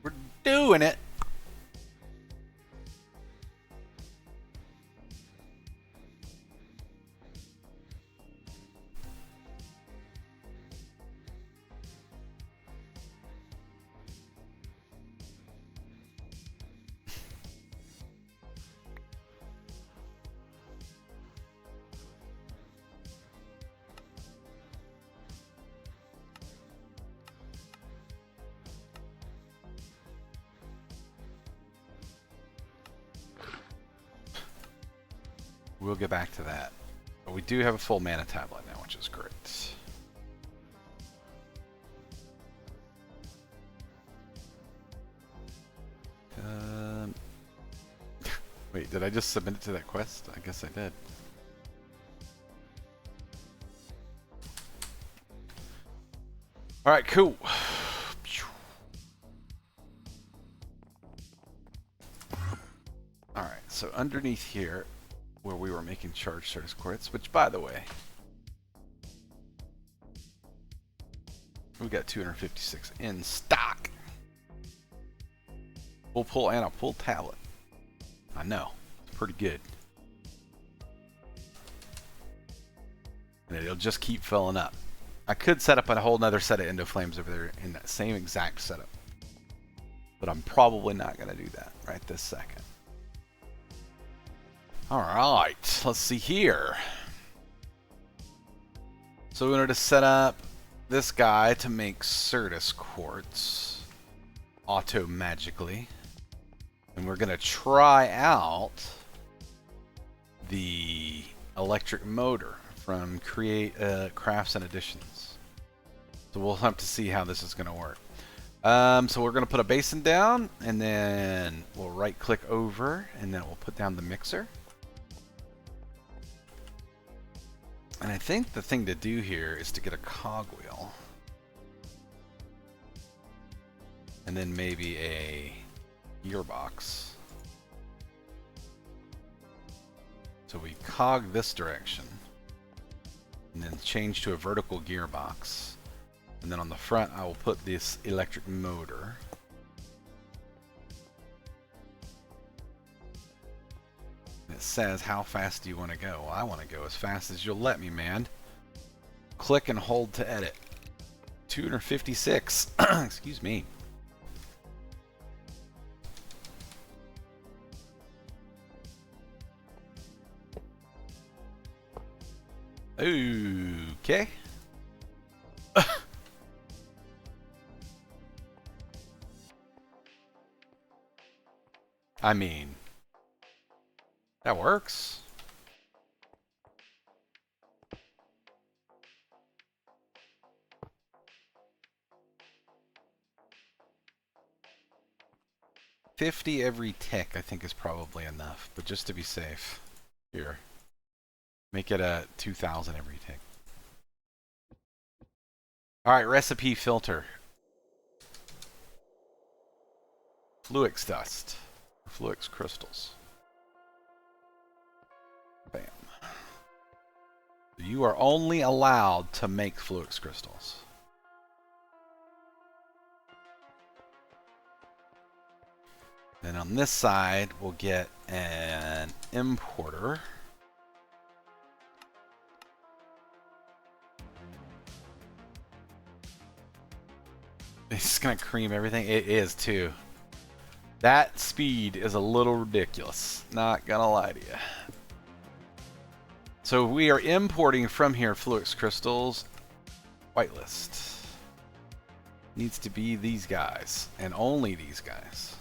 We're doing it. We'll get back to that. But we do have a full mana tablet now, which is great. Wait, did I just submit it to that quest? I guess I did. Alright, cool. Alright, so underneath here, where we were making charge service quartz, which, by the way, we got 256 in stock. Full pull and a full tablet. I know, it's pretty good. And it'll just keep filling up. I could set up a whole nother set of endoflames over there in that same exact setup. But I'm probably not going to do that right this second. Alright, let's see here. So in order to set up this guy to make Certus quartz auto-magically. And we're going to try out the electric motor from Create Crafts and Additions. So we'll have to see how this is going to work. So we're going to put a basin down, and then we'll right-click over, and then we'll put down the mixer. And I think the thing to do here is to get a cogwheel. And then maybe a gearbox. So we cog this direction. And then change to a vertical gearbox. And then on the front I will put this electric motor. It says, how fast do you want to go? Well, I want to go as fast as you'll let me, man. Click and hold to edit. 256. Excuse me. Okay. I mean, that works. $50 every tick, I think, is probably enough, but just to be safe, here, make it a 2,000 every tick. All right, recipe filter. Fluix dust, Fluix crystals. Bam. You are only allowed to make Fluix crystals. Then on this side, we'll get an importer. It's just gonna cream everything. It is too. That speed is a little ridiculous. Not gonna lie to you. So we are importing from here Fluix crystals. Whitelist. Needs to be these guys. And only these guys.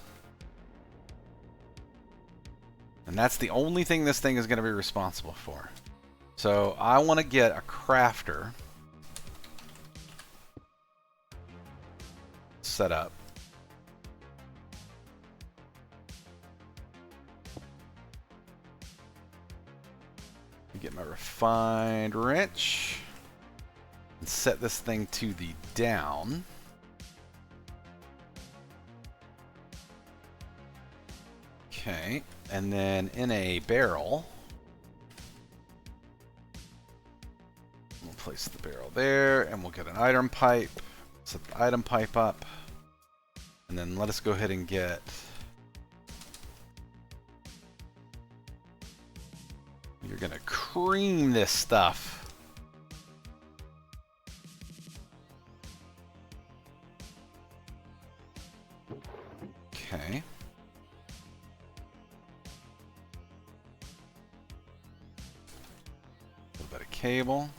And that's the only thing this thing is going to be responsible for. So I want to get a crafter set up. Get my refined wrench and set this thing to the down. Okay, and then in a barrel, we'll place the barrel there, and we'll get an item pipe. Set the item pipe up, and then let us go ahead and get you're gonna cream this stuff. Okay. A little bit of cable.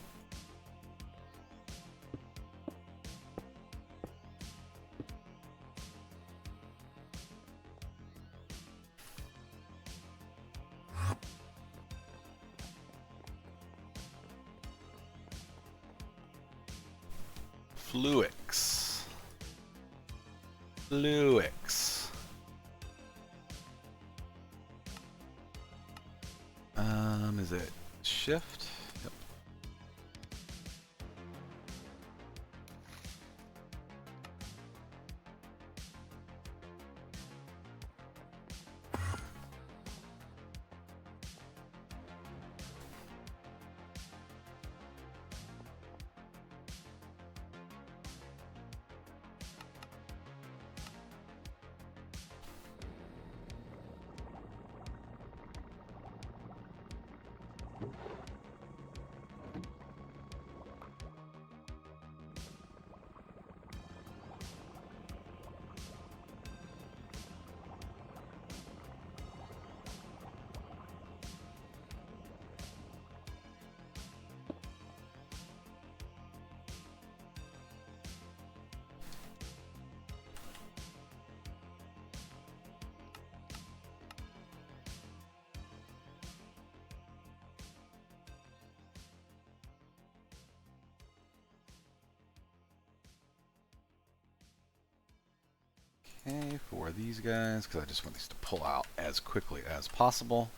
Fluix. Fluix. Is it shift? Yep. Okay, for these guys, because I just want these to pull out as quickly as possible.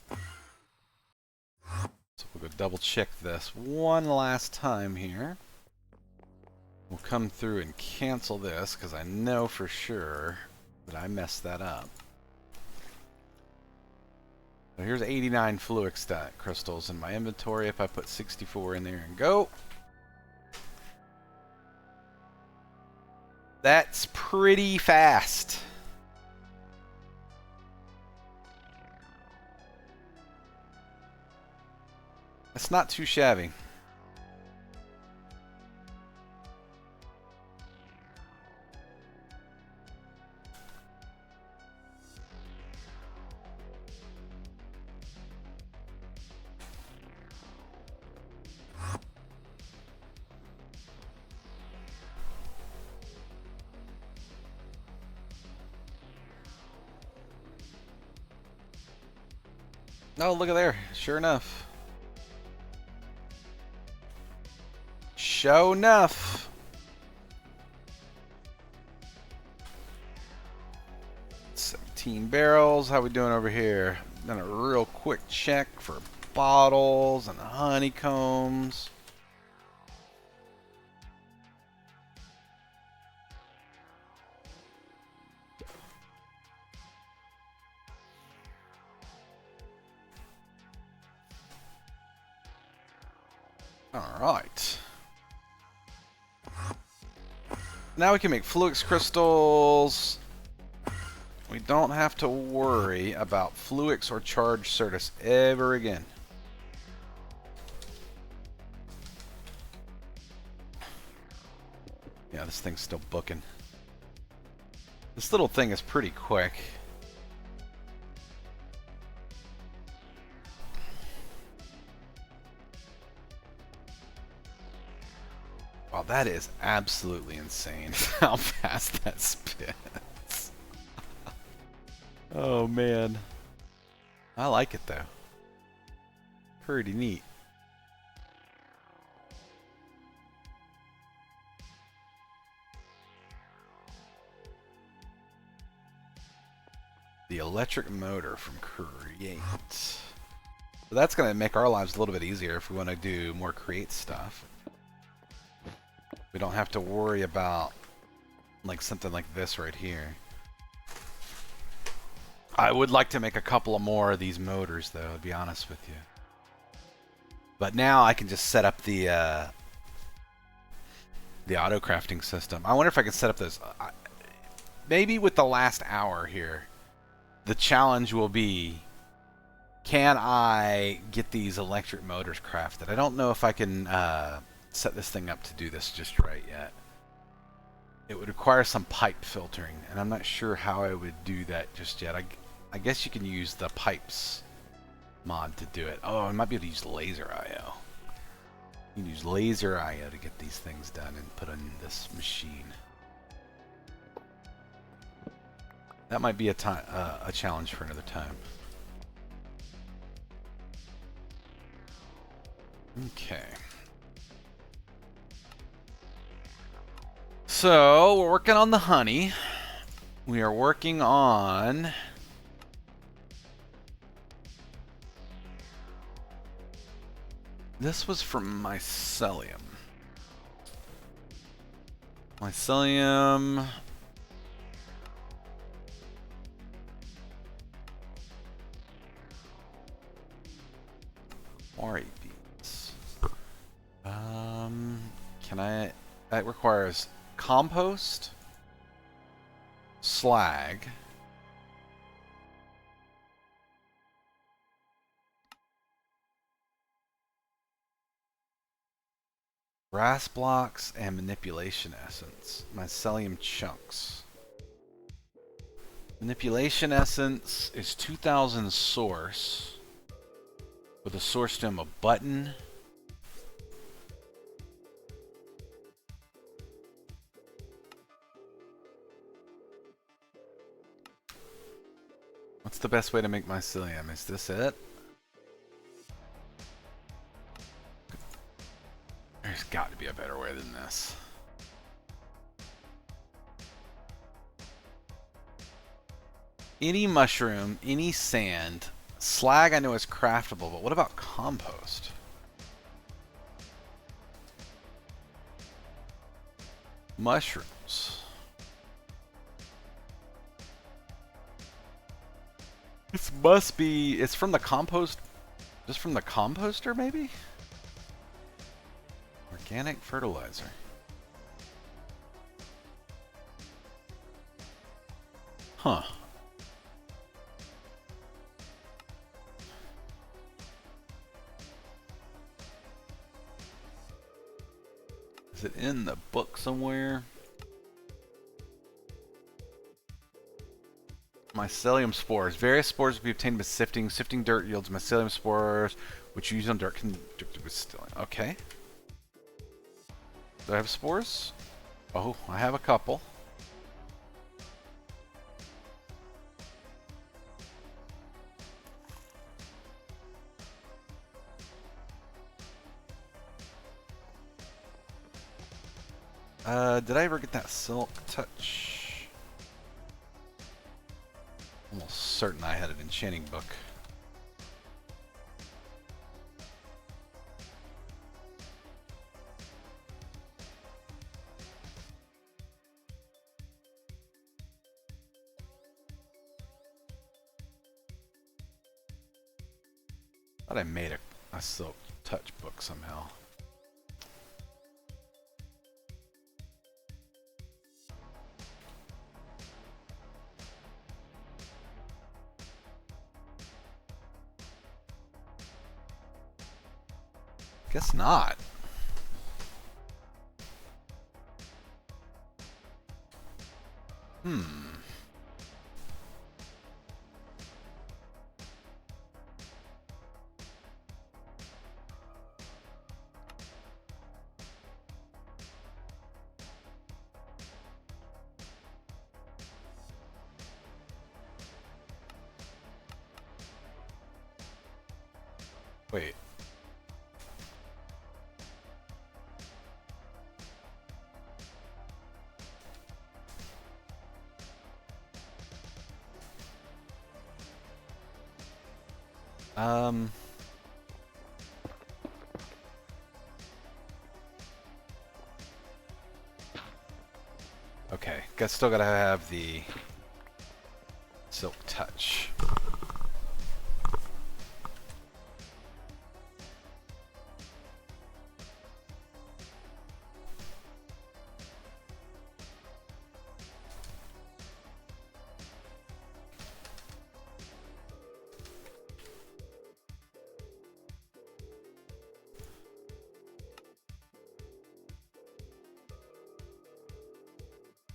So we'll go double check this one last time here. We'll come through and cancel this, because I know for sure that I messed that up. So here's 89 fluid crystals in my inventory. If I put 64 in there and go. That's pretty fast. That's not too shabby. Oh, look at there. Sure enough. Sure enough. Barrels. How we doing over here? Done a real quick check for bottles and honeycombs. All right. Now we can make fluix crystals. We don't have to worry about fluix or charged certus ever again. Yeah, this thing's still booking. This little thing is pretty quick. Wow, that is absolutely insane how fast that spins. Oh man. I like it though. Pretty neat. The electric motor from Create. So that's going to make our lives a little bit easier if we want to do more Create stuff. We don't have to worry about like something like this right here. I would like to make a couple of more of these motors though, to be honest with you. But now I can just set up the auto crafting system. I wonder if I can set up those. Maybe with the last hour here, the challenge will be, can I get these electric motors crafted? I don't know if I can set this thing up to do this just right yet. It would require some pipe filtering, and I'm not sure how I would do that just yet. I guess you can use the pipes mod to do it. Oh, I might be able to use laser IO. You can use laser IO to get these things done and put on this machine. That might be a challenge for another time. Okay. So, we're working on the honey. We are working on... This was from mycelium. Mycelium... Quarry beans. Can I... That requires compost, slag, grass blocks, and manipulation essence. Mycelium chunks. Manipulation essence is 2000 source with a source stem of button. What's the best way to make mycelium? Is this it? There's got to be a better way than this. Any mushroom, any sand. Slag I know is craftable, but what about compost? Mushrooms. This must be, it's from the compost, just from the composter maybe? Organic fertilizer. Huh. Is it in the book somewhere? Mycelium spores. Various spores will be obtained by sifting. Sifting dirt yields mycelium spores, which you use on dirt conducted with stilling. Okay. Do I have spores? Oh, I have a couple. Did I ever get that silk touch? Almost certain I had an enchanting book. Thought I made a silk touch book somehow. Guess not. Wait. Okay, guess still gotta have the silk touch.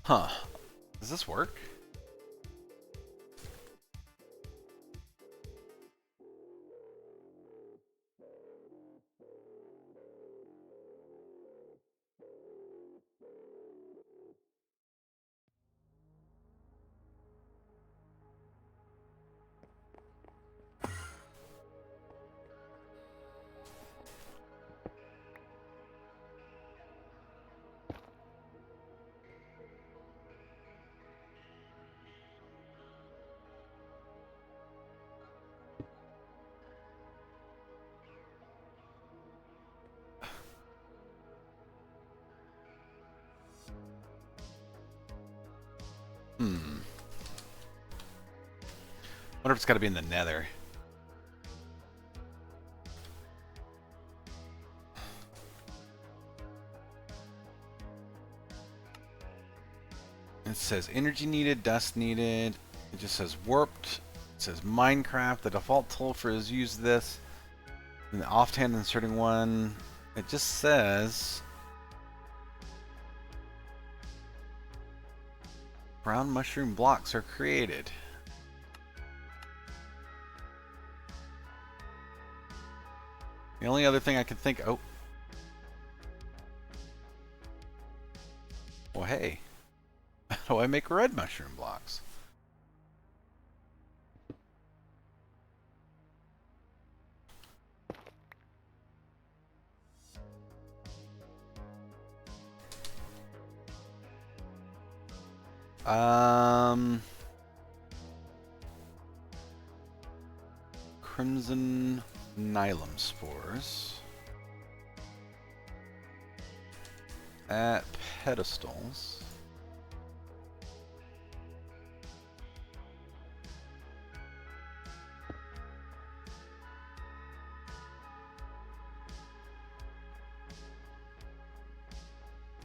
Huh. Does this work? Wonder if it's gotta be in the nether. It says energy needed, dust needed. It just says warped. It says Minecraft. The default tool for is use this. And the offhand inserting one. It just says brown mushroom blocks are created. The only other thing I can think. Oh. Well, hey. How do I make red mushroom blocks? crimson nylum spores at pedestals.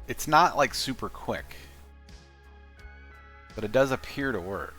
It's not like super quick, but it does appear to work.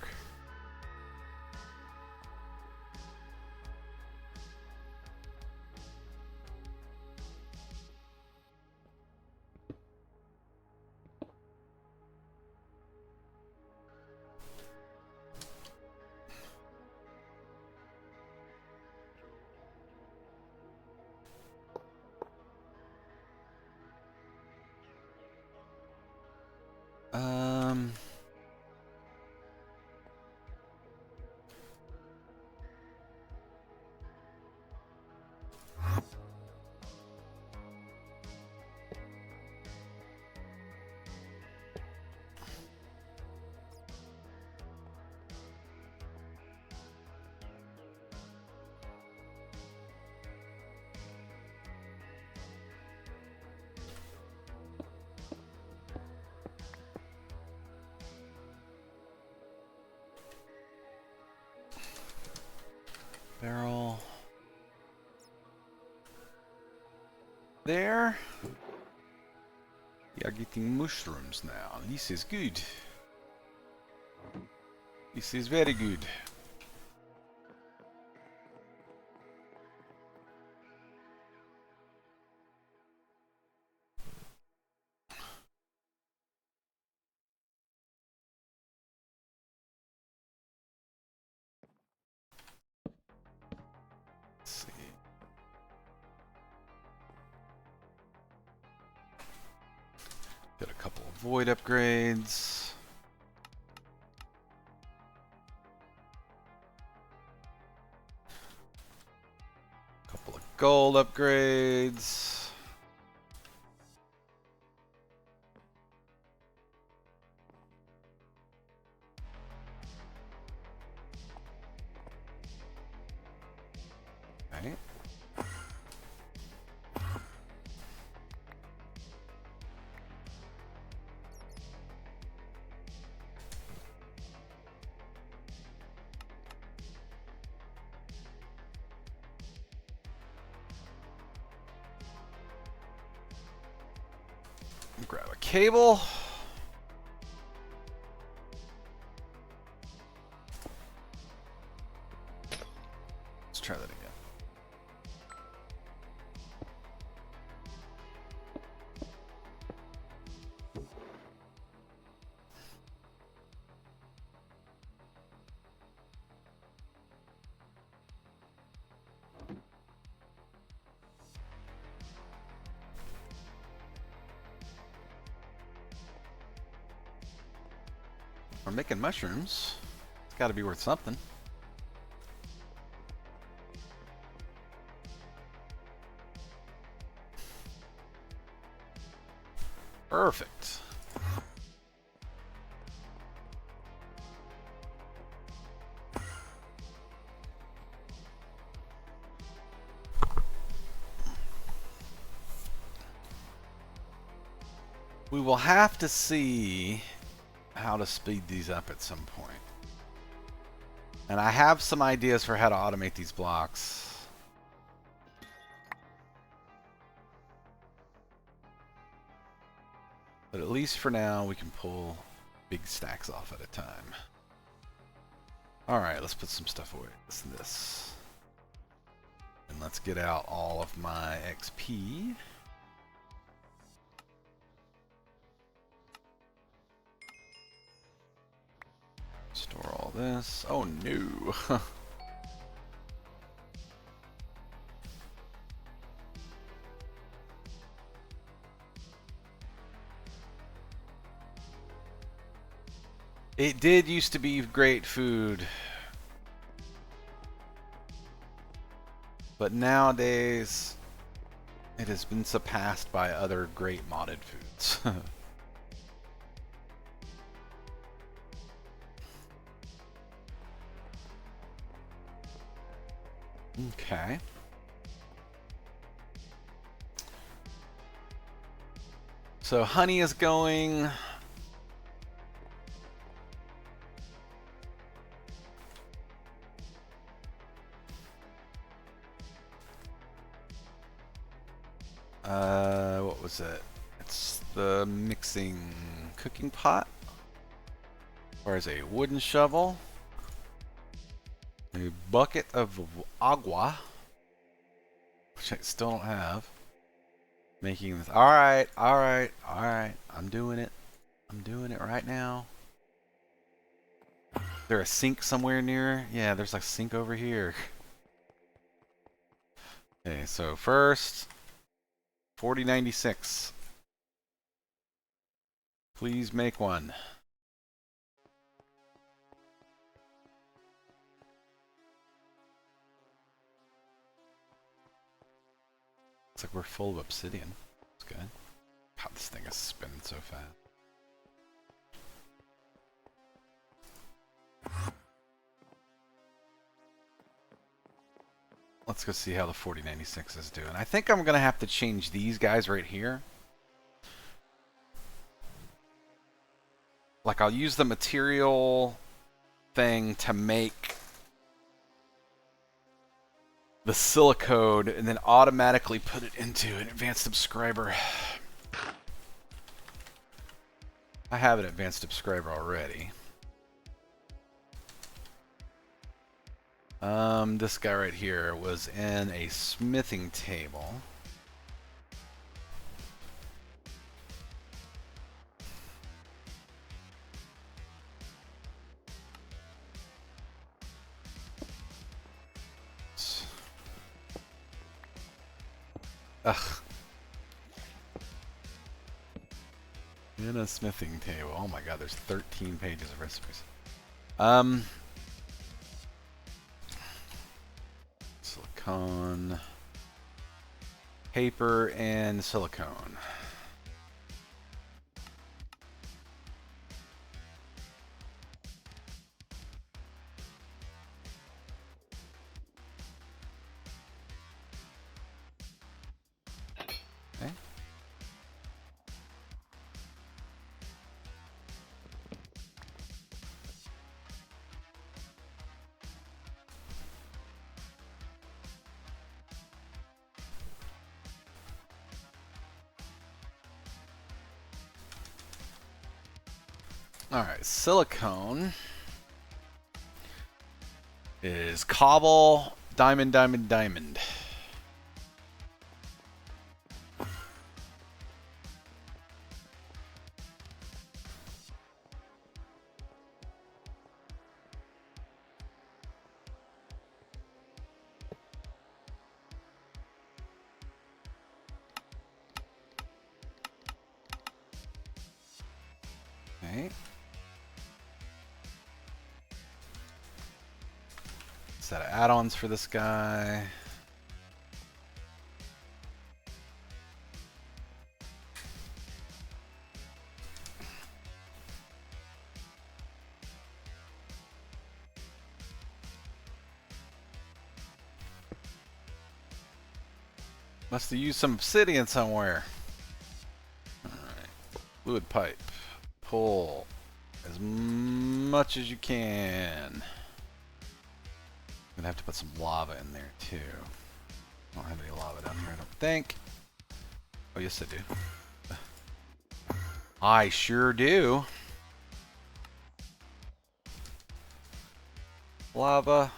Barrel. There. We are getting mushrooms now. This is good. This is very good. Let's see. Get a couple of void upgrades. Couple of gold upgrades. Okay. Grab a cable. Let's try that again. We're making mushrooms. It's got to be worth something. Perfect. We will have to see how to speed these up at some point. And I have some ideas for how to automate these blocks. But at least for now, we can pull big stacks off at a time. Alright, let's put some stuff away. This. And let's get out all of my XP. Store all this. Oh no. It did used to be great food. But nowadays, it has been surpassed by other great modded foods. Okay. So honey is going. What was it? It's the mixing cooking pot. Or is a wooden shovel. A bucket of agua. Which I still don't have. Making this. Alright, alright, alright. I'm doing it. I'm doing it right now. Is there a sink somewhere near? Yeah, there's like a sink over here. Okay, so first, 4096. Please make one. Looks like we're full of obsidian. That's good. God, this thing is spinning so fast. Let's go see how the 4096 is doing. I think I'm going to have to change these guys right here. Like, I'll use the material thing to make the silicone and then automatically put it into an advanced subscriber. I have an advanced subscriber already. This guy right here was in a smithing table. Ugh. In a smithing table. Oh my god, there's 13 pages of recipes. Silicone, paper, and silicone. Okay. Alright, silicone is cobble, diamond, diamond, diamond. Okay. Set of add-ons for this guy. Must have used some obsidian somewhere. Alright. Fluid pipe. Pull as much as you can. I'm gonna have to put some lava in there too. I don't have any lava down here, I don't think. Oh, yes, I do. I sure do. Lava.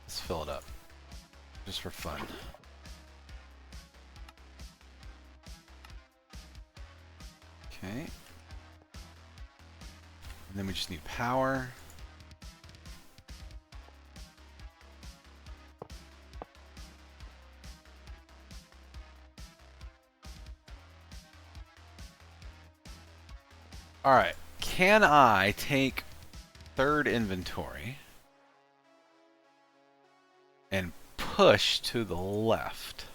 Let's fill it up. Just for fun. Okay. And then we just need power. Alright. Can I take third inventory and push to the left?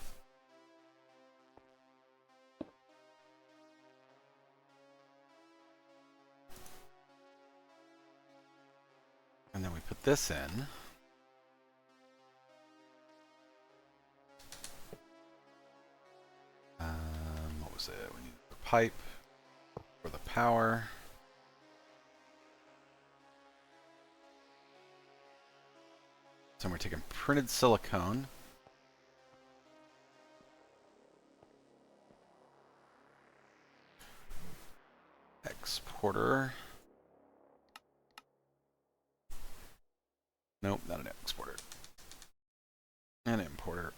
this in. What was it? We need the pipe for the power. So we're taking printed silicone. Exporter. Nope, not an exporter. An importer.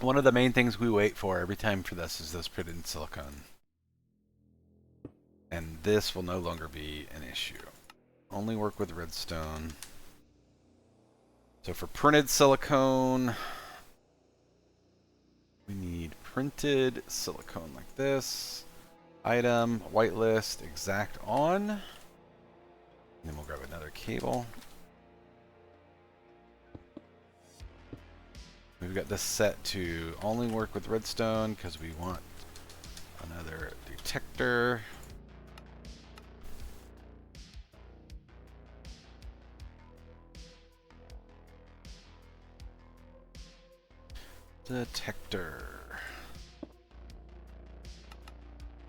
One of the main things we wait for every time for this is this printed silicone. And this will no longer be an issue. Only work with redstone. So for printed silicone, we need printed silicone like this. Item, whitelist, exact on. And then we'll grab another cable. We've got this set to only work with redstone because we want another detector. Detector.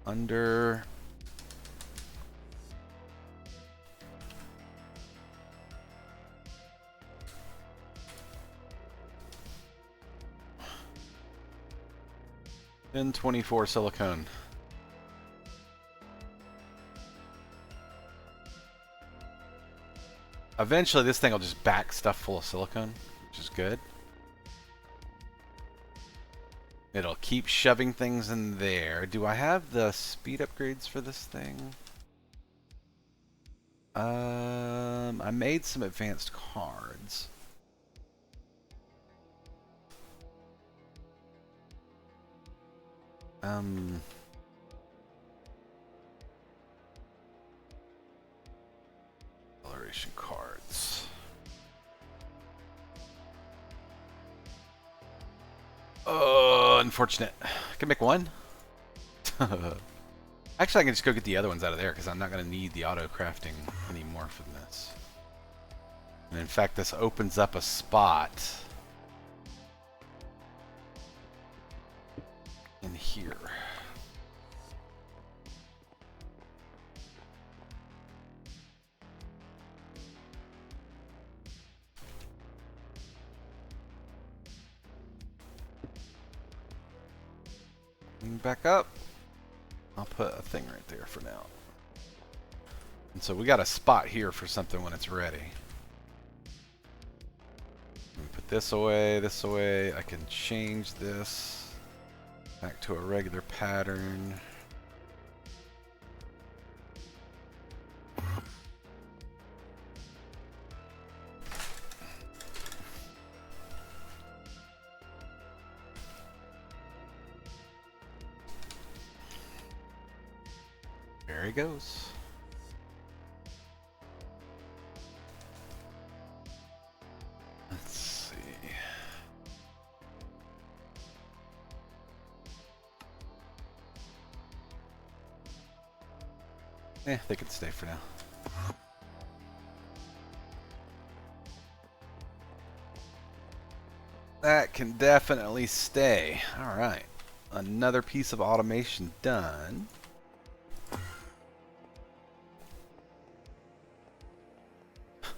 Under. Then 24 silicone. Eventually this thing will just back stuff full of silicone, which is good. It'll keep shoving things in there. Do I have the speed upgrades for this thing? I made some advanced cards. Acceleration cards. Oh, unfortunate. I can make one. Actually, I can just go get the other ones out of there because I'm not going to need the auto crafting anymore from this. And in fact, this opens up a spot in here. Back up. I'll put a thing right there for now. And so we got a spot here for something when it's ready. Put this away, this away. I can change this back to a regular pattern. There he goes. Let's see. They can stay for now. That can definitely stay. All right. Another piece of automation done.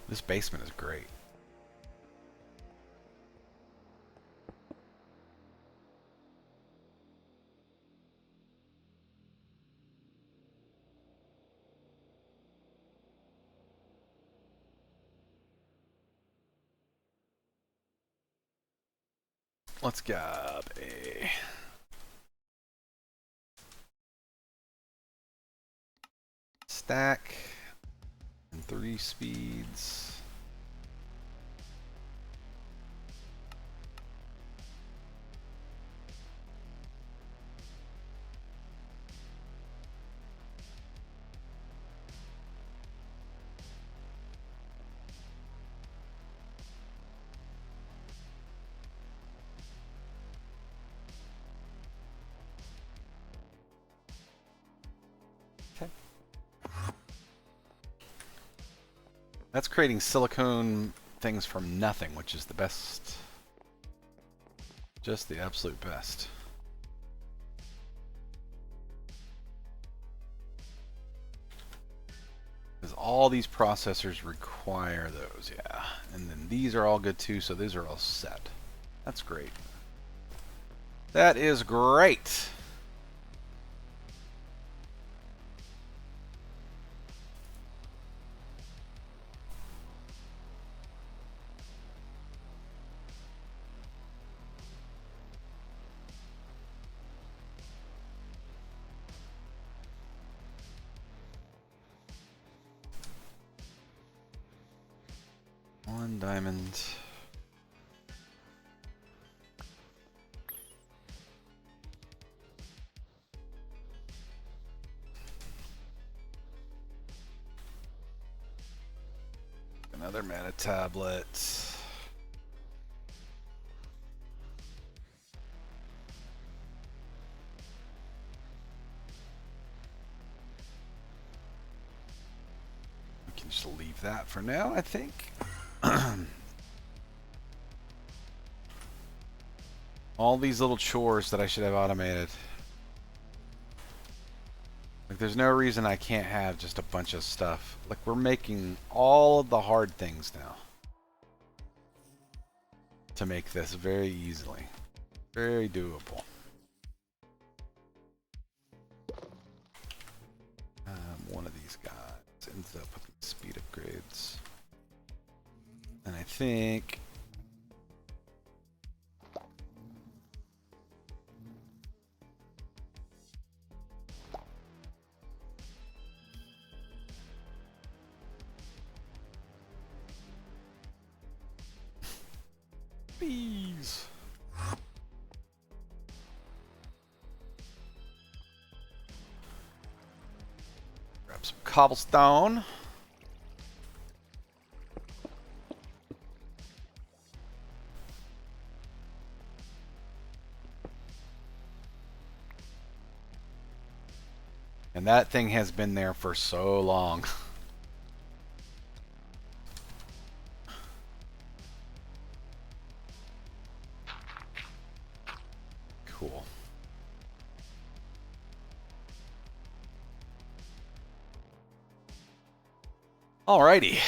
This basement is great. Let's grab a stack and 3 speeds. Okay. That's creating silicone things from nothing, which is the best. Just the absolute best. Because all these processors require those, yeah. And then these are all good too, so these are all set. That's great. That is great. One diamond. Another mana tablet. We can just leave that for now, I think. All these little chores that I should have automated. Like, there's no reason I can't have just a bunch of stuff. Like, we're making all of the hard things now to make this very easily. Very doable. One of these guys ends up with speed upgrades. And I think... bees. Grab some cobblestone. And that thing has been there for so long. Cool. Alrighty.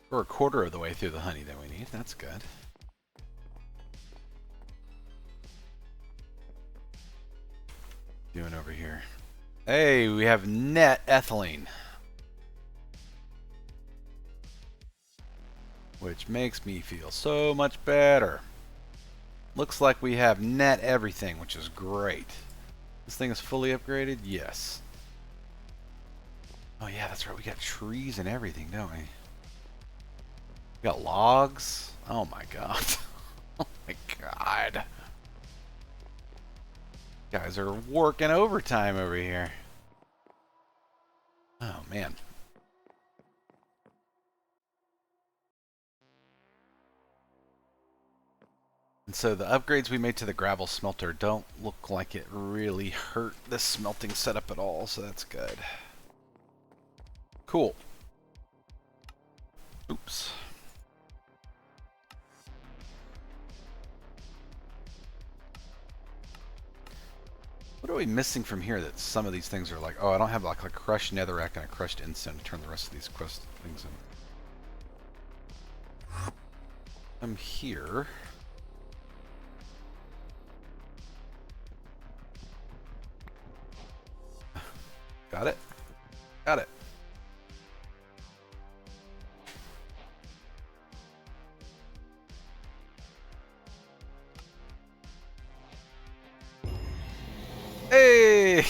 We're a quarter of the way through the honey that we need. That's good. Doing over here. Hey, we have net ethylene. Which makes me feel so much better. Looks like we have net everything, which is great. This thing is fully upgraded? Yes. Oh yeah, that's right. We got trees and everything, don't we? We got logs. Oh my god. Oh my god. Guys are working overtime over here. Oh man. And so the upgrades we made to the gravel smelter don't look like it really hurt this smelting setup at all, so that's good. Cool. Oops. What are we missing from here that some of these things are like, oh, I don't have like a crushed netherrack and a crushed instone to turn the rest of these quest things in. I'm here. Got it? Got it. Hey!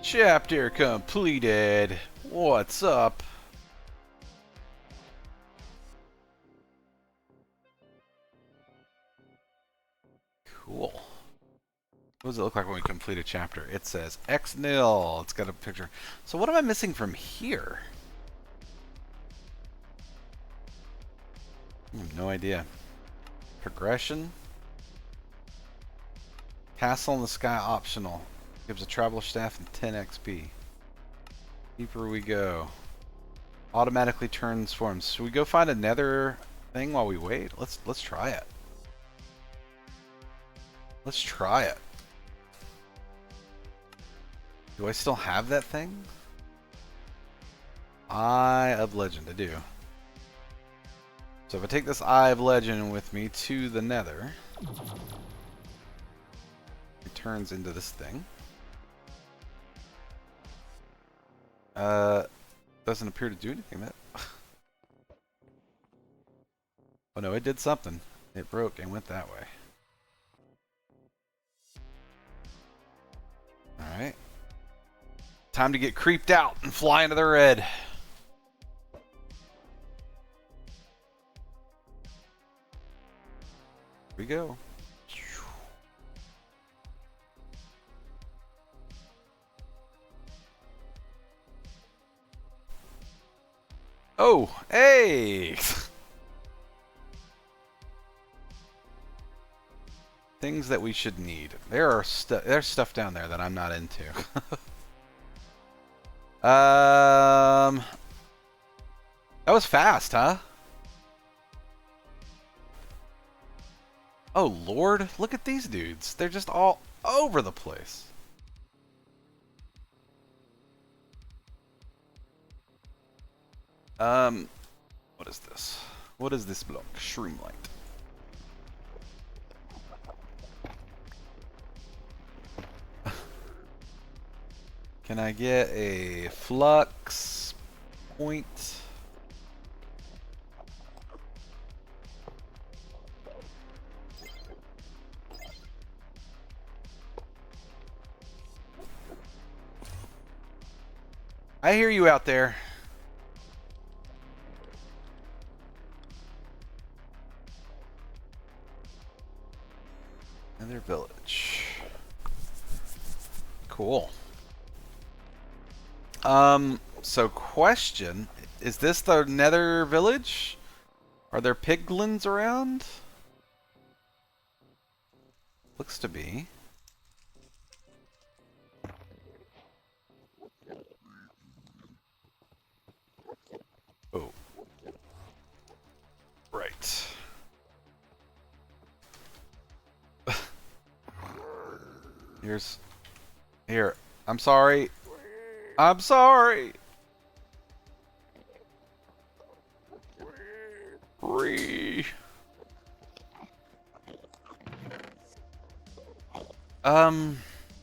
Chapter completed. What's up? Cool. What does it look like when we complete a chapter? It says X nil. It's got a picture. So what am I missing from here? No idea. Progression. Castle in the sky optional. Gives a traveler staff and 10 XP. Deeper we go. Automatically transforms. Should we go find a nether thing while we wait? Let's try it. Let's try it. Do I still have that thing? Eye of Legend, I do. So if I take this Eye of Legend with me to the nether, it turns into this thing. Doesn't appear to do anything. That. Oh no, it did something. It broke and went that way. Alright. Time to get creeped out and fly into the red. Here we go. Oh, hey! Things that we should need. There's stuff down there that I'm not into. That was fast, huh? Oh Lord, look at these dudes. They're just all over the place. What is this? What is this block? Shroomlight. Can I get a flux point? I hear you out there. Another village. Cool. So question, is this the nether village? Are there piglins around? Looks to be. Oh. Right. Here. I'm sorry. I'm sorry.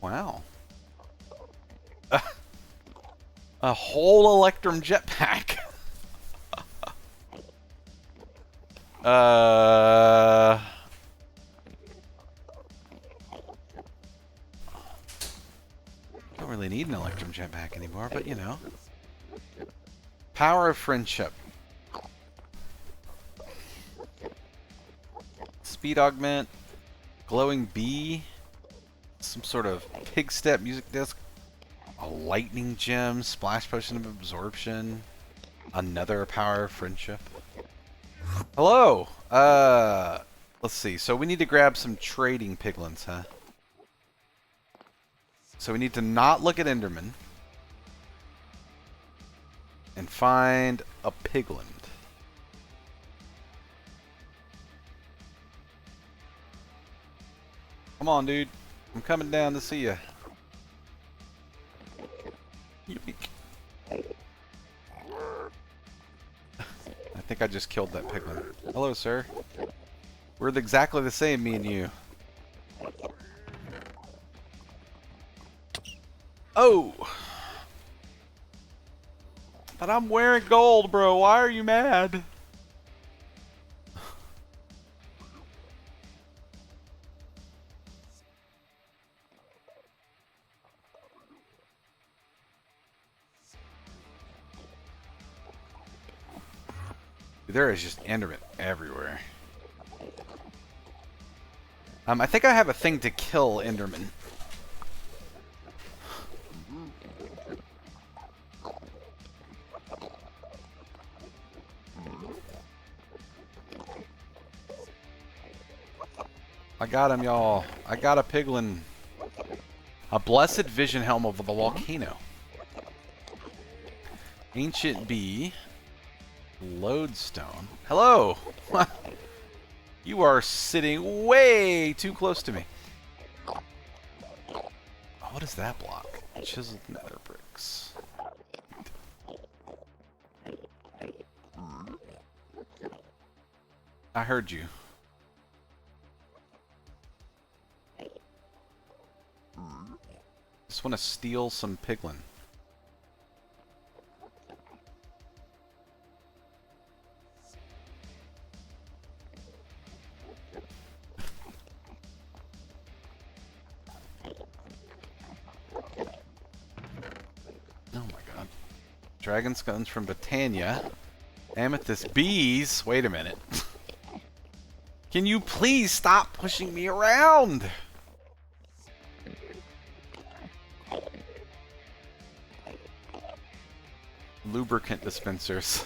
Wow. A whole Electrum jetpack. Don't really need an Electrum jetpack anymore, but you know. Power of friendship. Speed augment. Glowing bee. Some sort of pig step music disc. A lightning gem. Splash potion of absorption. Another power of friendship. Hello. Let's see. So we need to grab some trading piglins, huh? So we need to not look at Enderman. And find a piglin. Come on, dude. I'm coming down to see you. I think I just killed that piglin. Hello, sir. We're exactly the same, me and you. Oh! But I'm wearing gold, bro. Why are you mad? There is just Enderman everywhere. I think I have a thing to kill Enderman. I got him, y'all. I got a piglin. A blessed vision helm of the volcano. Ancient bee. Lodestone. Hello! You are sitting way too close to me. Oh, what is that block? Chiseled nether bricks. I heard you. Just want to steal some piglin. Oh my god. Dragon scones from Britannia. Amethyst bees. Wait a minute. Can you please stop pushing me around? Lubricant dispensers.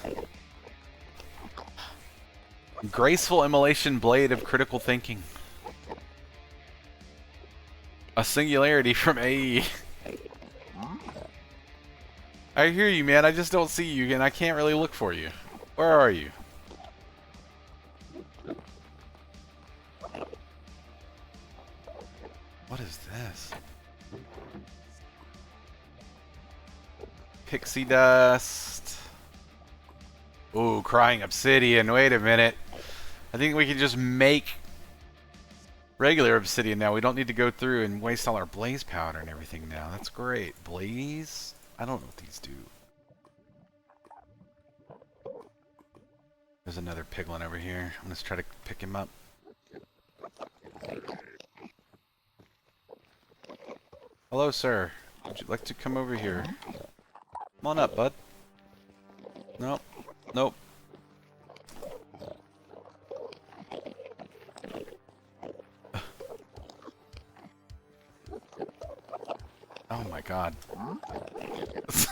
Graceful immolation blade of critical thinking. A singularity from AE. I hear you, man. I just don't see you, and I can't really look for you. Where are you? What is this? Pixie dust. Ooh, crying obsidian. Wait a minute. I think we can just make regular obsidian now. We don't need to go through and waste all our blaze powder and everything now. That's great. Blaze? I don't know what these do. There's another piglin over here. I'm going to try to pick him up. Hello, sir. Would you like to come over here? Come on up, bud. Nope. Nope. Oh my god. This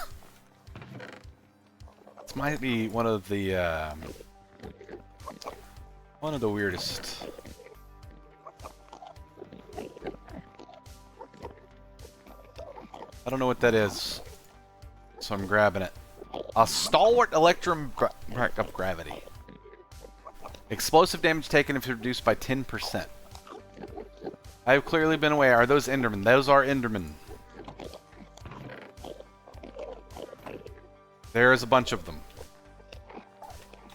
might be one of the weirdest. I don't know what that is, so I'm grabbing it. A stalwart electrum of gravity. Explosive damage taken if reduced by 10%. I have clearly been away. Are those Endermen? Those are Endermen. There is a bunch of them.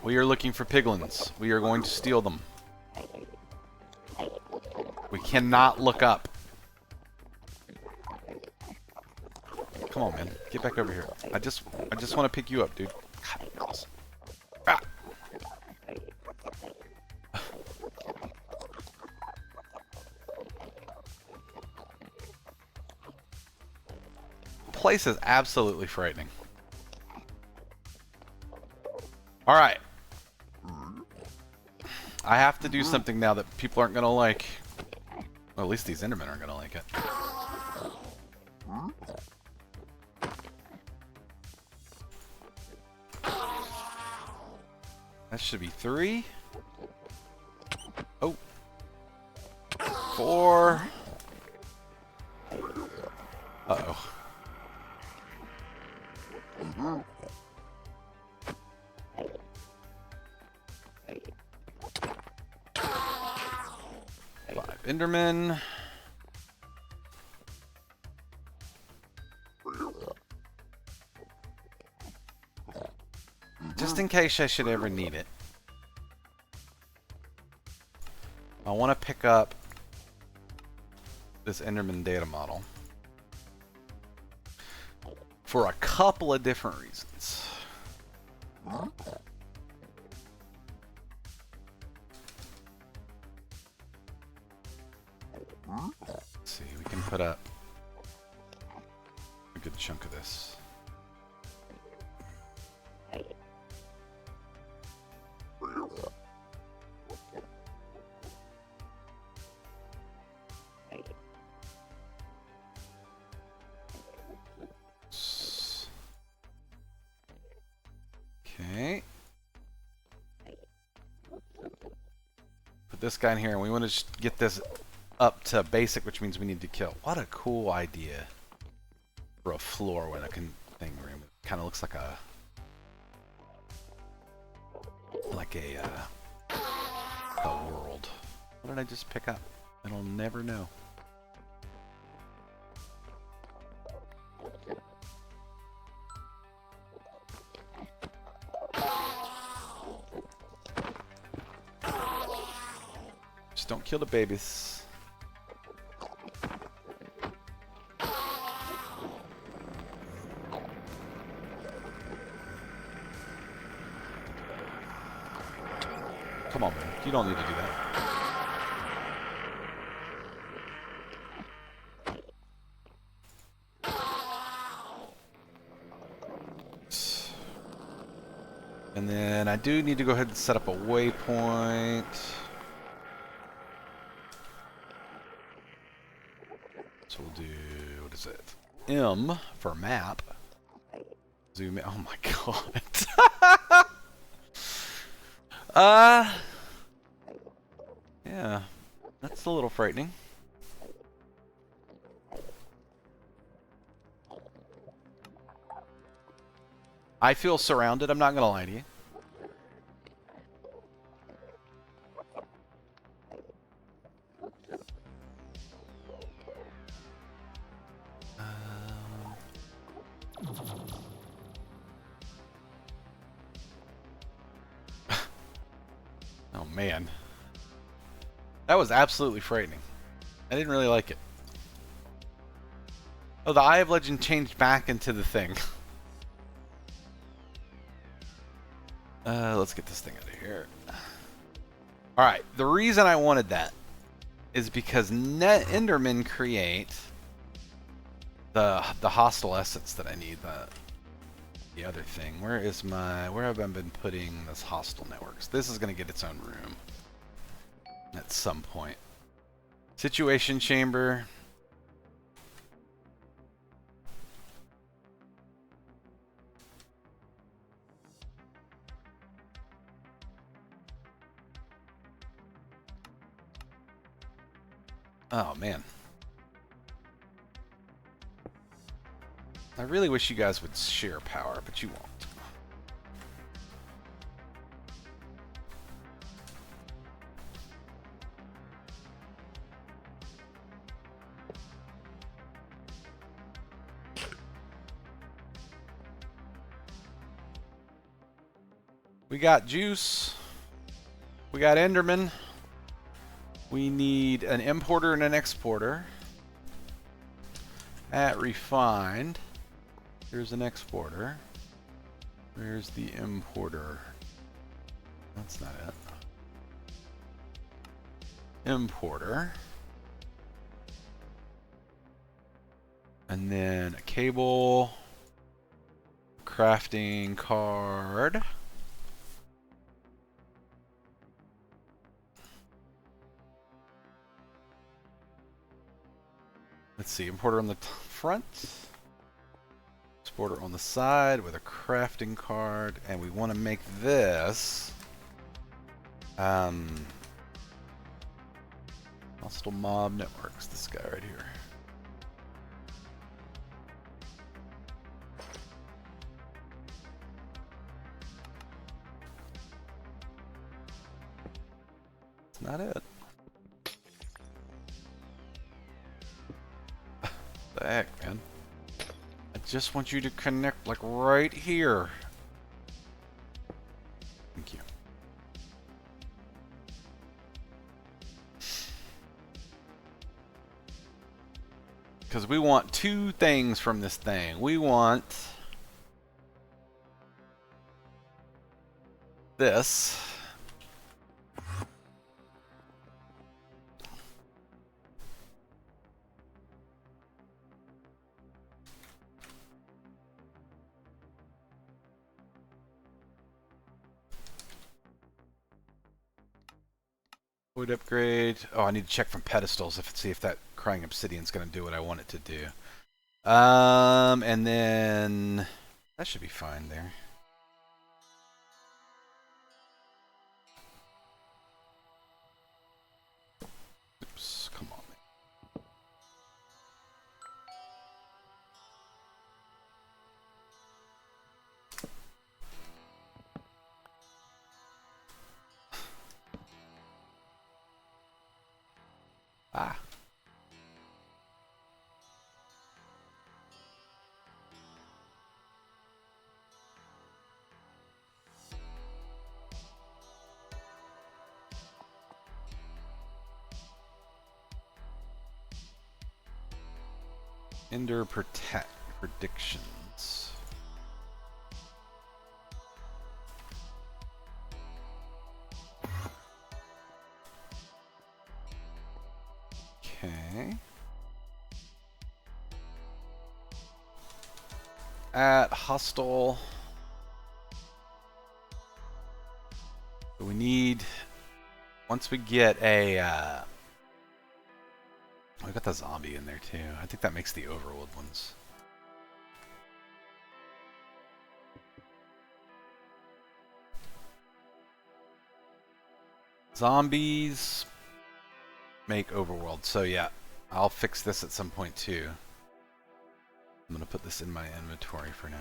We are looking for piglins. We are going to steal them. We cannot look up. Come on, man. Get back over here. I just want to pick you up, dude. God, ah. Place is absolutely frightening. All right. I have to do something now that people aren't gonna like. Well, at least these Endermen aren't gonna like it. That should be 3. Oh. 4. Uh-oh. Enderman. Just in case I should ever need it. I want to pick up this Enderman data model for a couple of different reasons. Let's see, we can put up a good chunk of this. Okay. Put this guy in here, and we want to just get this up to basic, which means we need to kill. What a cool idea for a floor when a thing room. It kind of looks like a world. What did I just pick up? I'll never know. Just don't kill the babies. Come on, man. You don't need to do that. And then I do need to go ahead and set up a waypoint. So we'll do, what is it? M for map. Zoom in. Oh my god. Yeah, that's a little frightening. I feel surrounded, I'm not gonna lie to you. Oh man. That was absolutely frightening. I didn't really like it. Oh, the Eye of Legend changed back into the thing. Let's get this thing out of here. Alright, the reason I wanted that is because Endermen create the hostile essence that I need. The other thing. Where have I been putting this hostile networks? This is going to get its own room at some point. Situation chamber. Oh man. I really wish you guys would share power, but you won't. We got juice. We got Enderman. We need an importer and an exporter. At refined. Here's an exporter. Where's the importer? That's not it. Importer. And then a cable. Crafting card. Let's see, importer on the front, exporter on the side with a crafting card, and we want to make this hostile mob networks, this guy right here. That's not it. The heck, man? I just want you to connect like right here. Thank you. Because we want two things from this thing. We want this. Wood upgrade. Oh, I need to check from pedestals see if that crying obsidian's going to do what I want it to do. And then that should be fine there. Oops, come on, Ah. Ender protect predictions. Okay. At hostile. We need, once we get a, we got the zombie in there too. I think that makes the overworld ones. Zombies make overworld. So yeah, I'll fix this at some point too. I'm gonna put this in my inventory for now.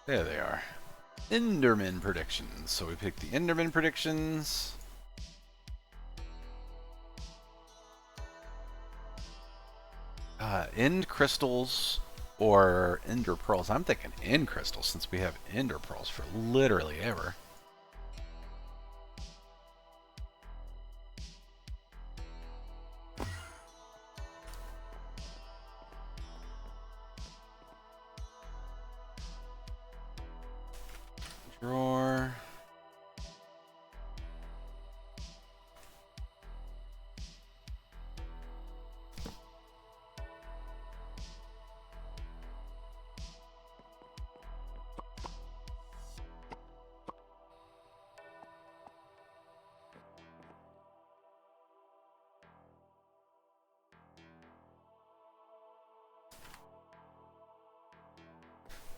There they are. Enderman predictions. So we pick the Enderman predictions. End crystals or ender pearls. I'm thinking end crystals since we have ender pearls for literally ever. Drawer.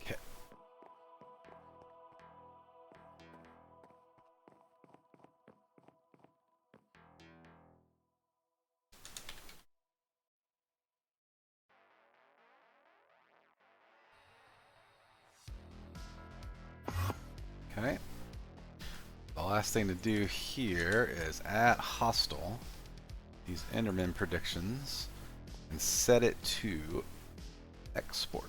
Okay. Okay. The last thing to do here is at hostile these Enderman predictions and set it to export.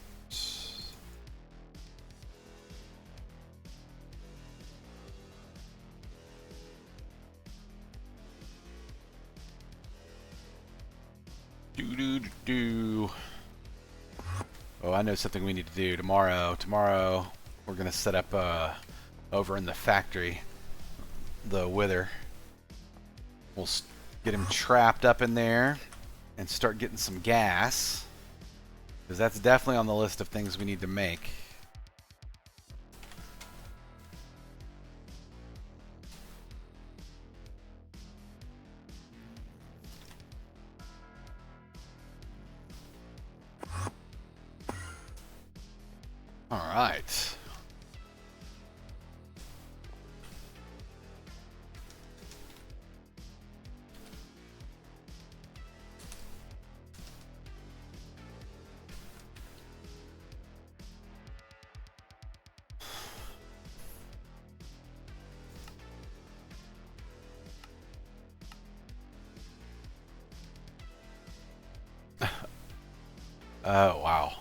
Do. Oh, I know something we need to do tomorrow. Tomorrow we're gonna set up over in the factory the wither. We'll get him trapped up in there and start getting some gas, because that's definitely on the list of things we need to make. All right. Oh, wow.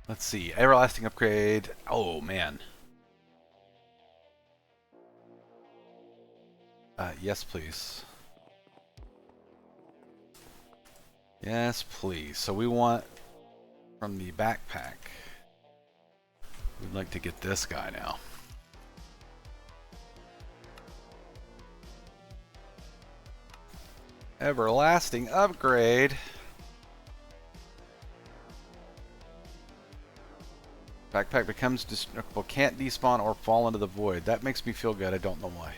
Let's see. Everlasting upgrade. Oh, man. Yes, please. Yes, please. So we want from the backpack. We'd like to get this guy now. Everlasting upgrade. Backpack becomes destructible, can't despawn or fall into the void. That makes me feel good. I don't know why.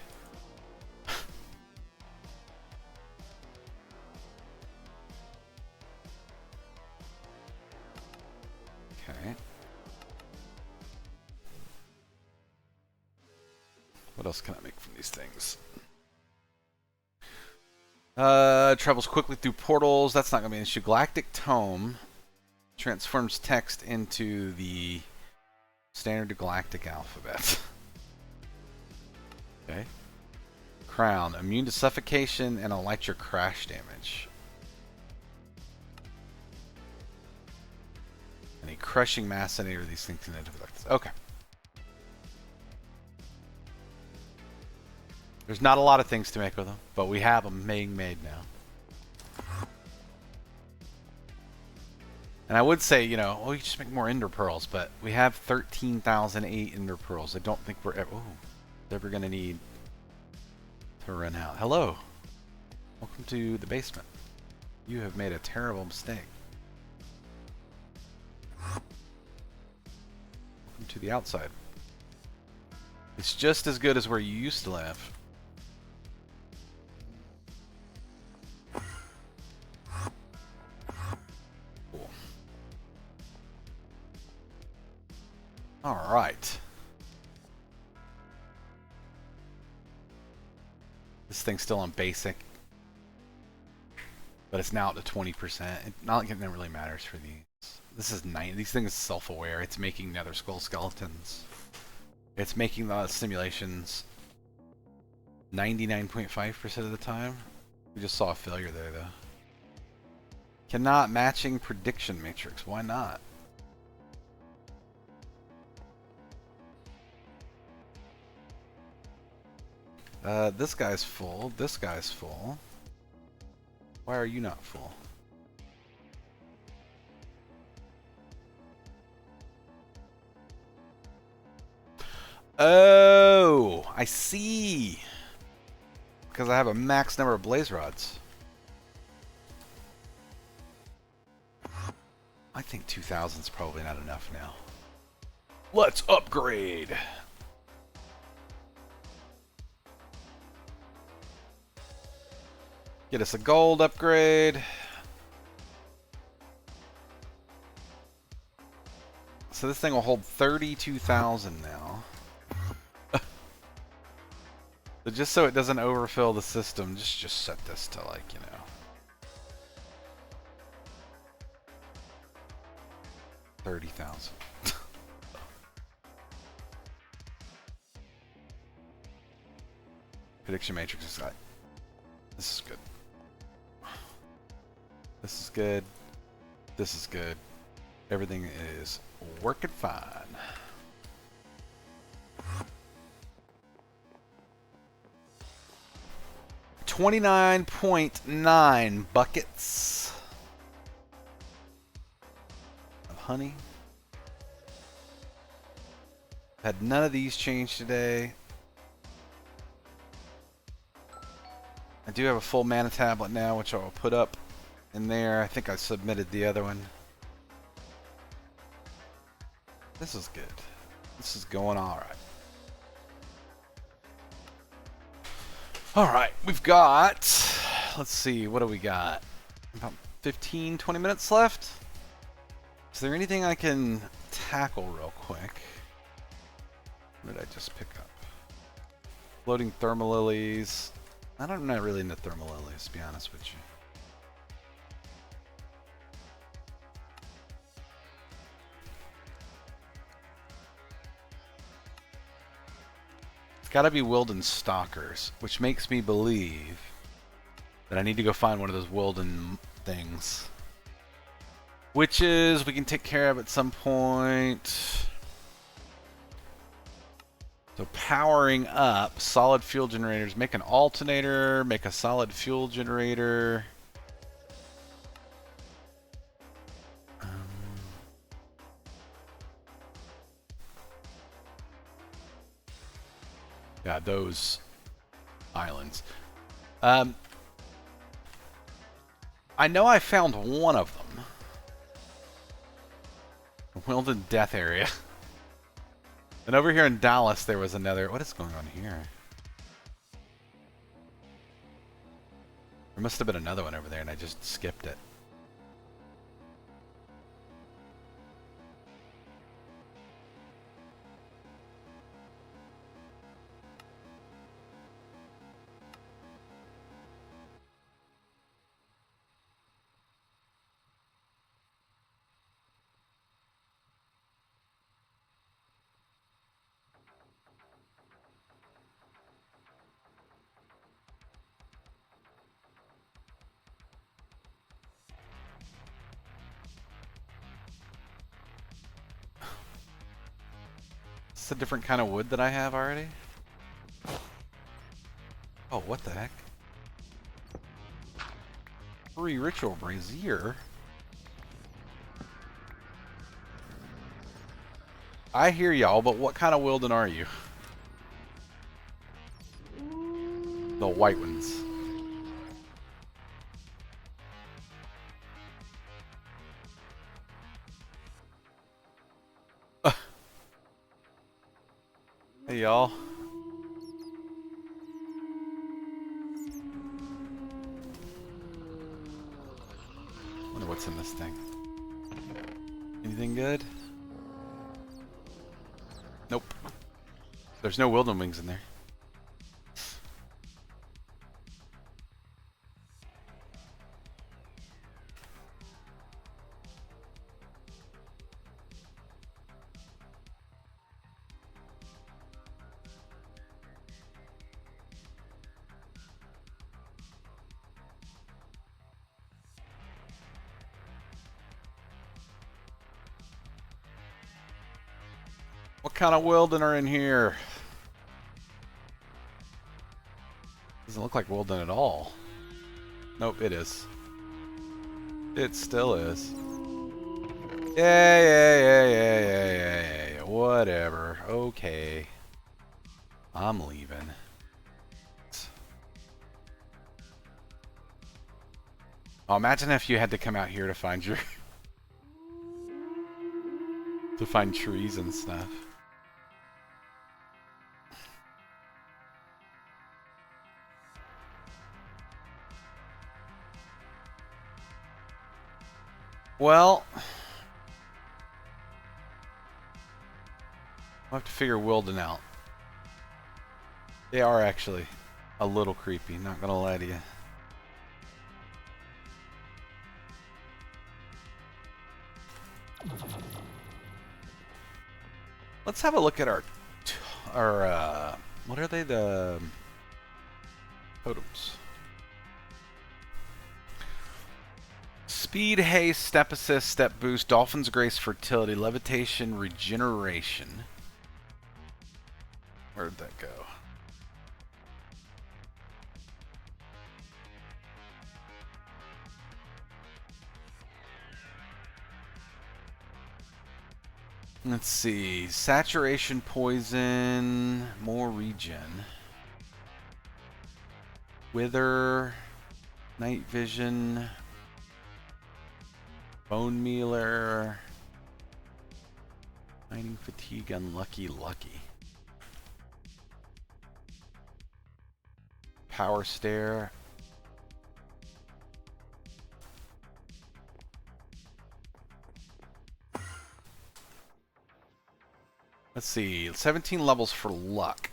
else can I make from these things? Travels quickly through portals. That's not going to be an issue. Galactic Tome transforms text into the standard galactic alphabet. Okay. Crown. Immune to suffocation and elytra crash damage. And a crushing macinator. These things can inflict. Okay. There's not a lot of things to make with them, but we have them being made now. And I would say, you know, oh, you just make more ender pearls, but we have 13,008 ender pearls. I don't think we're ever going to need to run out. Hello. Welcome to the basement. You have made a terrible mistake. Welcome to the outside. It's just as good as where you used to live. Cool. All right. This thing's still on basic, but it's now up to 20%. Not like it really matters for these. This is 90. These things are self-aware. It's making nether skull skeletons. It's making the simulations 99.5% of the time. We just saw a failure there, though. Cannot matching prediction matrix. Why not? This guy's full. This guy's full. Why are you not full? Oh, I see. Because I have a max number of blaze rods. I think 2,000 is probably not enough now. Let's upgrade. Get us a gold upgrade. So this thing will hold 32,000 now. But just so it doesn't overfill the system, just set this to, like, you know, 30,000. Prediction matrix is like, this is good. This is good. This is good. Everything is working fine. 29.9 buckets of honey. Had none of these change today. I do have a full mana tablet now, which I will put up in there. I think I submitted the other one. This is good. This is going all right. All right, we've got, let's see, what do we got? About 15, 20 minutes left. Is there anything I can tackle real quick? What did I just pick up? Floating thermal lilies. I'm not really into thermal lilies, to be honest with you. It's got to be Wilden Stalkers, which makes me believe that I need to go find one of those Wilden things. Witches we can take care of at some point. So powering up solid fuel generators. Make an alternator, make a solid fuel generator. Yeah, those islands. I know I found one of them. Wilden Death Area. And over here in Dallas, there was another. What is going on here? There must have been another one over there, and I just skipped it. this a different kind of wood that I have already? Oh, what the heck? Free ritual brazier? I hear y'all, but what kind of Wilden are you? The white ones. Hey y'all. Wonder what's in this thing. Anything good? Nope. There's no Wilden wings in there. What kind of Wilden are in here? Doesn't look like Wilden at all. Nope, it is. It still is. Yeah. Whatever. Okay. I'm leaving. Oh, imagine if you had to come out here to find your... to find trees and stuff. Well... I'll have to figure Wilden out. They are actually a little creepy, not gonna lie to you. Let's have a look at our what are they, the totems? Speed, haste, step assist, step boost, dolphin's grace, fertility, levitation, regeneration. Where'd that go? Let's see. Saturation, poison, more regen. Wither, night vision, bone mealer, mining fatigue, unlucky, lucky. Power stare. Let's see, 17 levels for luck.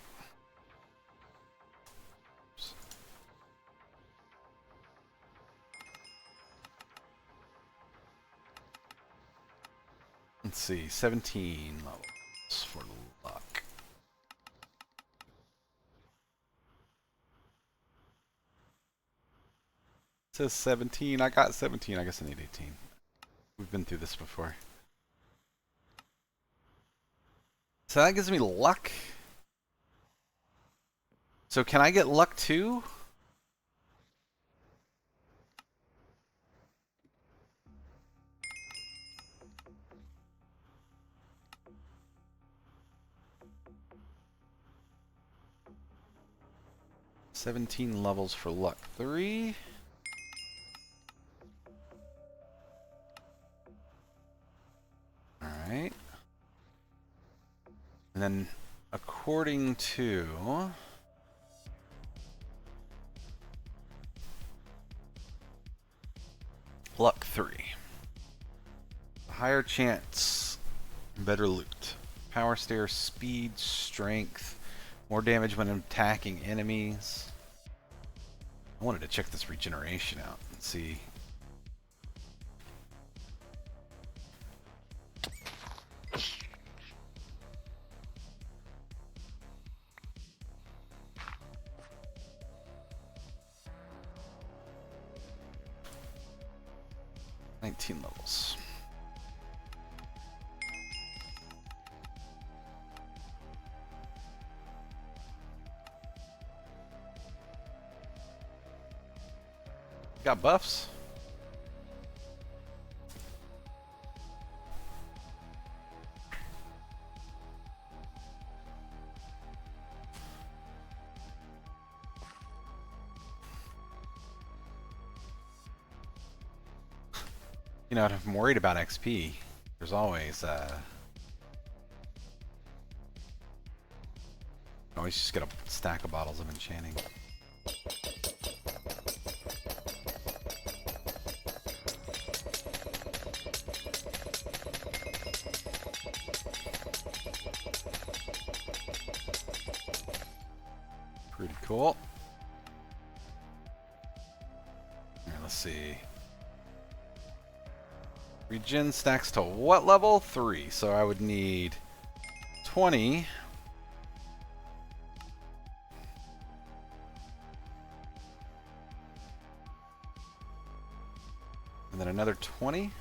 Oops. Let's see, 17 levels for luck. It says 17, I got 17, I guess I need 18. We've been through this before. So that gives me luck. So can I get luck too? $17 levels for luck 3. Alright. And then according to luck 3. Higher chance, better loot. Power stare, speed, strength, more damage when attacking enemies. I wanted to check this regeneration out and see. Levels. got buffs. You know, if I'm worried about XP, there's always always just get a stack of bottles of enchanting. Pretty cool. Alright, let's see. Regen stacks to what level? 3. So I would need 20. And then another 20.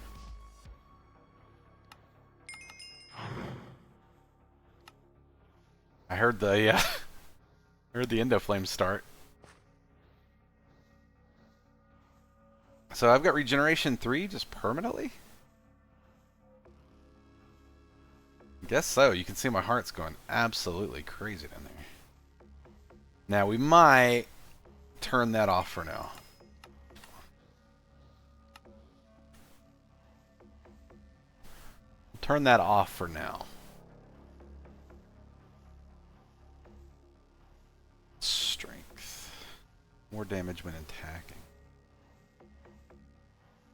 I heard the I heard the endo flame start. So I've got regeneration 3 just permanently? Guess so. You can see my heart's going absolutely crazy down there. Now we might turn that off for now. Turn that off for now. Strength. More damage when attacking.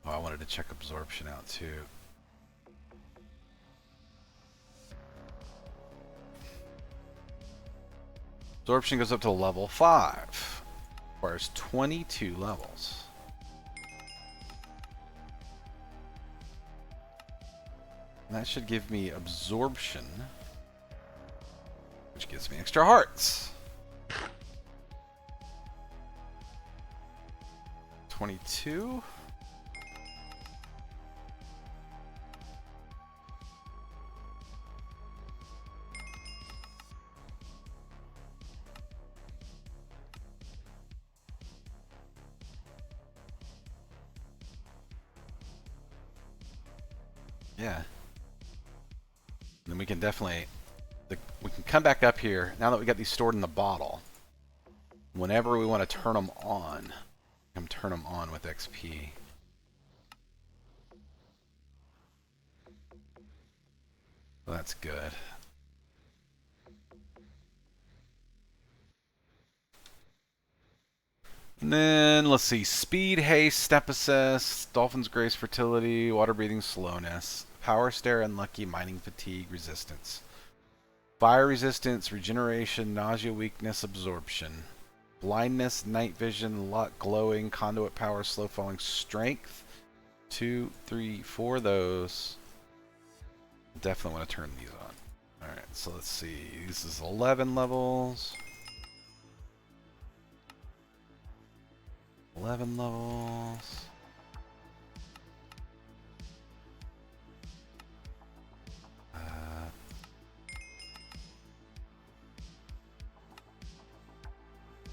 Oh, I wanted to check absorption out too. Absorption goes up to level 5. Requires 22 levels. And that should give me absorption, which gives me extra hearts. 22. Yeah. Then we can definitely, we can come back up here, now that we got these stored in the bottle. Whenever we want to turn them on, come turn them on with XP. Well, that's good. And then, let's see, speed, haste, step assist, dolphin's grace, fertility, water breathing, slowness, power stare, unlucky, mining fatigue, resistance, fire resistance, regeneration, nausea, weakness, absorption, blindness, night vision, luck, glowing, conduit power, slow falling, strength. 2, 3, 4 of those. Definitely want to turn these on. Alright, so let's see, this is 11 levels. 11 levels.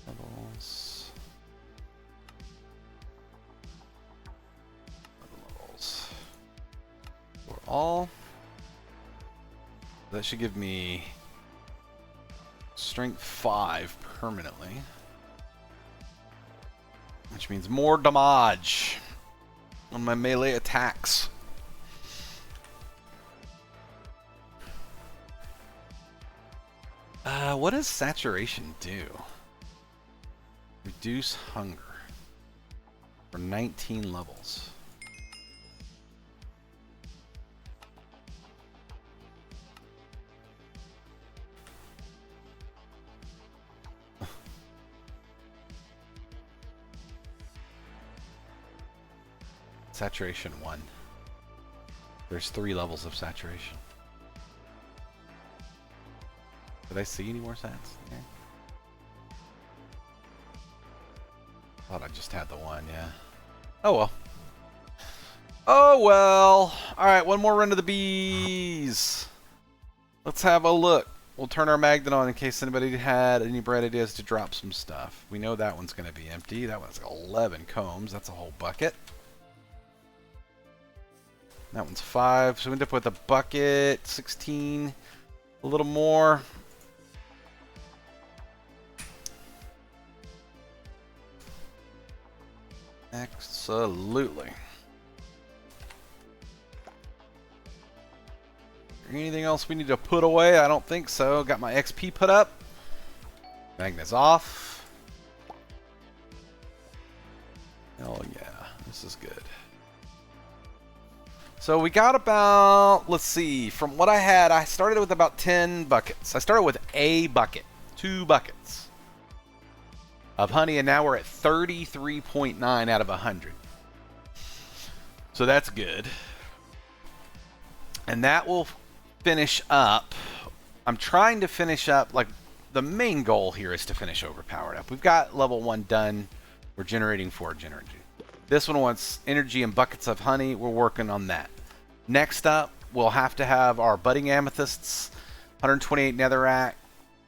Levels. 11 levels. For all. That should give me strength 5 permanently. Which means more damage on my melee attacks. What does saturation do? Reduce hunger for 19 levels. Saturation 1. There's 3 levels of saturation. Did I see any more sats here? Thought I just had the one, yeah. Oh well. Oh well. Alright, one more run to the bees. Let's have a look. we'll turn our magnet on in case anybody had any bright ideas to drop some stuff. We know that one's going to be empty. That one's 11 combs. That's a whole bucket. That one's 5. So we end up with a bucket, 16, a little more. Absolutely. Anything else we need to put away? I don't think so. Got my XP put up. Magnet's off. Hell yeah, this is good. So we got about, let's see, from what I had, I started with about 10 buckets. I started with a bucket, 2 buckets of honey, and now we're at 33.9 out of 100. So that's good. And that will finish up. I'm trying to finish up, like, the main goal here is to finish overpowered up. We've got level 1 done. We're generating forage energy. This one wants energy and buckets of honey. We're working on that. Next up, we'll have to have our budding amethysts, 128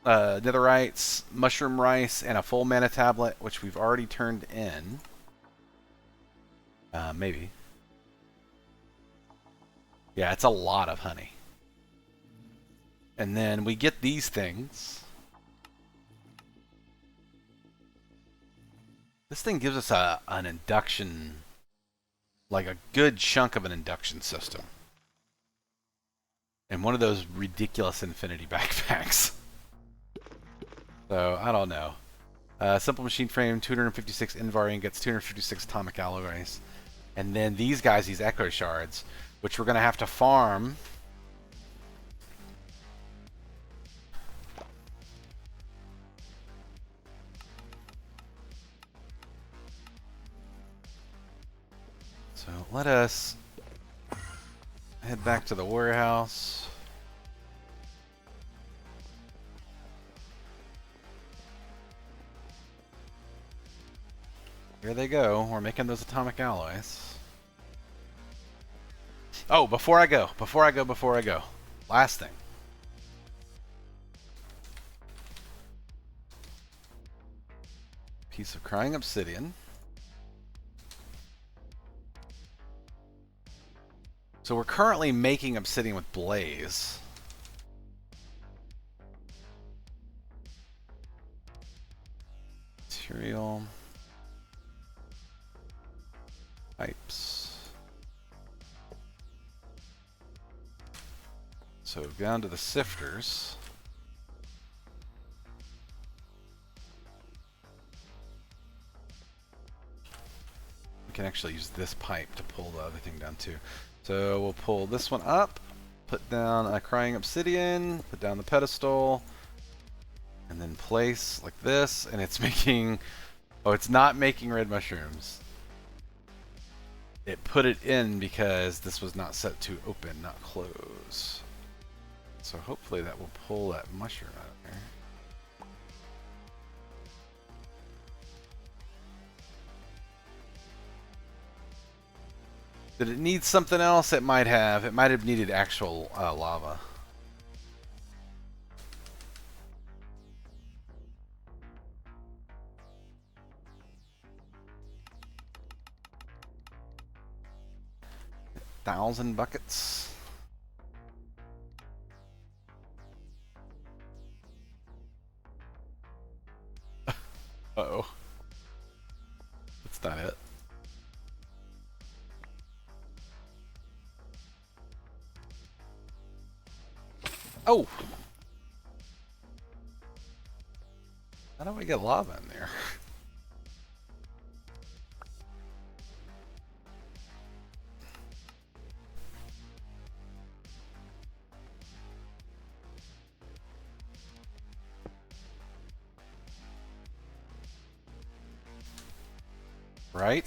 netherites, mushroom rice, and a full mana tablet, which we've already turned in. Maybe. Yeah, it's a lot of honey. And then we get these things. This thing gives us an induction, like a good chunk of an induction system. And one of those ridiculous infinity backpacks. So, I don't know. Simple machine frame, 256 Invar ingots, 256 atomic alloys. And then these guys, these echo shards, which we're going to have to farm. So let us head back to the warehouse. Here they go. We're making those atomic alloys. Oh, before I go. Last thing. Piece of crying obsidian. So we're currently making obsidian with blaze. Material. Pipes. So down to the sifters. We can actually use this pipe to pull the other thing down too. So we'll pull this one up, put down a crying obsidian, put down the pedestal, and then place like this, and it's making, oh, it's not making red mushrooms. It put it in because this was not set to open, not close. So hopefully that will pull that mushroom out of there. Did it need something else? It might have. It might have needed actual lava. $1,000 buckets. Uh-oh. That's not it. Oh! How do we get lava in there? Right?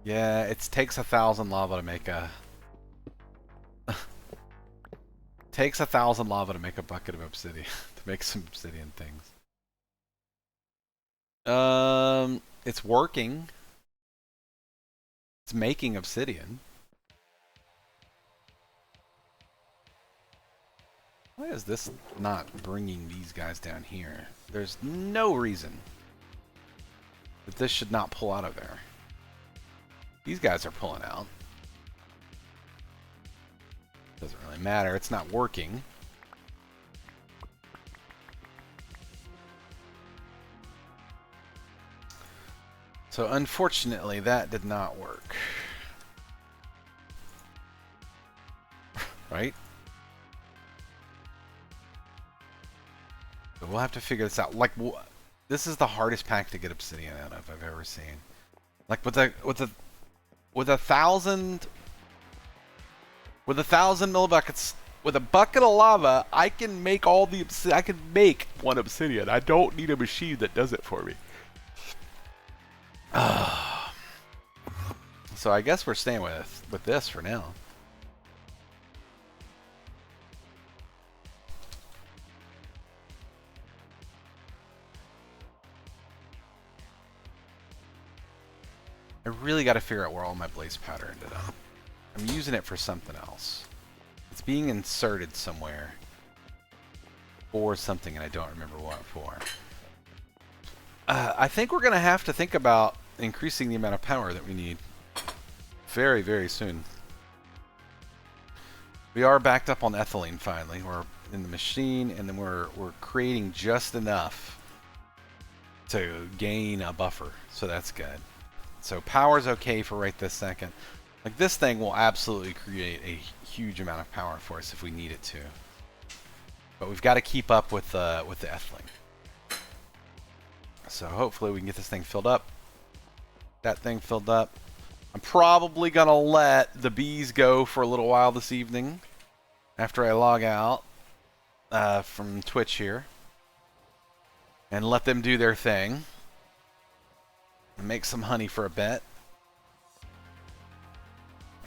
Yeah, it takes 1,000 lava to make a... takes 1,000 lava to make a bucket of obsidian. To make some obsidian things. It's working. It's making obsidian. Why is this not bringing these guys down here? There's no reason that this should not pull out of there. These guys are pulling out. Doesn't really matter. It's not working. So unfortunately, that did not work. Right? So we'll have to figure this out. Like, this is the hardest pack to get obsidian out of I've ever seen. Like with a 1,000 millibuckets, with a bucket of lava, I can make all the I can make one obsidian. I don't need a machine that does it for me. So I guess we're staying with this for now. I really got to figure out where all my blaze powder ended up. I'm using it for something else. It's being inserted somewhere for something, and I don't remember what for. I think we're going to have to think about increasing the amount of power that we need very, very soon. We are backed up on ethylene finally. We're in the machine, and then we're creating just enough to gain a buffer, so that's good. So power's okay for right this second. Like, this thing will absolutely create a huge amount of power for us if we need it to. But we've got to keep up with the ethylene. So hopefully we can get this thing filled up. That thing filled up. I'm probably going to let the bees go for a little while this evening after I log out from Twitch here. And let them do their thing. And make some honey for a bit.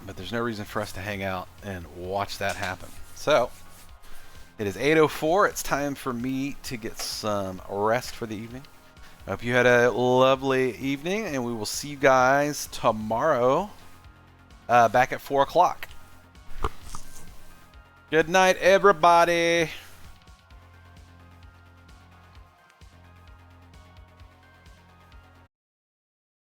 But there's no reason for us to hang out and watch that happen. So, it is 8:04. It's time for me to get some rest for the evening. I hope you had a lovely evening, and we will see you guys tomorrow back at 4 o'clock. Good night, everybody.